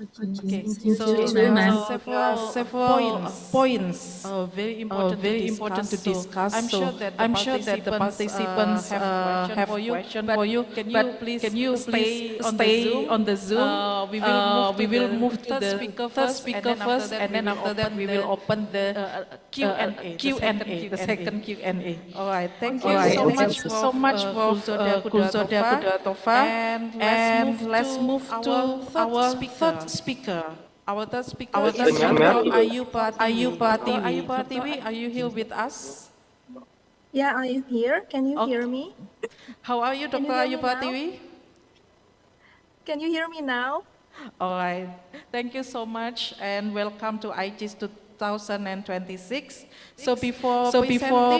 I: Okay,
Q: Thank you
I: so
Q: too,
I: there
Q: ma'am.
I: are several points very important to discuss. I'm sure that the participants have question for you. But can you stay on the Zoom? We will move to the third speaker first, and then after that we will open the Q&A, the second Q&A. All right, thank you so much for Kulzoda Kudatova, and let's move to our third speaker. Our third speaker is Dr. Ayu Pratiwi. Dr. Ayu Pratiwi, are you here with us?
R: Yeah, I am here. Can you hear me?
I: How are you,
R: Can
I: Dr.
R: you hear
I: Ayu
R: me
I: Pratiwi?
R: Can you hear me now?
I: All right. Thank you so much, and welcome to Icisss 2026. So before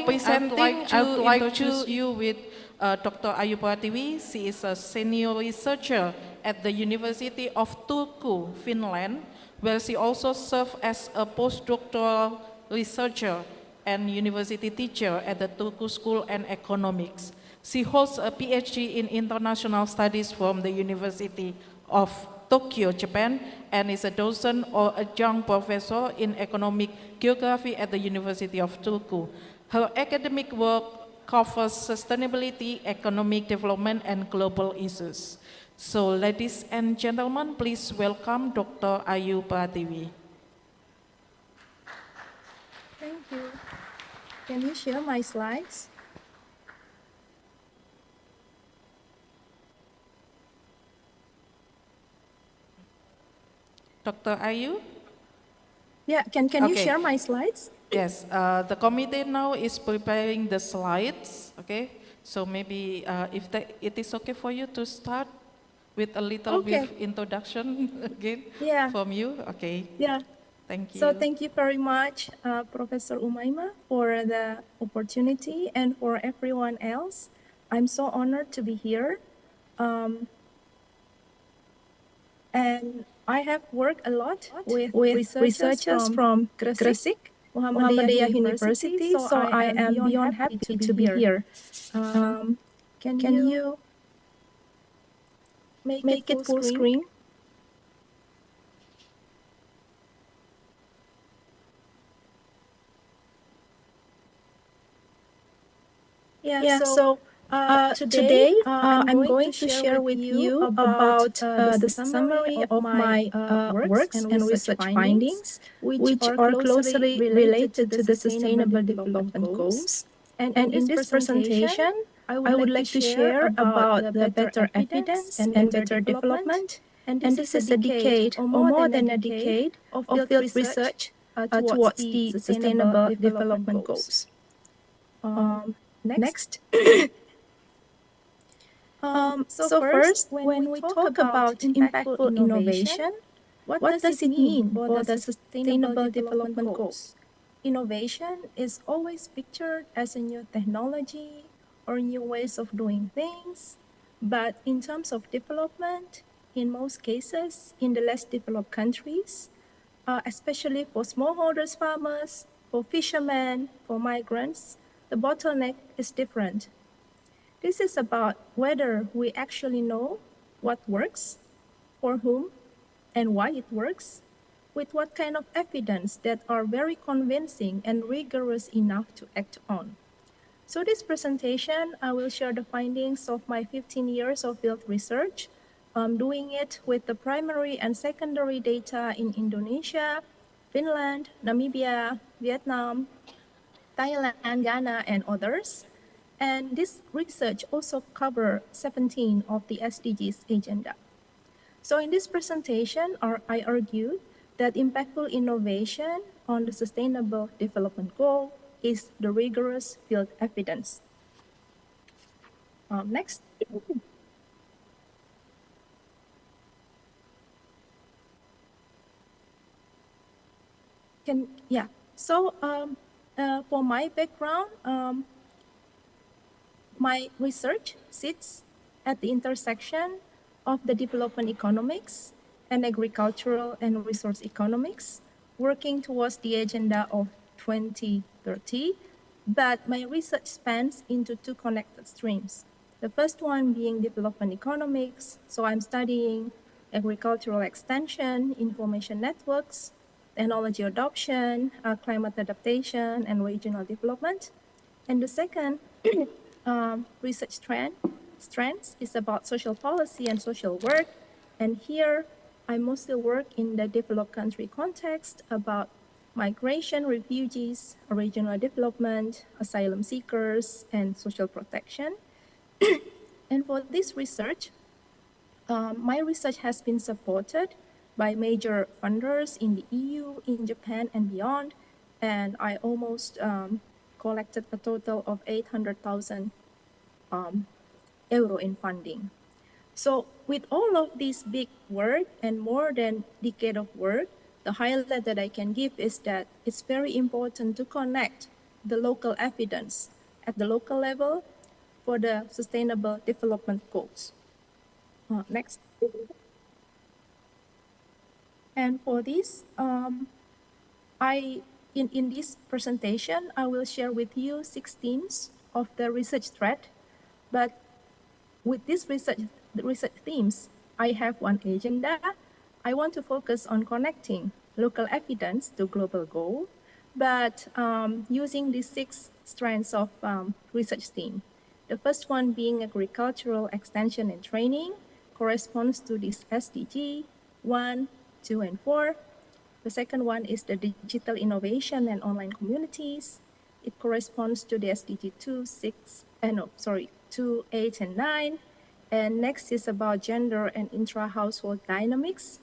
I: presenting, I would like to introduce you with Dr. Ayu Pratiwi. She is a senior researcher at the University of Turku, Finland, where she also serves as a postdoctoral researcher and university teacher at the Turku School and Economics. She holds a PhD in international studies from the University of Tokyo, Japan, and is a docent or adjunct professor in economic geography at the University of Turku. Her academic work covers sustainability, economic development, and global issues. So, ladies and gentlemen, please welcome Dr. Ayu Pratiwi.
R: Thank you. Can you share my slides?
I: Dr. Ayu?
R: Yeah, can you
I: Okay.
R: share my slides?
I: Yes, the committee now is preparing the slides, okay? So maybe if it is okay for you to start with a little
R: Okay.
I: bit introduction again
R: Yeah.
I: from you, okay?
R: Yeah.
I: Thank you.
R: So thank you very much, Professor Umaima, for the opportunity, and for everyone else. I'm so honored to be here. And I have worked a lot with researchers from Gresik, Muhammadiyah University, so I am beyond happy to be here. Can you make it full screen? Yeah, so today I'm going to share with you about the summary of my works and research findings, which are closely related to the Sustainable Development Goals. And in this presentation, I would like to share about the better evidence and better development. And this is a decade, or more than a decade, of field research towards the Sustainable Development Goals. Next. So first, when we talk about impactful innovation, what does it mean for the Sustainable Development Goals? Innovation is always pictured as a new technology or new ways of doing things, but in terms of development, in most cases, in the less developed countries, especially for smallholders farmers, for fishermen, for migrants, the bottleneck is different. This is about whether we actually know what works, for whom, and why it works, with what kind of evidence that are very convincing and rigorous enough to act on. So this presentation, I will share the findings of my 15 years of field research, doing it with the primary and secondary data in Indonesia, Finland, Namibia, Vietnam, Thailand, Ghana, and others. And this research also covers 17 of the SDGs agenda. So in this presentation, I argued that impactful innovation on the Sustainable Development Goal is the rigorous field evidence. Next. So for my background, my research sits at the intersection of the development economics and agricultural and resource economics, working towards the agenda of 2030. But my research spans into two connected streams. The first one being development economics. So I'm studying agricultural extension, information networks, technology adoption, climate adaptation, and regional development. And the second research strands is about social policy and social work. And here, I mostly work in the developed country context about migration, refugees, regional development, asylum seekers, and social protection. And for this research, my research has been supported by major funders in the EU, in Japan, and beyond. And I almost collected a total of 800,000 euro in funding. So with all of this big work and more than a decade of work, the highlight that I can give is that it's very important to connect the local evidence at the local level for the Sustainable Development Goals. Next. And for this, in this presentation, I will share with you 6 themes of the research thread. But with these research themes, I have one agenda. I want to focus on connecting local evidence to global goal, but using these 6 strands of research theme. The first one being agricultural extension and training corresponds to this SDG 1, 2, and 4. The second one is the digital innovation and online communities. It corresponds to the SDG 2, 8, and 9. And next is about gender and intra-household dynamics,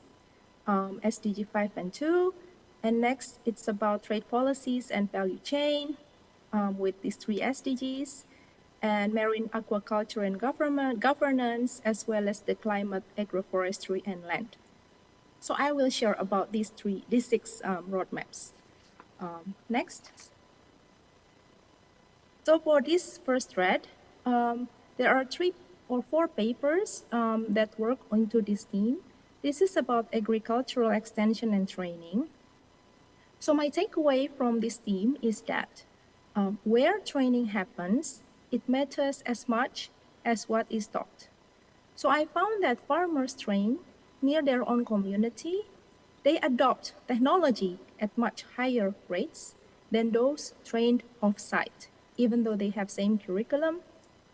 R: SDG 5 and 2. And next, it's about trade policies and value chain with these 3 SDGs, and marine aquaculture and governance, as well as the climate, agroforestry, and land. So I will share about these 6 roadmaps. Next. So for this first thread, there are 3 or 4 papers that work onto this theme. This is about agricultural extension and training. So my takeaway from this theme is that where training happens, it matters as much as what is taught. So I found that farmers train near their own community, they adopt technology at much higher rates than those trained off-site, even though they have same curriculum,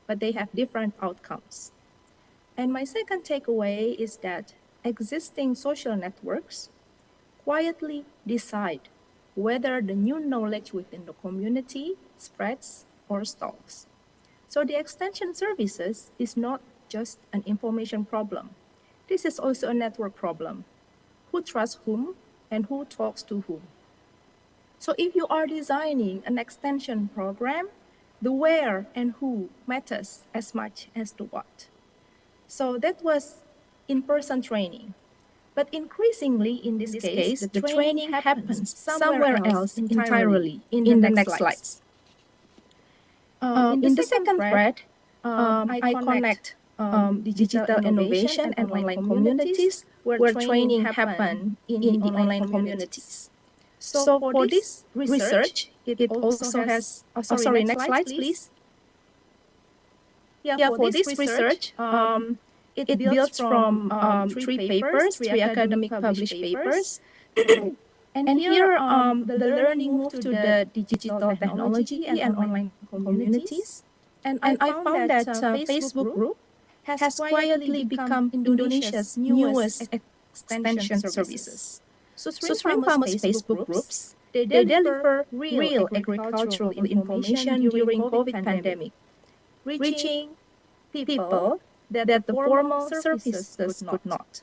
R: but they have different outcomes. And my second takeaway is that existing social networks quietly decide whether the new knowledge within the community spreads or stalls. So the extension services is not just an information problem. This is also a network problem. Who trusts whom and who talks to whom? So if you are designing an extension program, the where and who matters as much as the what. So that was in-person training. But increasingly in this case, the training happens somewhere else entirely in the next slides. In the second thread, I connect digital innovation and online communities where training happen in the online communities. So for this research, it also has, next slide, please. Yeah, for this research, it builds from 3 papers, 3 academic published papers. And here, the learning moved to the digital technology and online communities. And I found that Facebook group has quietly become Indonesia's newest extension services. So Shrimp Farmers Facebook groups, they deliver real agricultural information during COVID pandemic, reaching people that the formal services could not.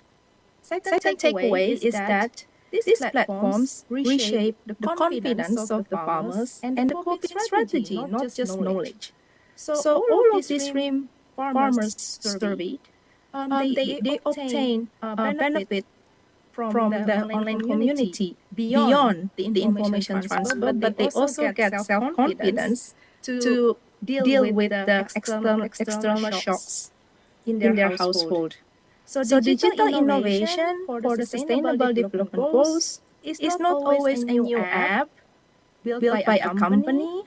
R: Second takeaway is that these platforms reshape the confidence of the farmers and the coping strategy, not just knowledge. So all of these shrimp farmers surveyed, they obtain benefit from the online community beyond the information transfer, but they also get self-confidence to deal with the external shocks in their household. So digital innovation for the Sustainable Development Goals is not always a new app built by a company.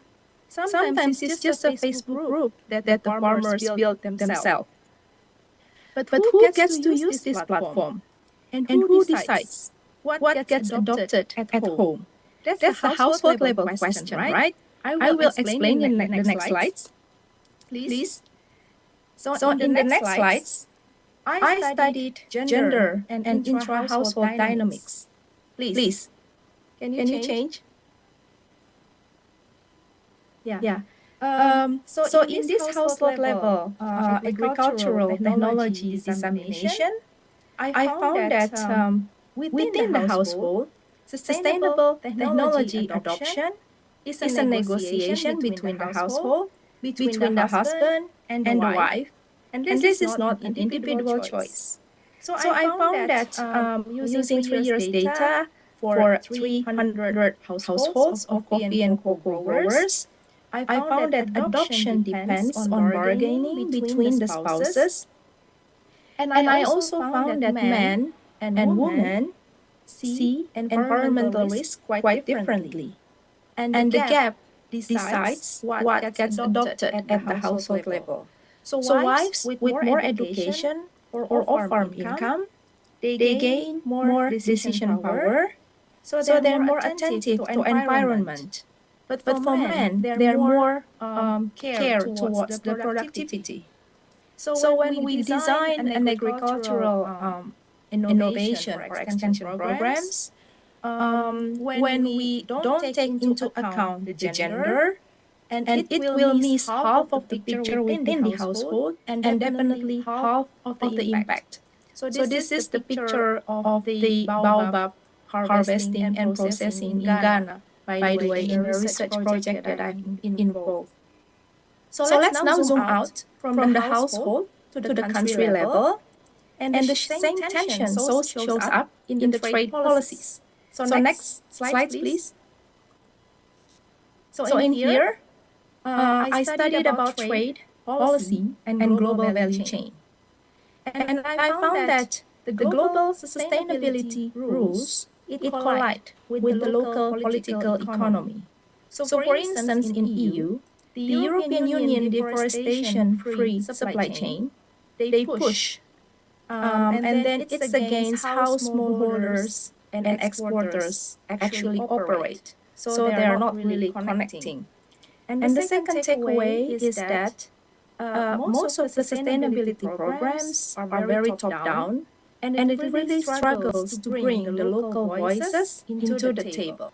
R: Sometimes it's just a Facebook group that the farmers build themselves. But who gets to use this platform? And who decides what gets adopted at home? That's a household level question, right? I will explain in the next slides. Please. So in the next slides, I studied gender and intra-household dynamics. Please, can you change? Yeah. So in this household level, agricultural technology dissemination, I found that within the household, sustainable technology adoption is a negotiation between the household, between the husband and the wife, and this is not an individual choice. So I found that using 3 years data for 300 households of coffee and cocoa growers, I found that adoption depends on bargaining between the spouses. And I also found that men and women see environmental risk quite differently. And the gap decides what gets adopted at the household level. So wives with more education or off-farm income, they gain more decision power, so they're more attentive to environment. But for men, they're more care towards the productivity. So when we design an agricultural innovation or extension programs, when we don't take into account the gender, and it will miss half of the picture within the household and definitely half of the impact. So this is the picture of the baobab harvesting and processing in Ghana, by the way, in a research project that I'm involved. So let's now zoom out from the household to the country level, and the same tension shows up in the trade policies. So next slide, please. So in here, I studied about trade policy and global value chain. And I found that the global sustainability rules, it collide with the local political economy. So for instance, in EU, the European Union deforestation-free supply chain, they push, and then it's against how smallholders and exporters actually operate. So they are not really connecting. And the second takeaway is that most of the sustainability programs are very top-down, and it really struggles to bring the local voices into the table.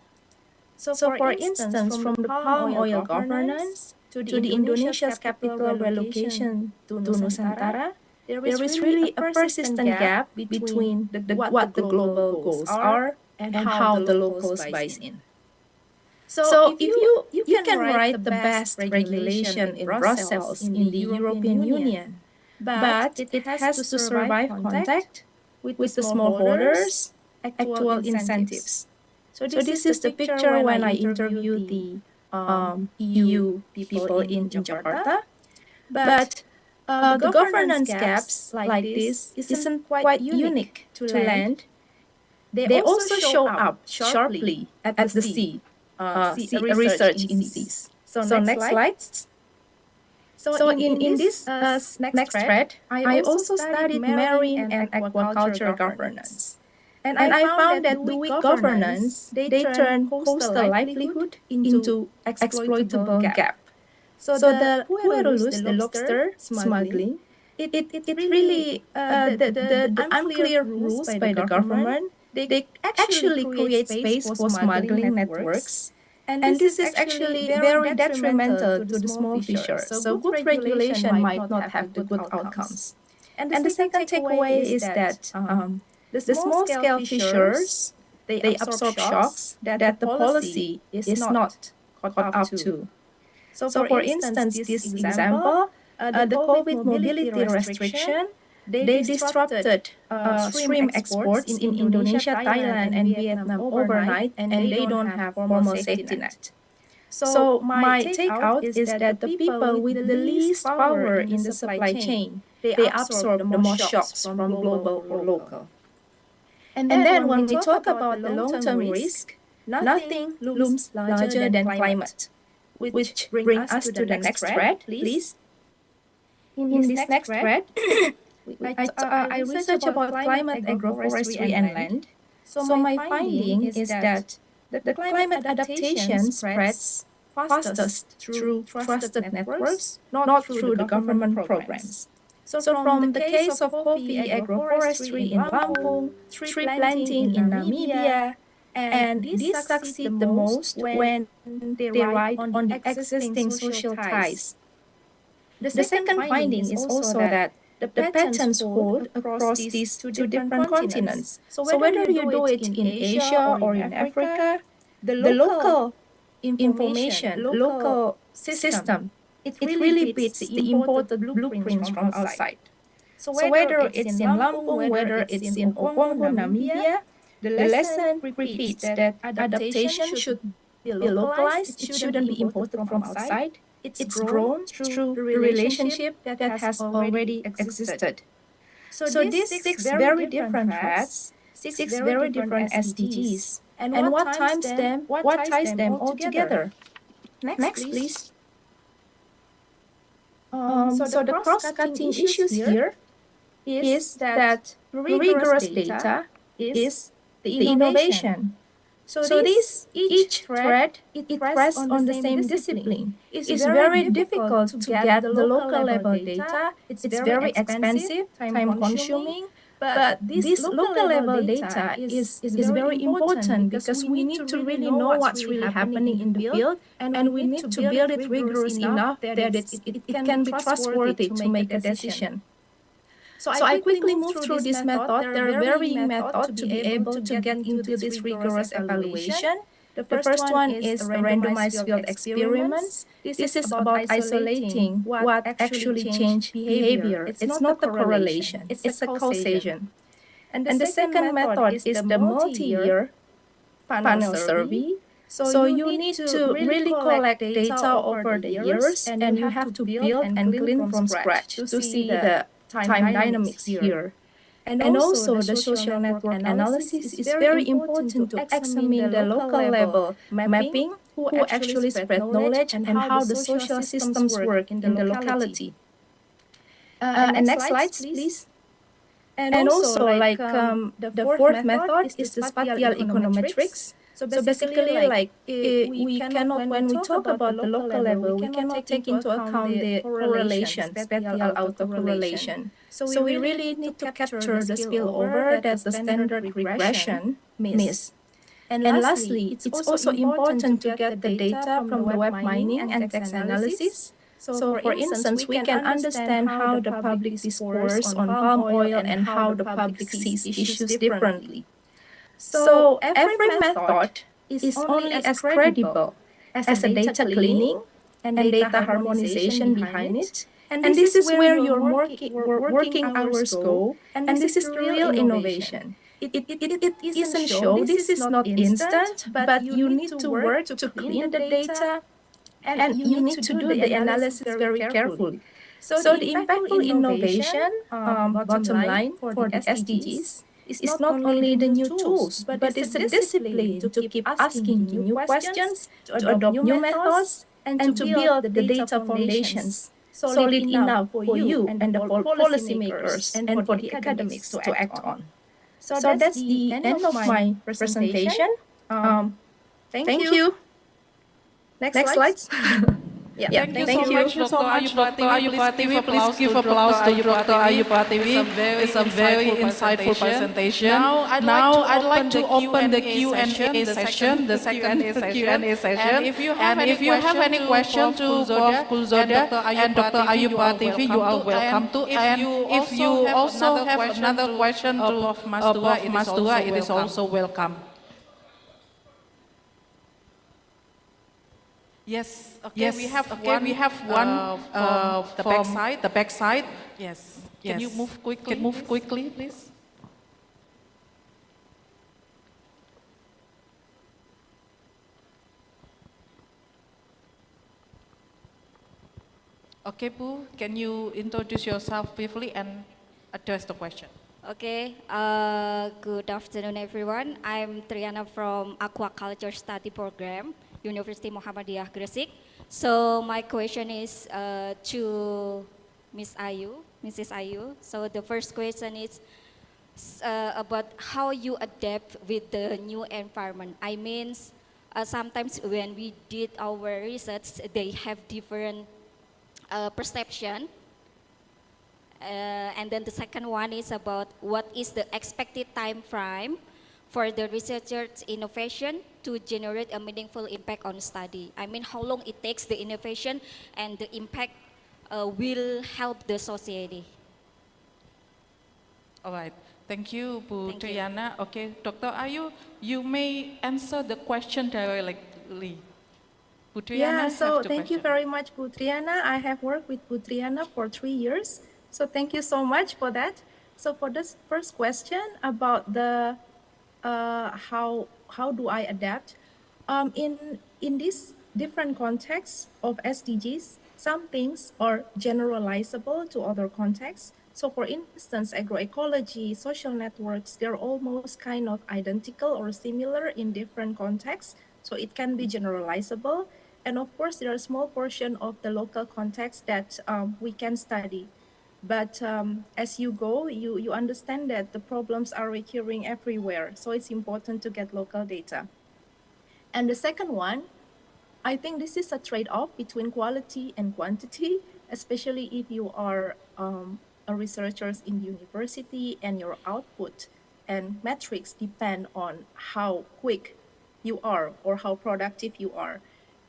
R: So for instance, from the palm oil governance to the Indonesia's capital relocation to Nusantara, there is really a persistent gap between what the global goals are and how the locals buys in. So if you can write the best regulation in Brussels in the European Union, but it has to survive contact with the smallholders' actual incentives. So this is the picture when I interviewed the EU people in Jakarta. But the governance gaps like this isn't quite unique to land. They also show up sharply at the sea. Research in Icisss. So next slide. So in this next thread, I also studied marine and aquaculture governance. And I found that the weak governance, they turn coastal livelihood into exploitable gap. So the puerulus, the lobster smuggling, it really, the unclear rules by the government, they actually create space for smuggling networks. And this is actually very detrimental to the small fishers. So good regulation might not have the good outcomes. And the second takeaway is that the small-scale fishers, they absorb shocks that the policy is not caught up to. So for instance, this example, the COVID mobility restriction, they disrupted shrimp exports in Indonesia, Thailand, and Vietnam overnight, and they don't have formal safety net. So my takeout is that the people with the least power in the supply chain, they absorb the most shocks from global or local. And then when we talk about the long-term risk, nothing looms larger than climate, which brings us to the next thread, please. In this next thread, I research about climate, agroforestry, and land. So my finding is that the climate adaptation spreads fastest through trusted networks, not through the government programs. So from the case of coffee agroforestry in Lampung, tree planting in Namibia, and these succeed the most when they ride on the existing social ties. The second finding is also that the patterns hold across these two different continents. So whether you do it in Asia or in Africa, the local information, local system, it really beats the imported blueprints from outside. So whether it's in Lampung, whether it's in Ogongo, Namibia, the lesson repeats that adaptation should be localized, it shouldn't be imported from outside. It's grown through the relationship that has already existed. So these six very different threads, six very different SDGs, and what ties them all together. Next, please. So the cross-cutting issues here is that rigorous data is the innovation. So each thread, it rests on the same discipline. It's very difficult to get the local level data. It's very expensive, time-consuming, but this local level data is very important because we need to really know what's really happening in the field, and we need to build it rigorous enough that it can be trustworthy to make a decision. So I quickly move through this method. There are varying methods to be able to get into this rigorous evaluation. The first one is a randomized field experiments. This is about isolating what actually changed behavior. It's not a correlation, it's a causation. And the second method is the multi-year panel survey. So you need to really collect data over the years, and you have to build and clean from scratch to see the time dynamics here. And also the social network analysis is very important to examine the local level mapping, who actually spread knowledge and how the social systems work in the locality. And next slide, please. And also the fourth method is the spatial econometrics. So basically, we cannot, when we talk about the local level, we cannot take into account the correlation, spatial autocorrelation. So we really need to capture the spillover that the standard regression miss. And lastly, it's also important to get the data from the web mining and text analysis. So for instance, we can understand how the public discourse on palm oil and how the public sees issues differently. So every method is only as credible as a data cleaning and data harmonization behind it. And this is where your working hours go, and this is the real innovation. It isn't show, this is not instant, but you need to work to clean the data, and you need to do the analysis very carefully. So the impactful innovation, bottom line for the SDGs, is not only the new tools, but it's a discipline to keep asking new questions, to adopt new methods, and to build the data foundations solid enough for you and the policymakers and for the academics to act on. So that's the end of my presentation. Thank you. Next slides. Yeah,
I: Thank you so much, Dr. Ayu Pratiwi. Please give applause to Dr. Ayu Pratiwi. It's a very insightful presentation. Now I'd like to open the Q&A session, the second Q&A session. And if you have any question to Prof. Kulzoda and Dr. Ayu Pratiwi, you are welcome to. And if you also have another question to Prof. Mastura, it is also welcome. Yes. Okay. We have one the back side. Yes. Can you move quickly? Please. Okay, Bu. Can you introduce yourself briefly and address the question?
S: Okay. Good afternoon, everyone. I'm Triana from Aquaculture Study Program, University Muhammadiyah Gresik. So my question is to Ms. Ayu. Mrs. Ayu. So the first question is about how you adapt with the new environment. I mean, sometimes when we did our research, they have different perception. And then the second one is about what is the expected time frame for the researchers' innovation to generate a meaningful impact on study. I mean, how long it takes the innovation and the impact will help the society.
I: All right. Thank you, Bu Triana. Okay, Dr. Ayu, you may answer the question directly. Bu Triana,
R: Yeah, so
I: have the
R: thank you
I: question.
R: very much, Putriana. I have worked with Putriana for 3 years. So thank you so much for that. So for this first question about the how do I adapt? In this different contexts of SDGs, some things are generalizable to other contexts. So for instance, agroecology, social networks, they're almost kind of identical or similar in different contexts. So it can be generalizable. And of course, there are a small portion of the local context that we can study. But as you go, you understand that the problems are recurring everywhere. So it's important to get local data. And the second one, I think this is a trade-off between quality and quantity, especially if you are a researcher in the university and your output and metrics depend on how quick you are or how productive you are.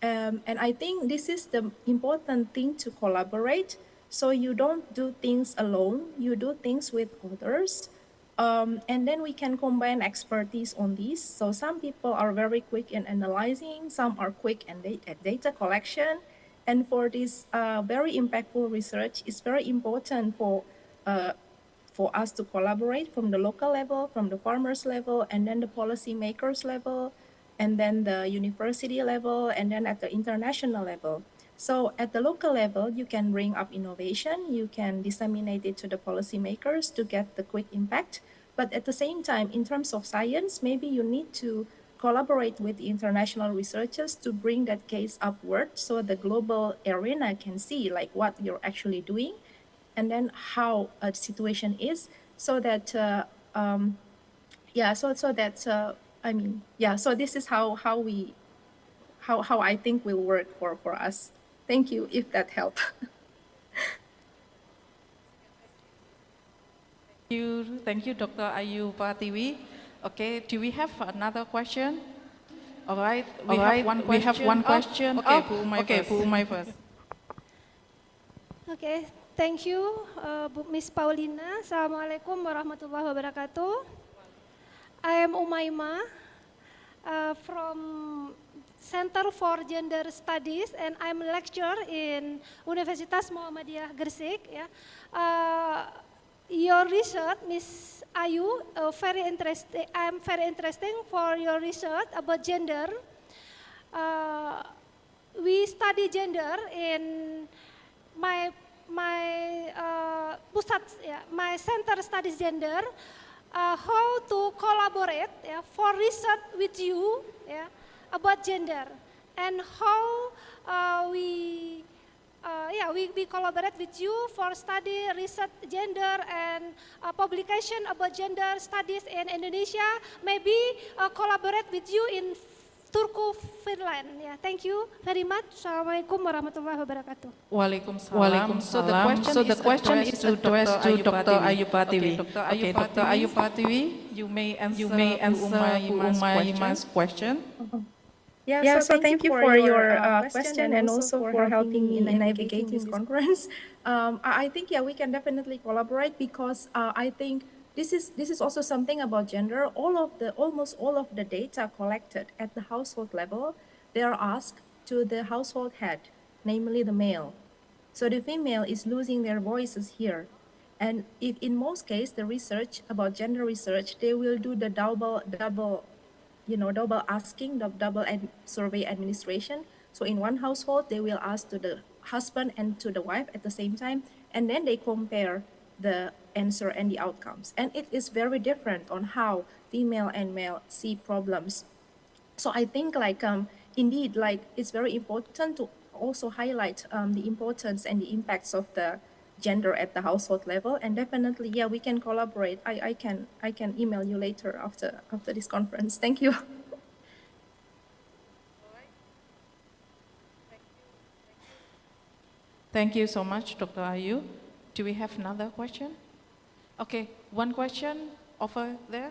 R: And I think this is the important thing to collaborate. So you don't do things alone, you do things with others. And then we can combine expertise on these. So some people are very quick in analyzing, some are quick at data collection. And for this very impactful research, it's very important for us to collaborate from the local level, from the farmers level, and then the policymakers level, and then the university level, and then at the international level. So at the local level, you can bring up innovation, you can disseminate it to the policymakers to get the quick impact. But at the same time, in terms of science, maybe you need to collaborate with the international researchers to bring that case upward so the global arena can see like what you're actually doing and then how the situation is so that so this is how I think will work for us. Thank you, if that helped.
I: Thank you, Dr. Ayu Pratiwi. Okay, do we have another question? All right, we have one question. Okay, Bu Umay first.
F: Okay, thank you, Miss Paulina. Assalamualaikum warahmatullahi wabarakatuh. I am Umaima from Center for Gender Studies, and I'm a lecturer in Universitas Muhammadiyah Gresik. Yeah. Your research, Miss Ayu, very interesting. I'm very interesting for your research about gender. We study gender in my pusat, my center studies gender. How to collaborate for research with you about gender and how we collaborate with you for study, research, gender, and publication about gender studies in Indonesia. Maybe collaborate with you in Turku, Finland. Yeah, thank you very much. Assalamualaikum warahmatullahi wabarakatuh.
I: Waalaikumsalam. So the question is addressed to Dr. Ayu Pratiwi. Okay, Dr. Ayu Pratiwi, you may answer Umaima's question.
R: Yeah, so thank you for your question and also for helping me in navigating this conference. I think, we can definitely collaborate because I think this is also something about gender. Almost all of the data collected at the household level, they are asked to the household head, namely the male. So the female is losing their voices here. And if in most cases, the research about gender research, they will do the double asking, double survey administration. So in one household, they will ask to the husband and to the wife at the same time, and then they compare the answer and the outcomes. And it is very different on how female and male see problems. So I think indeed, it's very important to also highlight the importance and the impacts of the gender at the household level. And definitely, yeah, we can collaborate. I can email you later after this conference. Thank you.
I: Thank you so much, Dr. Ayu. Do we have another question? Okay, one question over there.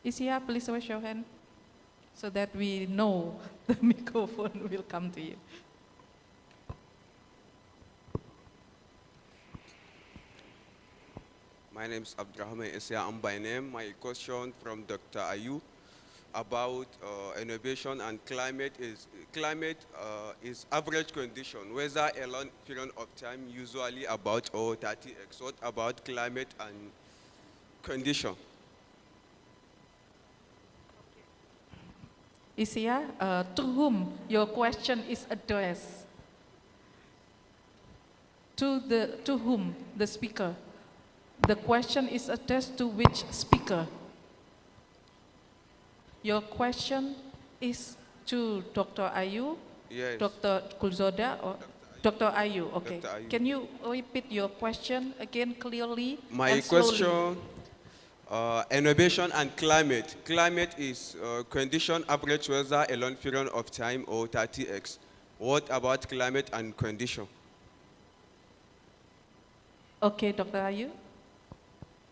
I: Isia, please raise your hand so that we know the microphone will come to you.
T: My name is Abdurrahman Isia. I'm by name. My question from Dr. Ayu about innovation and climate is average condition. Whether a long period of time, usually about 30x. What about climate and condition?
I: Isia, to whom your question is addressed? To whom? The speaker. The question is addressed to which speaker? Your question is to Dr. Ayu,
T: Yes.
I: Dr. Kulzoda, or Dr. Ayu? Okay.
T: Dr. Ayu.
I: Can you repeat your question again clearly?
T: My
I: and slowly?
T: question, innovation and climate. Climate is condition average weather a long period of time or 30x. What about climate and condition?
I: Okay, Dr. Ayu.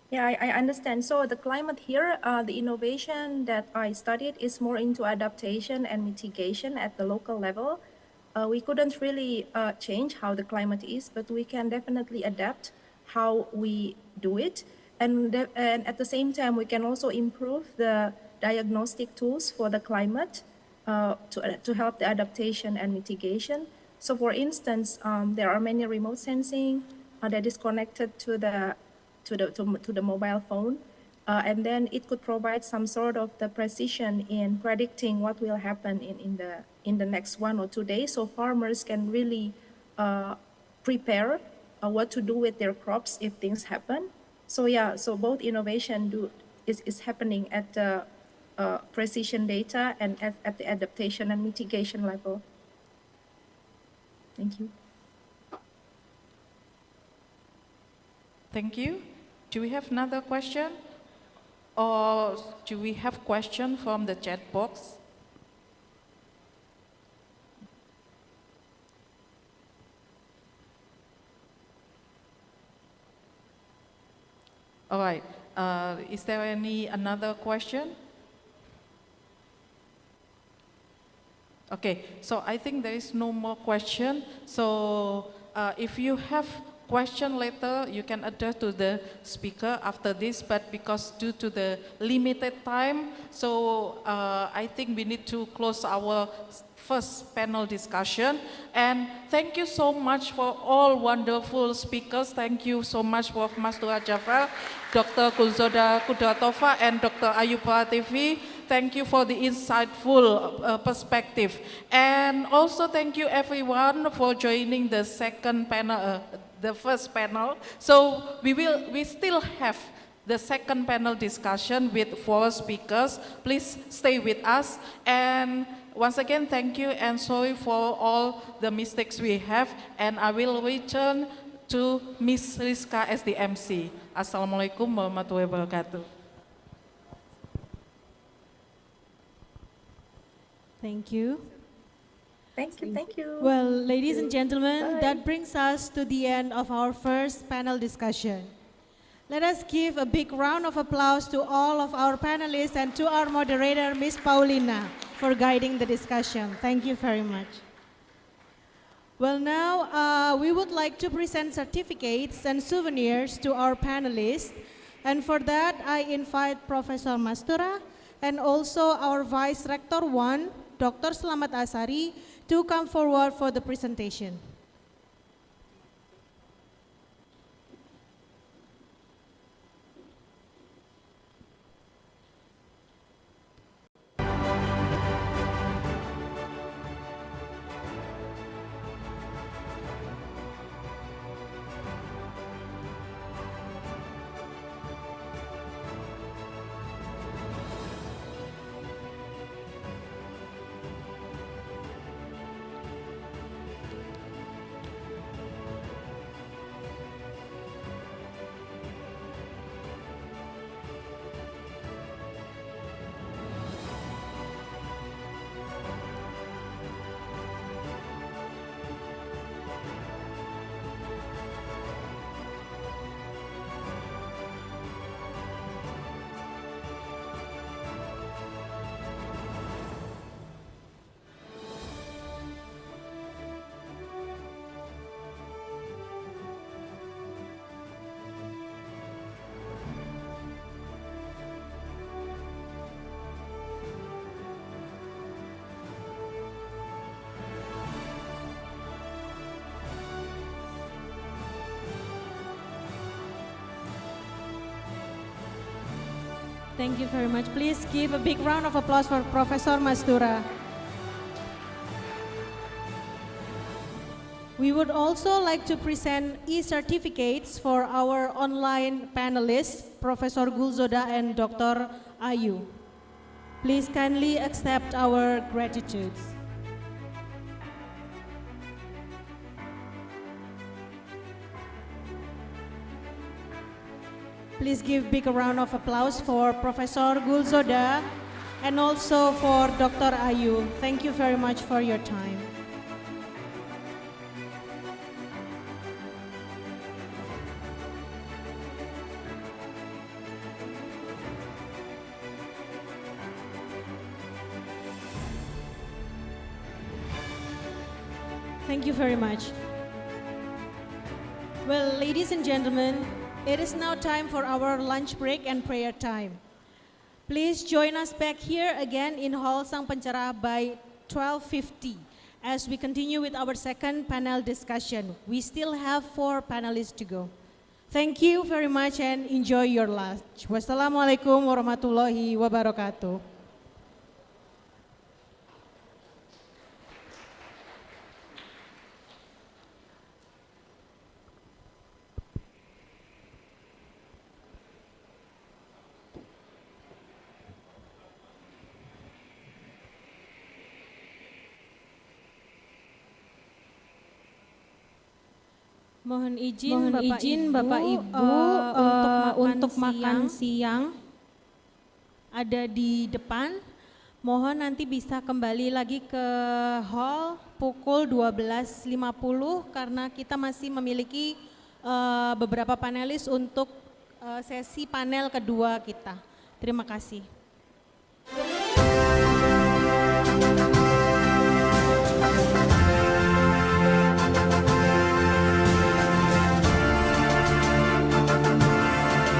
R: Yeah, I understand. So the climate here, the innovation that I studied is more into adaptation and mitigation at the local level. We couldn't really change how the climate is, but we can definitely adapt how we do it. And at the same time, we can also improve the diagnostic tools for the climate to help the adaptation and mitigation. So for instance, there are many remote sensing that is connected to the mobile phone, and then it could provide some sort of the precision in predicting what will happen in the next 1 or 2 days, so farmers can really prepare what to do with their crops if things happen. So yeah, so both innovation is happening at the precision data and at the adaptation and mitigation level. Thank you.
I: Thank you. Do we have another question? Or do we have question from the chat box? All right. Is there any another question? Okay, so I think there is no more question. So if you have question later, you can address to the speaker after this, but because due to the limited time, so I think we need to close our first panel discussion. And thank you so much for all wonderful speakers. Thank you so much for Mas Dura Jafar, Dr. Kulzoda Kudratova, and Dr. Ayu Prativi. Thank you for the insightful perspective. And also thank you everyone for joining the second panel, the first panel. So we still have the second panel discussion with 4 speakers. Please stay with us. And once again, thank you and sorry for all the mistakes we have. And I will return to Ms. Rizka as the MC. Assalamualaikum warahmatullahi wabarakatuh.
B: Thank you.
R: Thank you, thank you.
B: Well, ladies and
R: Bye.
B: gentlemen, that brings us to the end of our first panel discussion. Let us give a big round of applause to all of our panelists and to our moderator, Ms. Paulina, for guiding the discussion. Thank you very much. Well, now we would like to present certificates and souvenirs to our panelists. And for that, I invite Professor Mastura and also our Vice Rector 1, Dr. Slamet Asari, to come forward for the presentation. Thank you very much. Please give a big round of applause for Professor Mastura. We would also like to present e-certificates for our online panelists, Professor Gulzoda and Dr. Ayu. Please kindly accept our gratitudes. Please give big round of applause for Professor Gulzoda and also for Dr. Ayu. Thank you very much for your time. Thank you very much. Well, ladies and gentlemen, it is now time for our lunch break and prayer time. Please join us back here again in Hall Sang Pencerah by 12:50 as we continue with our second panel discussion. We still have 4 panelists to go. Thank you very much and enjoy your lunch. Wassalamualaikum warahmatullahi wabarakatuh. Mohon izin Bapak Ibu untuk makan siang ada di depan. Mohon nanti bisa kembali lagi ke hall pukul 12.50 karena kita masih memiliki beberapa panelis untuk sesi panel kedua kita. Terima kasih.